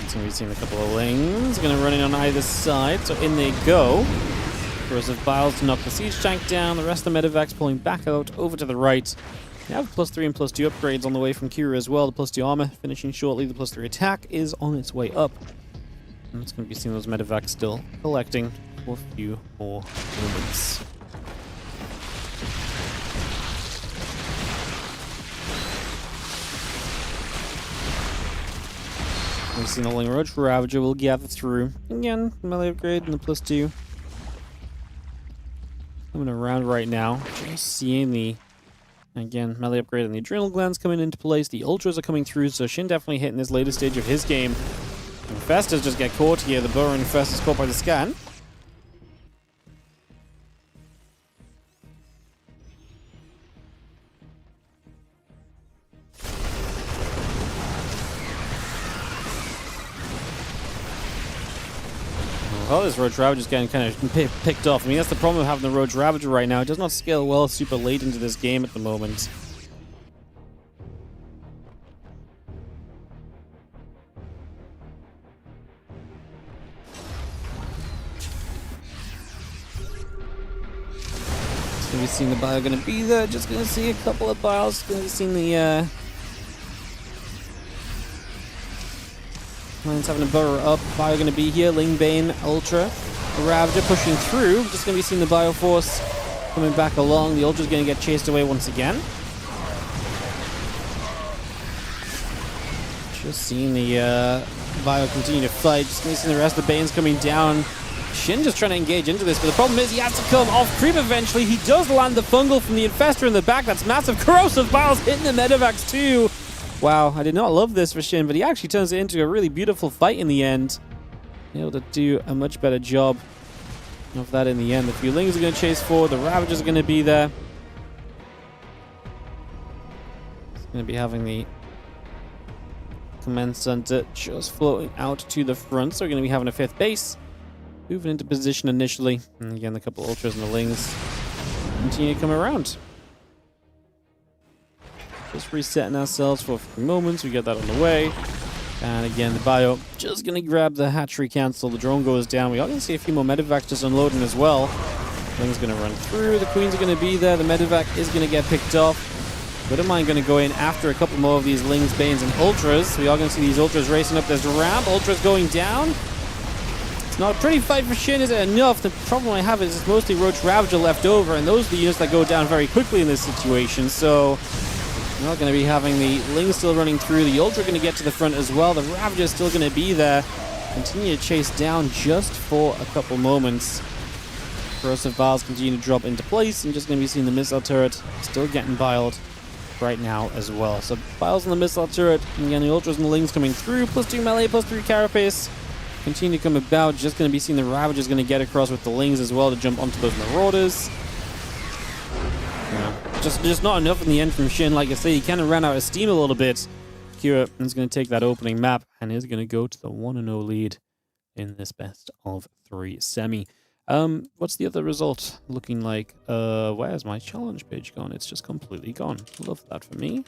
So we've seen a couple of Lings. Going to run in on either side. So in they go. Corrosive Biles to knock the siege tank down. The rest of the Medivacs pulling back out over to the right. We have +3 and +2 upgrades on the way from Kira as well. The +2 armor finishing shortly. The +3 attack is on its way up. And it's going to be seeing those Medivacs still collecting for a few more moments. We've seen the Ling Roach Ravager will gather through. Again, melee upgrade and the +2. Coming around right now. Just seeing the, again, melee upgrade and the adrenal glands coming into place. The ultras are coming through, so Shin definitely hitting this later stage of his game. Infestors just get caught here. The Burrow Infest is caught by the scan. Oh, this Roach Ravager is getting kind of picked off. I mean, that's the problem with having the Roach Ravager right now. It does not scale well super late into this game at the moment. So we've seen the bio going to be there. Just going to see a couple of bios. Going to see the Lions having a burrow up. Bio going to be here. Lingbane, Ultra. The Ravager pushing through. Just going to be seeing the Bioforce coming back along. The Ultra's going to get chased away once again. Just seeing the Bio continue to fight. Just going to see the rest of the Banes coming down. Shin just trying to engage into this, but the problem is he has to come off creep eventually. He does land the fungal from the Infestor in the back. That's massive. Corrosive Biles hitting the Medivacs too. Wow, I did not love this for Shin, but he actually turns it into a really beautiful fight in the end. Able to do a much better job of that in the end. The few Lings are going to chase forward. The Ravagers are going to be there. It's going to be having the Command Center just floating out to the front. So we're going to be having a 5th base. Moving into position initially. And again, a couple Ultras and the Lings continue to come around. Just resetting ourselves for a few moments. We get that on the way. And again, the bio just going to grab the hatchery cancel. The drone goes down. We are going to see a few more Medivacs just unloading as well. Thing's going to run through. The Queens are going to be there. The Medivac is going to get picked off. Wouldn't going to go in after a couple more of these Lings, Banes, and Ultras. We are going to see these Ultras racing up this ramp. Ultras going down. It's not a pretty fight for Shin. Is it enough? The problem I have is it's mostly Roach Ravager left over, and those are the units that go down very quickly in this situation. So we're not going to be having the Lings still running through. The Ultra going to get to the front as well. The Ravager is still going to be there. Continue to chase down just for a couple moments. Corrosive Biles continue to drop into place, and just going to be seeing the missile turret still getting biled right now as well. So Biles on the missile turret, and again the Ultras and the Lings coming through. +2 melee, +3 carapace. Continue to come about. Just going to be seeing the Ravagers going to get across with the Lings as well to jump onto those Marauders. Just not enough in the end from Shin. Like I say, he kind of ran out of steam a little bit. Kira is going to take that opening map and is going to go to the 1-0 lead in this best of 3 semi. What's the other result looking like? Where's my challenge page gone? It's just completely gone. Love that for me.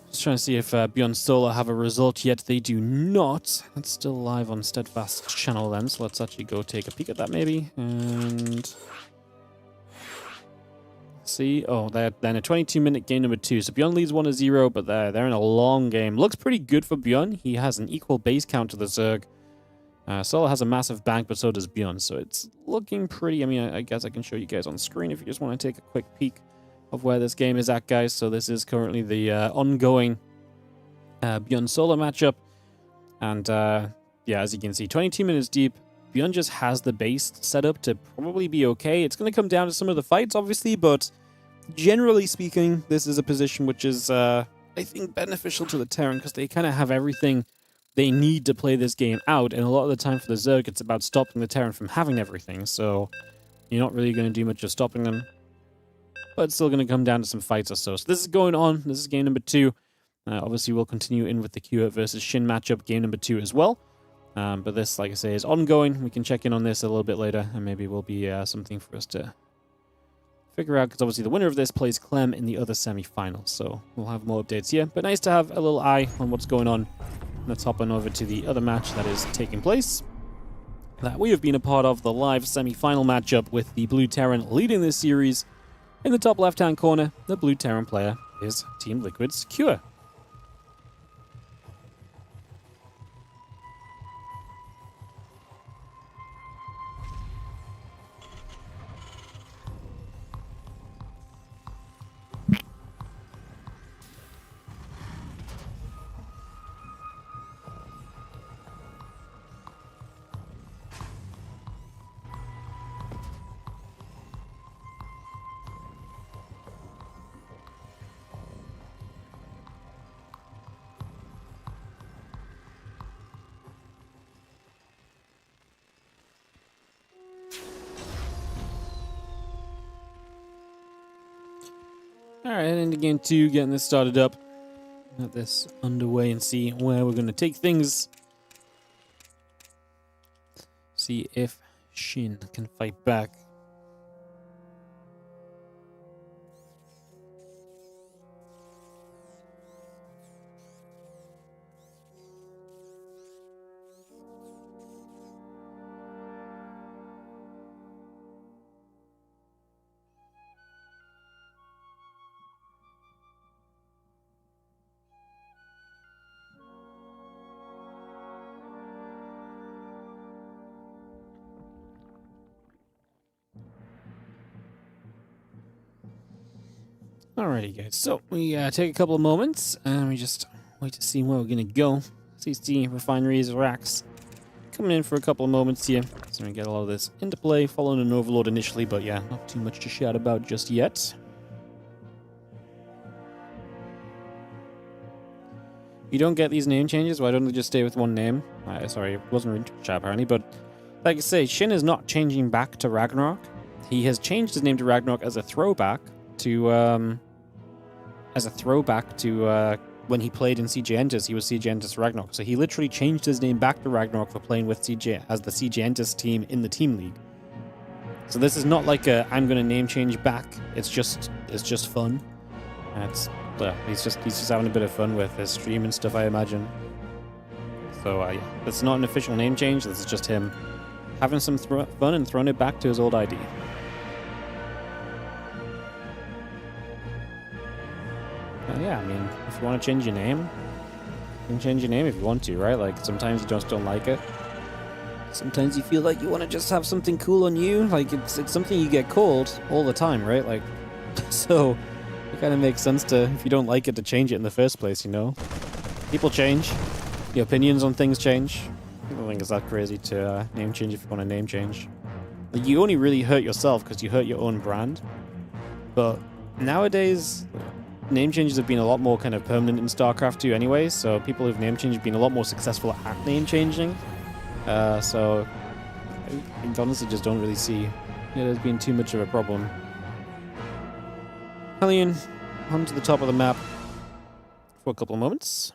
Just trying to see if Beyond Solar have a result yet. They do not. It's still live on Steadfast channel then, so let's actually go take a peek at that maybe. And see. Oh, they're then a 22-minute game number 2. So Beyond leads 1-0, but they're in a long game. Looks pretty good for Beyond. He has an equal base count to the Zerg. Solar has a massive bank, but so does Beyond. So it's looking pretty. I mean, I guess I can show you guys on screen if you just want to take a quick peek of where this game is at, guys. So this is currently the ongoing Beyond Solar matchup. And yeah, as you can see, 22 minutes deep. Beyond just has the base set up to probably be okay. It's going to come down to some of the fights, obviously, but generally speaking, this is a position which is, I think, beneficial to the Terran because they kind of have everything they need to play this game out. And a lot of the time for the Zerg, it's about stopping the Terran from having everything. So you're not really going to do much of stopping them. But it's still going to come down to some fights or so. So this is going on. This is game number 2. Obviously, we'll continue in with the Kua versus Shin matchup, game number 2 as well. But this, like I say, is ongoing. We can check in on this a little bit later, and maybe will be something for us to figure out, because obviously the winner of this plays Clem in the other semi-final. So we'll have more updates here. But nice to have a little eye on what's going on. Let's hop on over to the other match that is taking place, that we have been a part of, the live semi-final matchup with the Blue Terran leading this series. In the top left-hand corner, the Blue Terran player is Team Liquid's Cure. Alright, into game 2, getting this started up. Get this underway and see where we're going to take things. See if Shin can fight back. Alrighty, guys. So we take a couple of moments and we just wait to see where we're gonna go. CC refineries racks coming in for a couple of moments here. So we get a lot of this into play, following an overlord initially, but yeah, not too much to shout about just yet. You don't get these name changes, why don't they just stay with one name? Sorry, it wasn't really chat apparently, but like I say, Shin is not changing back to Ragnarok. He has changed his name to Ragnarok as a throwback to when he played in CJ Entus. He was CJ Entus Ragnarok, so he literally changed his name back to Ragnarok for playing with CJ as the CJ Entus team in the team league. So this is not like a I'm gonna name change back. It's just fun. He's just having a bit of fun with his stream and stuff, I imagine. So yeah, it's not an official name change. This is just him having some fun and throwing it back to his old ID. Yeah, I mean, if you want to change your name, you can change your name if you want to, right? Like, sometimes you just don't like it. Sometimes you feel like you want to just have something cool on you. Like, it's something you get called all the time, right? Like, so it kind of makes sense to, if you don't like it, to change it in the first place, you know? People change. Your opinions on things change. I don't think it's that crazy to name change if you want a name change. Like, you only really hurt yourself because you hurt your own brand. But nowadays, name changes have been a lot more kind of permanent in StarCraft 2 anyway, so people who've name changed have been a lot more successful at name changing. So I honestly just don't really see there's been too much of a problem. Hellion, onto the top of the map for a couple of moments.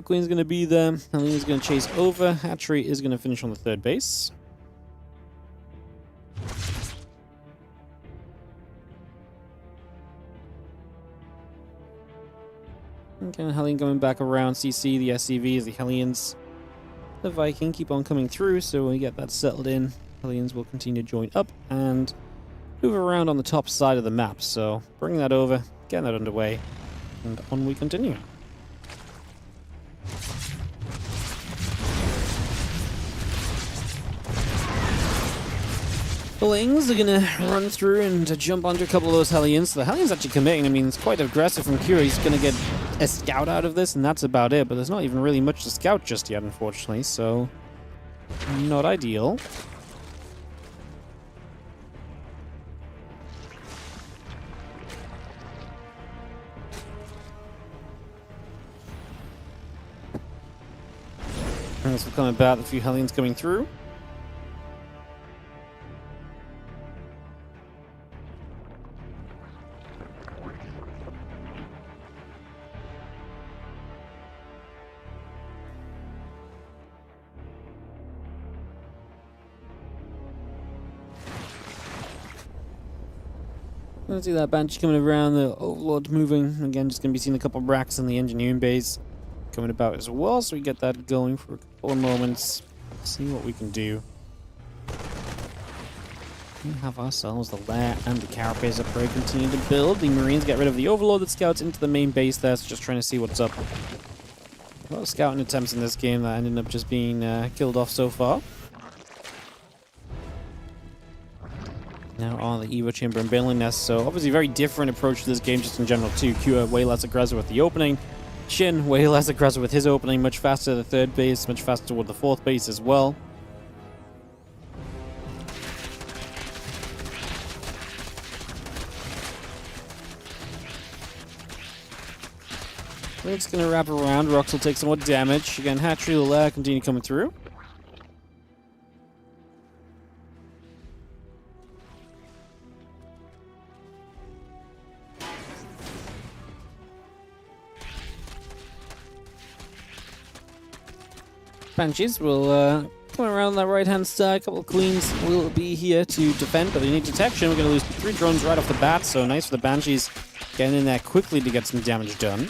Queen's going to be there. Hellion's going to chase over. Hatchery is going to finish on the third base. Okay, Hellion coming back around. CC, the SCVs, the Hellions, the Viking keep on coming through, so when we get that settled in, Hellions will continue to join up and move around on the top side of the map. So bring that over, getting that underway, and on we continue. The Lings are going to run through and jump onto a couple of those Hellions. So the Hellion's actually committing. I mean, it's quite aggressive from Kira. He's going to get a scout out of this, and that's about it. But there's not even really much to scout just yet, unfortunately. So, not ideal. And this will come about, a few Hellions coming through. Let's see that Banshee coming around, the Overlord moving. Again, just going to be seeing a couple of racks in the engineering base coming about as well, so we get that going for a couple of moments. See what we can do. We have ourselves the Lair and the Carapace upgrade continue to build. The Marines get rid of the Overlord that scouts into the main base there, so just trying to see what's up. A lot of scouting attempts in this game that ended up just being killed off so far. Now on the Evo Chamber and Baneling Nest, so obviously very different approach to this game just in general too. Q way less aggressive with the opening. Shin way less aggressive with his opening, much faster to the third base, much faster toward the fourth base as well. It's going to wrap around. Rocks will take some more damage. Again, Hatchery will continue coming through. Banshees will come around that right-hand side. A couple of Queens will be here to defend, but they need detection. We're going to lose 3 drones right off the bat, so nice for the Banshees getting in there quickly to get some damage done.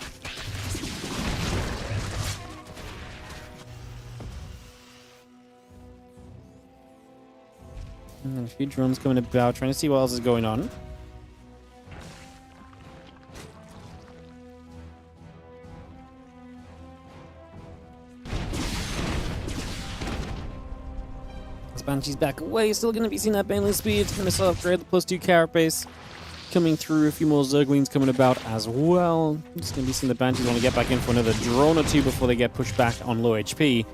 And then a few drones coming about, trying to see what else is going on. Banshee's back away. Still going to be seeing that Baneling speed. Going to still upgrade the +2 carrot base. Coming through, a few more Zerglings coming about as well. Just going to be seeing the Banshees want to get back in for another drone or two before they get pushed back on low HP.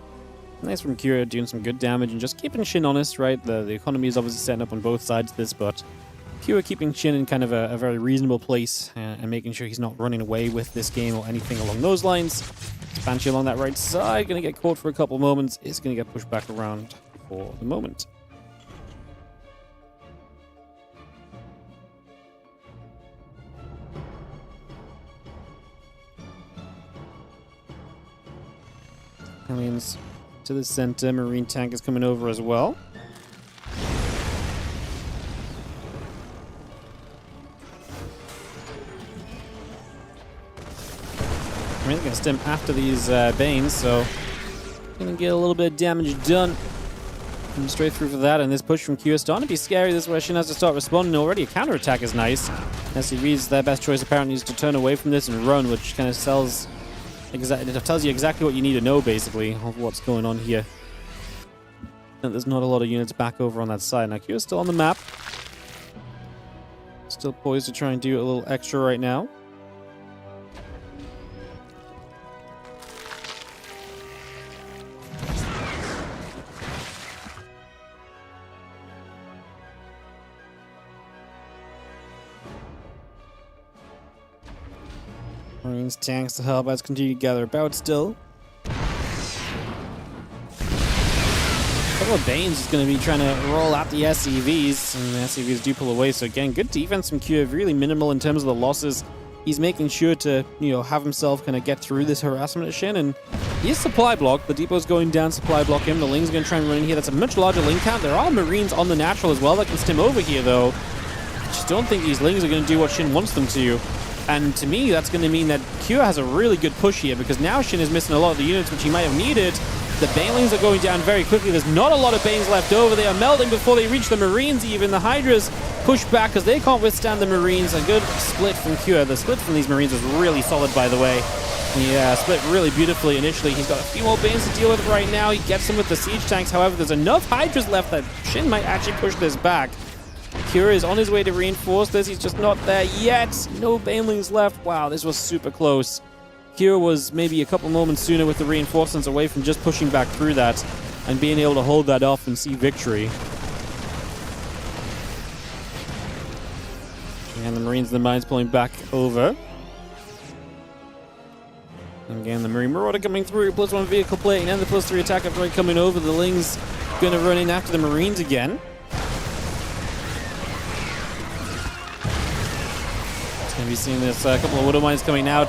Nice from Kira, doing some good damage and just keeping Shin honest, right? The economy is obviously setting up on both sides of this, but Kira keeping Shin in kind of a very reasonable place and making sure he's not running away with this game or anything along those lines. Banshee along that right side, going to get caught for a couple moments. Is going to get pushed back around for the moment. Aliens to the center. Marine tank is coming over as well. Marine's going to stem after these Banes, so going to get a little bit of damage done. Come straight through for that, and this push from Q is starting to be scary. This is where Shin has to start responding already. A counterattack is nice. SCV's their best choice apparently is to turn away from this and run, which kind of tells you exactly what you need to know, basically, of what's going on here. And there's not a lot of units back over on that side. Now, Q is still on the map. Still poised to try and do a little extra right now. Marines, tanks to help as continue to gather about still. A couple of Banes is going to be trying to roll out the SCVs, and the SCVs do pull away. So again, good defense from Q, really minimal in terms of the losses. He's making sure to, have himself kind of get through this harassment at Shin, and he is supply block. The depot's going down, supply block him. The Ling's going to try and run in here. That's a much larger Ling count. There are Marines on the natural as well that can stim over here, though. I just don't think these Lings are going to do what Shin wants them to. And to me, that's going to mean that Q has a really good push here, because now Shin is missing a lot of the units which he might have needed. The Banelings are going down very quickly. There's not a lot of Banes left over. They are melting before they reach the Marines even. The Hydras push back because they can't withstand the Marines. A good split from Q. The split from these Marines is really solid, by the way. Yeah, split really beautifully initially. He's got a few more Banes to deal with right now. He gets them with the siege tanks. However, there's enough Hydras left that Shin might actually push this back. Kira is on his way to reinforce this. He's just not there yet. No Banelings left. Wow, this was super close. Kira was maybe a couple moments sooner with the reinforcements away from just pushing back through that and being able to hold that off and see victory. And the Marines and the Mines pulling back over. And again, the Marine Marauder coming through. +1 vehicle plating and the +3 attack upgrade coming over. The Ling's going to run in after the Marines again. Going to be seeing this couple of Widow Mines coming out.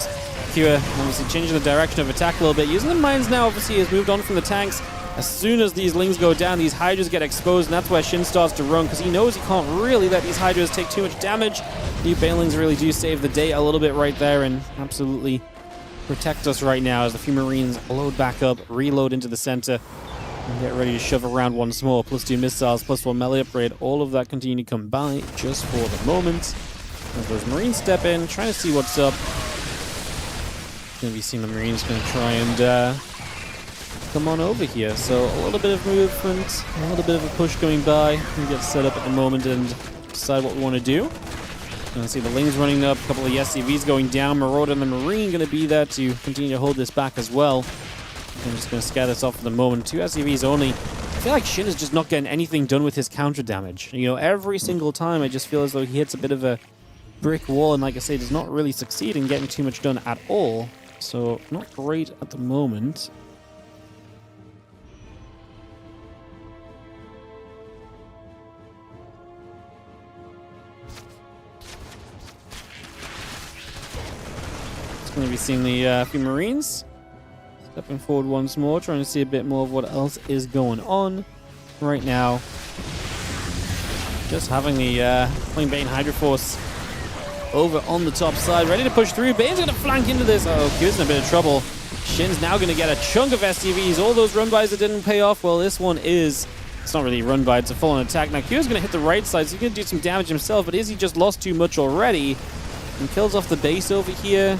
Kira obviously changing the direction of attack a little bit. Using the mines now, obviously, has moved on from the tanks. As soon as these Lings go down, these Hydras get exposed, and that's where Shin starts to run, because he knows he can't really let these Hydras take too much damage. New Banelings really do save the day a little bit right there and absolutely protect us right now as the few Marines load back up, reload into the center, and get ready to shove around once more. +2 missiles, +4 melee upgrade, all of that continue to come by just for the moment. As those Marines step in, trying to see what's up. Going to be seeing the Marines going to try and come on over here. So a little bit of movement, a little bit of a push going by. We get set up at the moment and decide what we want to do. Going to see the Lings running up, a couple of SCVs going down. Marauder and the Marine going to be there to continue to hold this back as well. I'm just going to scare this off for the moment. 2 SCVs only. I feel like Shin is just not getting anything done with his counter damage. Every single time I just feel as though he hits a bit of a brick wall, and like I say, does not really succeed in getting too much done at all. So not great at the moment. It's going to be seeing the few Marines stepping forward once more, trying to see a bit more of what else is going on right now. Just having the Flame Bane Hydra Force over on the top side, ready to push through. Bane's going to flank into this. Oh, Q's in a bit of trouble. Shin's now going to get a chunk of SCVs. All those run-bys that didn't pay off, well, this one is... It's not really a run-by, it's a full-on attack. Now, Q's going to hit the right side, so he's going to do some damage himself, but is he just lost too much already? And kills off the base over here.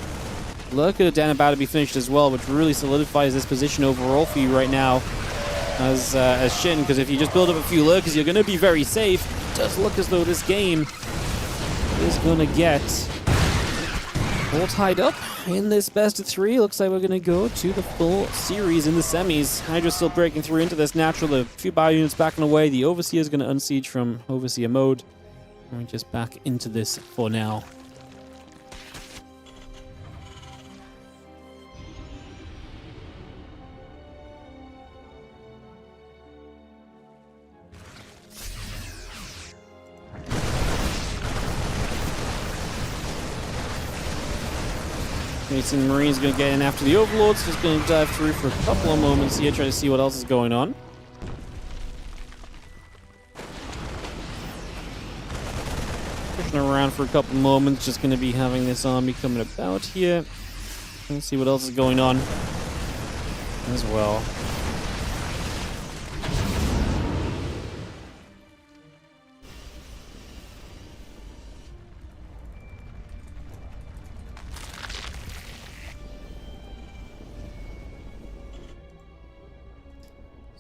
Lurker down about to be finished as well, which really solidifies this position overall for you right now. as Shin, because if you just build up a few lurkers, you're going to be very safe. It does look as though this game is going to get all tied up in this best of 3. Looks like we're going to go to the full series in the semis. Hydra's still breaking through into this natural. A few bio units backing away. The Overseer is going to unsiege from Overseer mode. And we're just back into this for now. The Marine's going to get in after the Overlords. Just going to dive through for a couple of moments here, try to see what else is going on. Pushing around for a couple of moments. Just going to be having this army coming about here. Let's see what else is going on as well.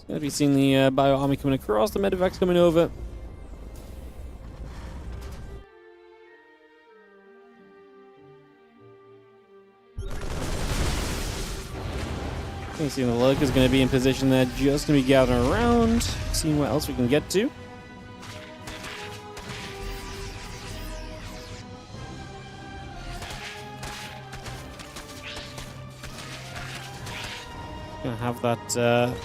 Going to be seeing the bio army coming across, the medevacs coming over. Seeing the Lurk is going to be in position there, just going to be gathering around, seeing what else we can get to. Going to have that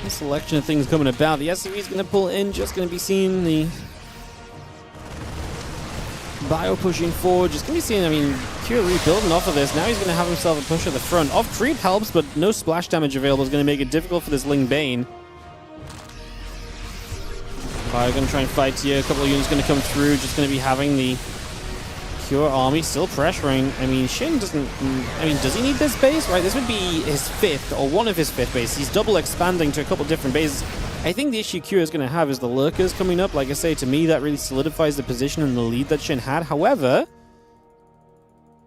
selection of things coming about. The SCV is going to pull in, just going to be seeing the bio pushing forward. Just going to be seeing, I mean, Cure rebuilding off of this. Now he's going to have himself a push at the front. Off creep helps, but no splash damage available is going to make it difficult for this Ling Bane. Bio going to try and fight here. A couple of units going to come through. Just going to be having the Cure army still pressuring. I mean, Shin doesn't... I mean, does he need this base? Right, this would be his 5th, or one of his 5th bases. He's double expanding to a couple different bases. I think the issue Cure is going to have is the Lurkers coming up. Like I say, to me, that really solidifies the position and the lead that Shin had. However,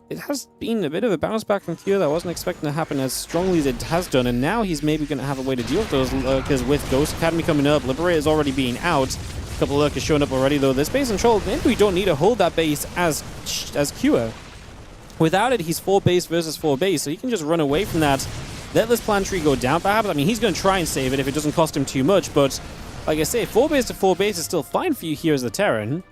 it has been a bit of a bounce back from Cure that I wasn't expecting to happen as strongly as it has done. And now he's maybe going to have a way to deal with those Lurkers with Ghost Academy coming up. Liberator's already being out. A couple of Lurkers showing up already, though. This base control, maybe we don't need to hold that base as Cure. Without it, he's 4 base versus 4 base, so he can just run away from that. Let this plan tree go down, perhaps. I mean, he's going to try and save it if it doesn't cost him too much, but like I say, 4 base to 4 base is still fine for you here as the Terran.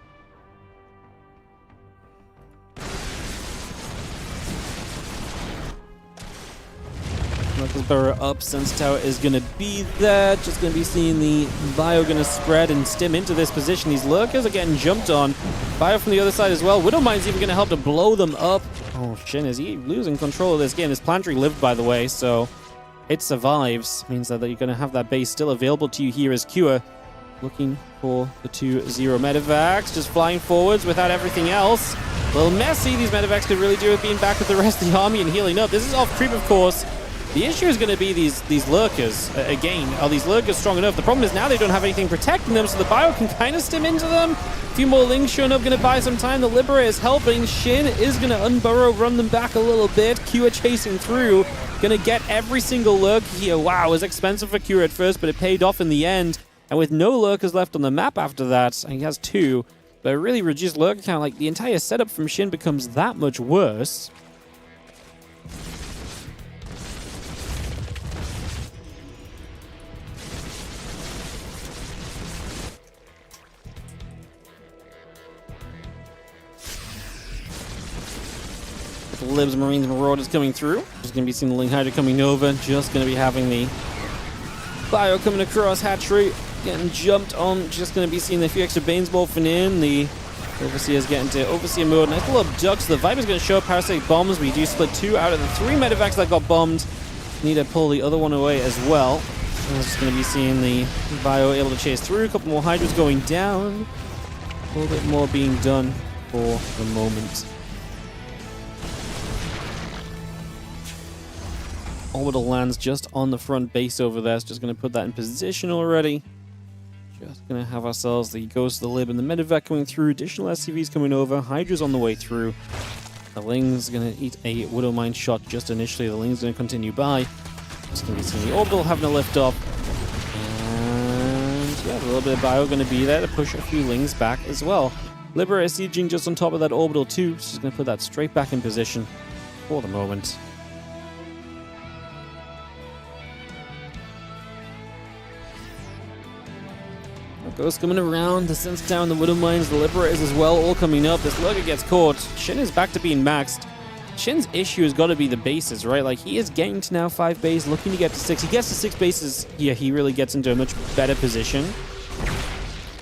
Knuckles Burrow up, Sense Tower is going to be there. Just going to be seeing the Bio going to spread and stim into this position. These Lurkers are getting jumped on. Bio from the other side as well. Widowmine's even going to help to blow them up. Oh, Shin, is he losing control of this game? This Planetary lived, by the way, so it survives. Means that you're going to have that base still available to you here as Cure. Looking for the 2-0 medevacs. Just flying forwards without everything else. A little messy. These medevacs could really do with being back with the rest of the army and healing up. This is off creep, of course. The issue is going to be these Lurkers. Again, are these Lurkers strong enough? The problem is now they don't have anything protecting them, so the Bio can kind of stim into them. A few more Lings showing up, going to buy some time. The Liberator is helping. Shin is going to unburrow, run them back a little bit. Cure chasing through. Going to get every single Lurker here. Wow, it was expensive for Cure at first, but it paid off in the end. And with no Lurkers left on the map after that, and he has 2, but a really reduced Lurker count, like the entire setup from Shin becomes that much worse. Libs, Marines, Marauders coming through. Just going to be seeing the Ling Hydra coming over. Just going to be having the Bio coming across hatchery, getting jumped on. Just going to be seeing the few extra Banes morphing in. The Overseer's getting to Overseer mode. Nice little abducts. The Viper's going to show up parasitic bombs. We do split 2 out of the 3 medevacs that got bombed. Need to pull the other one away as well. And just going to be seeing the Bio able to chase through. A couple more Hydras going down. A little bit more being done for the moment. Orbital lands just on the front base over there. So just going to put that in position already. Just going to have ourselves the Ghost, the Lib, and the Medevac coming through. Additional SCVs coming over. Hydra's on the way through. The Ling's going to eat a Widowmine shot just initially. The Ling's going to continue by. Just going to be seeing the orbital having a lift off. And yeah, a little bit of bio going to be there to push a few lings back as well. Liberator sieging just on top of that orbital too. She's going to put that straight back in position for the moment. Ghost coming around, the Sense down, the Widow Mines, the Liberators as well, all coming up. This Lurker gets caught. Shin is back to being maxed. Shin's issue has got to be the bases, right? Like, he is getting to now 5 base, looking to get to 6. He gets to 6 bases. Yeah, he really gets into a much better position.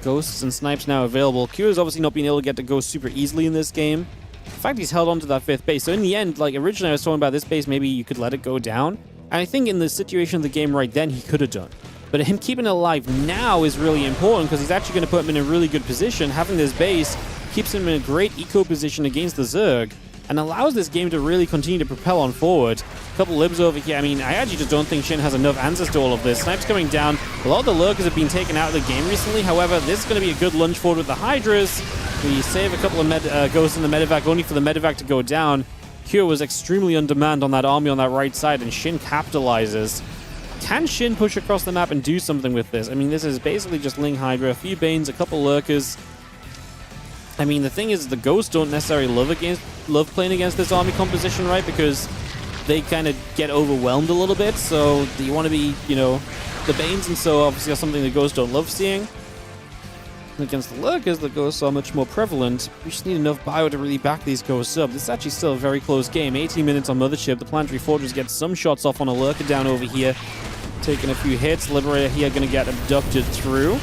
Ghosts and Snipes now available. Q is obviously not being able to get to Ghost super easily in this game. In fact, he's held on to that 5th base. So in the end, like, originally I was talking about this base, maybe you could let it go down. And I think in the situation of the game right then, he could have done. But him keeping it alive now is really important because he's actually going to put him in a really good position. Having this base keeps him in a great eco position against the Zerg and allows this game to really continue to propel on forward. A couple libs over here. I mean, I actually just don't think Shin has enough answers to all of this. Snipes coming down. A lot of the Lurkers have been taken out of the game recently. However, this is going to be a good lunge forward with the Hydras. We save a couple of Ghosts in the medevac, only for the medevac to go down. Q was extremely on demand on that army on that right side, and Shin capitalizes. Can Shin push across the map and do something with this? I mean, this is basically just Ling Hydra, a few Banes, a couple Lurkers. I mean, the thing is, the Ghosts don't necessarily love playing against this army composition, right? Because they kind of get overwhelmed a little bit. So you want to be, you know, the Banes, and so obviously that's something the Ghosts don't love seeing. Against the Lurkers, the Ghosts are much more prevalent. We just need enough bio to really back these Ghosts up. This is actually still a very close game. 18 minutes on Mothership. The Planetary Fortress gets some shots off on a Lurker down over here. Taking a few hits. Liberator here going to get abducted through.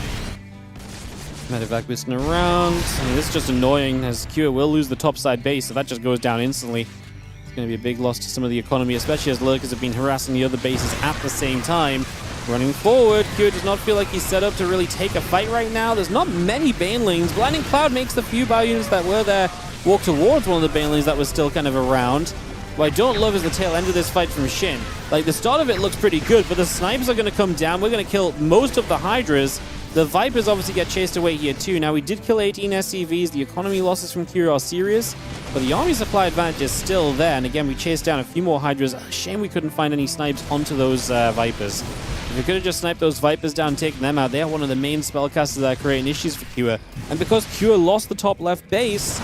Medevac whistling around. I mean, this is just annoying as Q will lose the topside base, so that just goes down instantly. It's going to be a big loss to some of the economy, especially as Lurkers have been harassing the other bases at the same time. Running forward, Q does not feel like he's set up to really take a fight right now. There's not many Banelings. Blinding Cloud makes the few bio units that were there walk towards one of the Banelings that was still kind of around. What I don't love is the tail end of this fight from Shin. Like, the start of it looks pretty good, but the Snipes are going to come down. We're going to kill most of the Hydras. The Vipers obviously get chased away here too. Now, we did kill 18 SCVs. The economy losses from Q are serious, but the army supply advantage is still there. And again, we chased down a few more Hydras. Shame we couldn't find any Snipes onto those Vipers. If we could have just sniped those Vipers down and taken them out, they are one of the main spellcasters that are creating issues for Q. And because Q lost the top left base,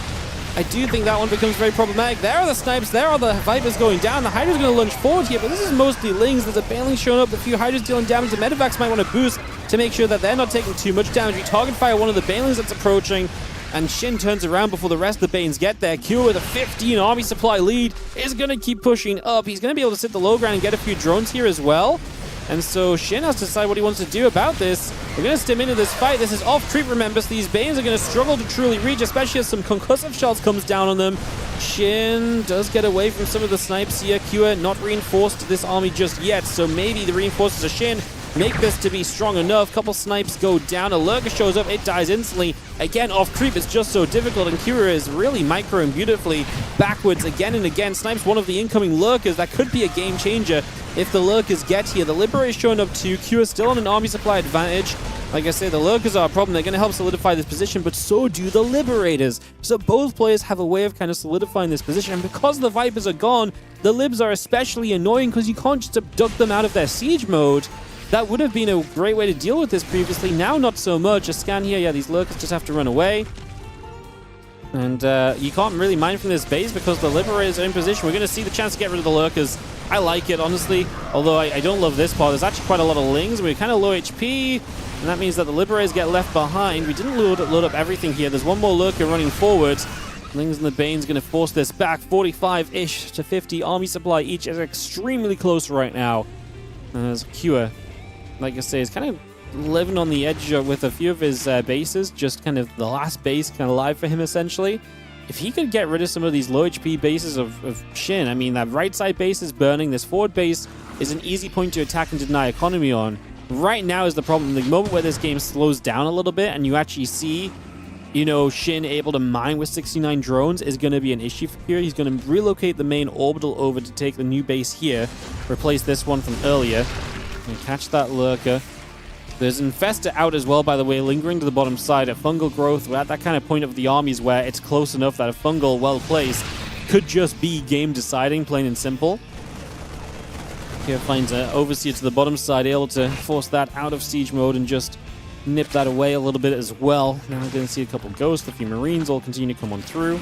I do think that one becomes very problematic. There are the Snipes, there are the Vipers going down. The Hydra's going to lunge forward here, but this is mostly Lings. There's a Baneling showing up, a few Hydras dealing damage. The Medevacs might want to boost to make sure that they're not taking too much damage. We target fire one of the Banelings that's approaching, and Shin turns around before the rest of the Banes get there. Q with a 15 army supply lead is going to keep pushing up. He's going to be able to sit the low ground and get a few drones here as well. And so Shin has to decide what he wants to do about this. We're going to stem into this fight. This is off creep, remember, so these Banes are going to struggle to truly reach, especially as some concussive shots comes down on them. Shin does get away from some of the Snipes here. Q not reinforced to this army just yet, so maybe the reinforcements of Shin make this to be strong enough. Couple Snipes go down. A Lurker shows up. It dies instantly. Again, off creep is just so difficult, and Kira is really microing beautifully backwards again and again. Snipes one of the incoming Lurkers. That could be a game changer if the Lurkers get here. The Liberator is showing up too. Q is still on an army supply advantage. Like I say, the Lurkers are a problem. They're going to help solidify this position, but so do the Liberators. So both players have a way of kind of solidifying this position, and because the Vipers are gone, the Libs are especially annoying because you can't just abduct them out of their siege mode. That would have been a great way to deal with this previously. Now, not so much. A scan here. Yeah, these Lurkers just have to run away. And you can't really mine from this base because the Liberators are in position. We're going to see the chance to get rid of the Lurkers. I like it, honestly. Although I don't love this part. There's actually quite a lot of Lings. We're kind of low HP. And that means that the Liberators get left behind. We didn't load up everything here. There's one more Lurker running forward. Lings and the Bane's going to force this back. 45-ish to 50 army supply each is extremely close right now. And there's Q, like I say, is kind of living on the edge with a few of his bases. Just kind of the last base kind of alive for him, essentially. If he could get rid of some of these low HP bases of Shin, I mean, that right side base is burning. This forward base is an easy point to attack and deny economy on. Right now is the problem. The moment where this game slows down a little bit and you actually see, you know, Shin able to mine with 69 drones is going to be an issue for here. He's going to relocate the main orbital over to take the new base here. Replace this one from earlier. And catch that Lurker. There's Infestor out as well, by the way, lingering to the bottom side. A fungal growth. We're at that kind of point of the armies where it's close enough that a fungal well placed could just be game deciding, plain and simple. Here finds an Overseer to the bottom side, able to force that out of siege mode and just nip that away a little bit as well. Now we're going to see a couple Ghosts, a few Marines all continue to come on through.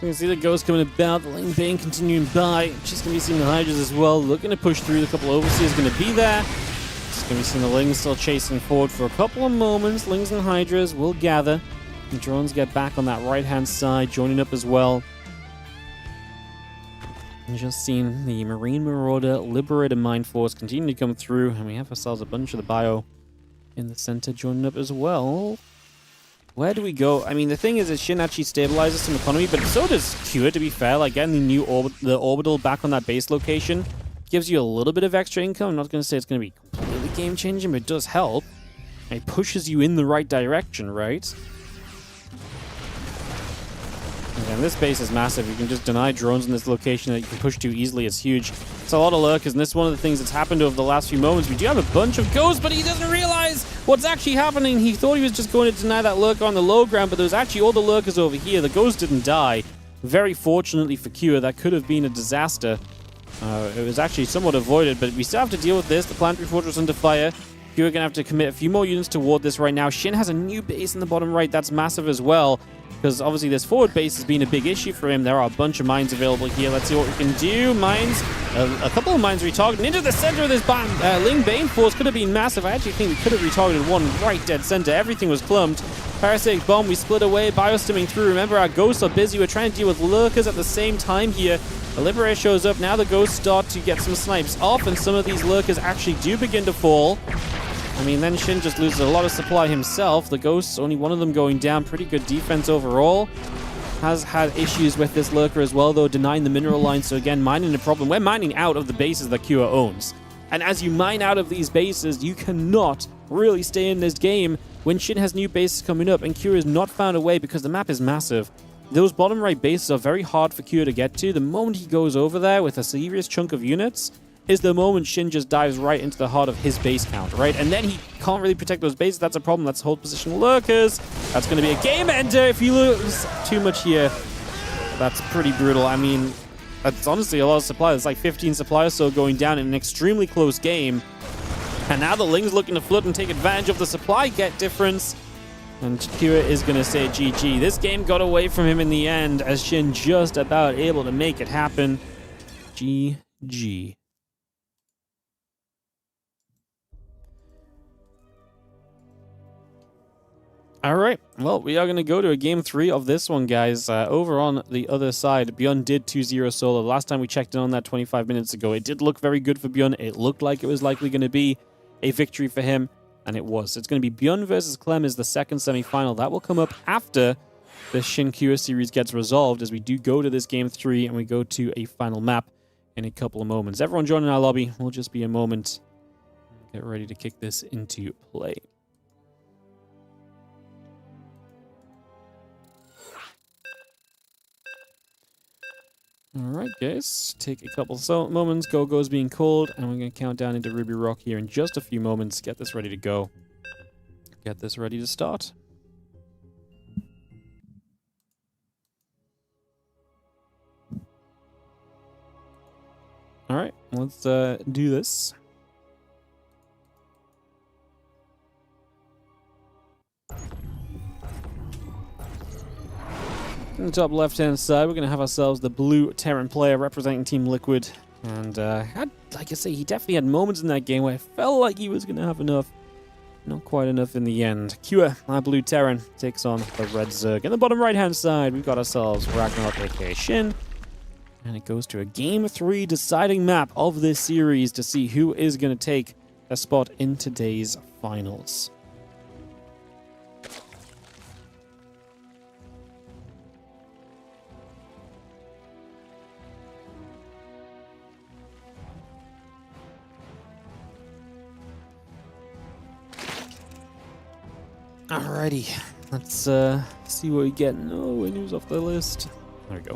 You can see the Ghost coming about, the Ling Bane continuing by. Just going to be seeing the Hydras as well, looking to push through. The couple of Overseers going to be there. Just going to be seeing the Lings still chasing forward for a couple of moments. Lings and Hydras will gather. The drones get back on that right-hand side, joining up as well. And just seeing the Marine Marauder Liberator Mind Force continue to come through, and we have ourselves a bunch of the bio in the center joining up as well. Where do we go? I mean, the thing is Shin actually stabilizes some economy, but so does Cure, to be fair. Like, getting the new orbital back on that base location gives you a little bit of extra income. I'm not going to say it's going to be completely game-changing, but it does help. It pushes you in the right direction, right? Again, this base is massive. You can just deny drones in this location that you can push to easily. It's huge. It's a lot of lurkers, and this is one of the things that's happened over the last few moments. We do have a bunch of Ghosts, but he doesn't realize what's actually happening. He thought he was just going to deny that lurker on the low ground, but there's actually all the lurkers over here. The Ghost didn't die. Very fortunately for Cure, that could have been a disaster. It was actually somewhat avoided, but we still have to deal with this. The Planetary Fortress under fire. Cure are going to have to commit a few more units toward this right now. Shin has a new base in the bottom right. That's massive as well, because obviously this forward base has been a big issue for him. There are a bunch of mines available here. Let's see what we can do. Mines, a couple of mines retargeting into the center of this Ling Bane force. Could have been massive. I actually think we could have retargeted one right dead center. Everything was clumped. Parasitic Bomb, we split away, biostimming through. Remember, our Ghosts are busy. We're trying to deal with lurkers at the same time here. The Liberator shows up. Now the Ghosts start to get some snipes off, and some of these lurkers actually do begin to fall. I mean, then Shin just loses a lot of supply himself. The Ghosts, only one of them going down. Pretty good defense overall. Has had issues with this lurker as well, though, denying the mineral line. So again, mining a problem. We're mining out of the bases that Cure owns. And as you mine out of these bases, you cannot really stay in this game when Shin has new bases coming up, and Cure has not found a way because the map is massive. Those bottom right bases are very hard for Cure to get to. The moment he goes over there with a serious chunk of units is the moment Shin just dives right into the heart of his base count, right? And then he can't really protect those bases. That's a problem. That's hold position lurkers. That's going to be a game ender if you lose too much here. That's pretty brutal. I mean, that's honestly a lot of supply. There's like 15 supply or so going down in an extremely close game. And now the Ling's looking to flip and take advantage of the supply get difference. And Cure is going to say GG. This game got away from him in the end, as Shin just about able to make it happen. GG. All right, well, we are going to go to a game 3 of this one, guys. Over on the other side, Bjorn did 2-0 solo. The last time we checked in on that 25 minutes ago, it did look very good for Bjorn. It looked like it was likely going to be a victory for him, and it was. It's going to be Bjorn versus Clem is the second semifinal. That will come up after the Shin Cure series gets resolved, as we do go to this game 3, and we go to a final map in a couple of moments. Everyone join in our lobby. We'll just be a moment. Get ready to kick this into play. Alright, guys, take a couple moments. Go-Go's being called, and we're going to count down into Ruby Rock here in just a few moments. Get this ready to go. Get this ready to start. Alright, let's do this. On the top left-hand side, we're going to have ourselves the blue Terran player representing Team Liquid. And, like I say, he definitely had moments in that game where it felt like he was going to have enough. Not quite enough in the end. Cure, our blue Terran, takes on the red Zerg. In the bottom right-hand side, we've got ourselves Ragnarok, aka Shin. And it goes to a Game 3 deciding map of this series to see who is going to take a spot in today's finals. Alrighty, let's see what we get. No, Winu's off the list. There we go.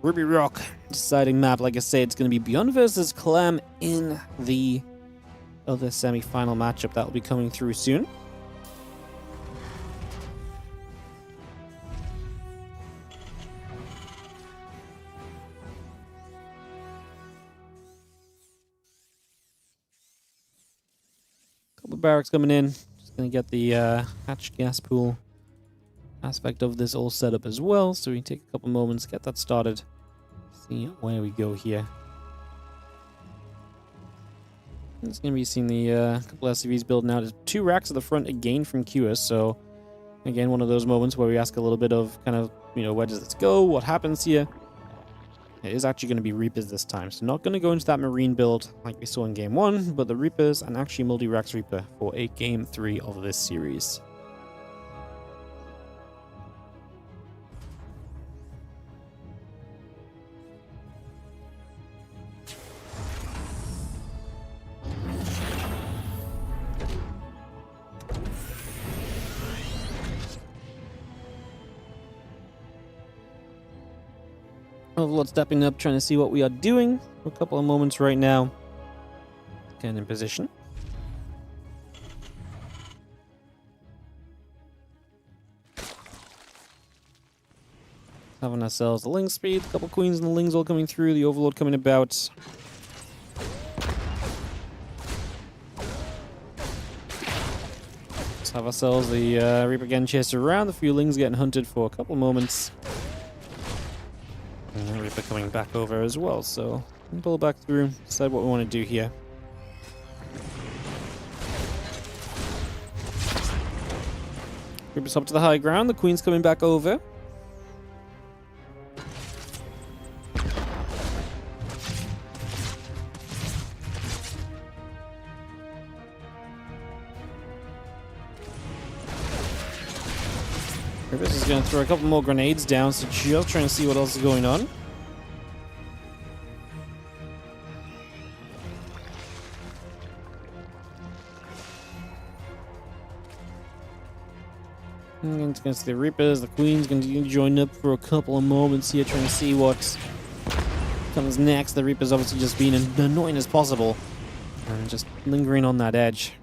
Ruby Rock deciding map. Like I say, it's going to be Beyond versus Clem in the other semi-final matchup that will be coming through soon. Couple of barracks coming in. Just going to get the hatch gas pool aspect of this all set up as well. So we take a couple moments, get that started. See where we go here. It's going to be seeing the couple SCVs building out. There's 2 racks at the front again from QS. So again, one of those moments where we ask a little bit of kind of, you know, where does this go? What happens here? It is actually going to be Reapers this time. So not going to go into that Marine build like we saw in Game 1, but the Reapers and actually multi-racks Reaper for a Game 3 of this series. Overlord stepping up, trying to see what we are doing for a couple of moments right now. Getting in position. Having ourselves the Ling speed, a couple queens and the Lings all coming through, the Overlord coming about. Let's have ourselves the Reaper getting chased around, the few Lings getting hunted for a couple of moments. And the Reaper coming back over as well, so we'll pull back through, decide what we want to do here. Reaper's up to the high ground, the Queen's coming back over. Reapers is going to throw a couple more grenades down, so just trying to see what else is going on. It's going to see the Reapers, the Queen's going to join up for a couple of moments here, trying to see what comes next. The Reaper's obviously just being as annoying as possible, and just lingering on that edge.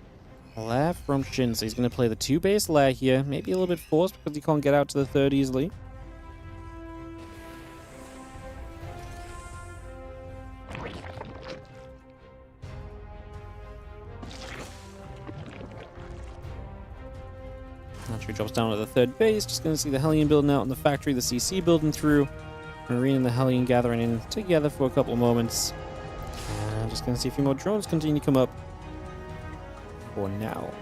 Lair from Shin, so he's going to play the 2 base lair here. Maybe a little bit forced because he can't get out to the 3rd easily. Archery drops down to the 3rd base. Just going to see the Hellion building out in the factory, the CC building through. Marine and the Hellion gathering in together for a couple of moments. And just going to see a few more drones continue to come up. For now.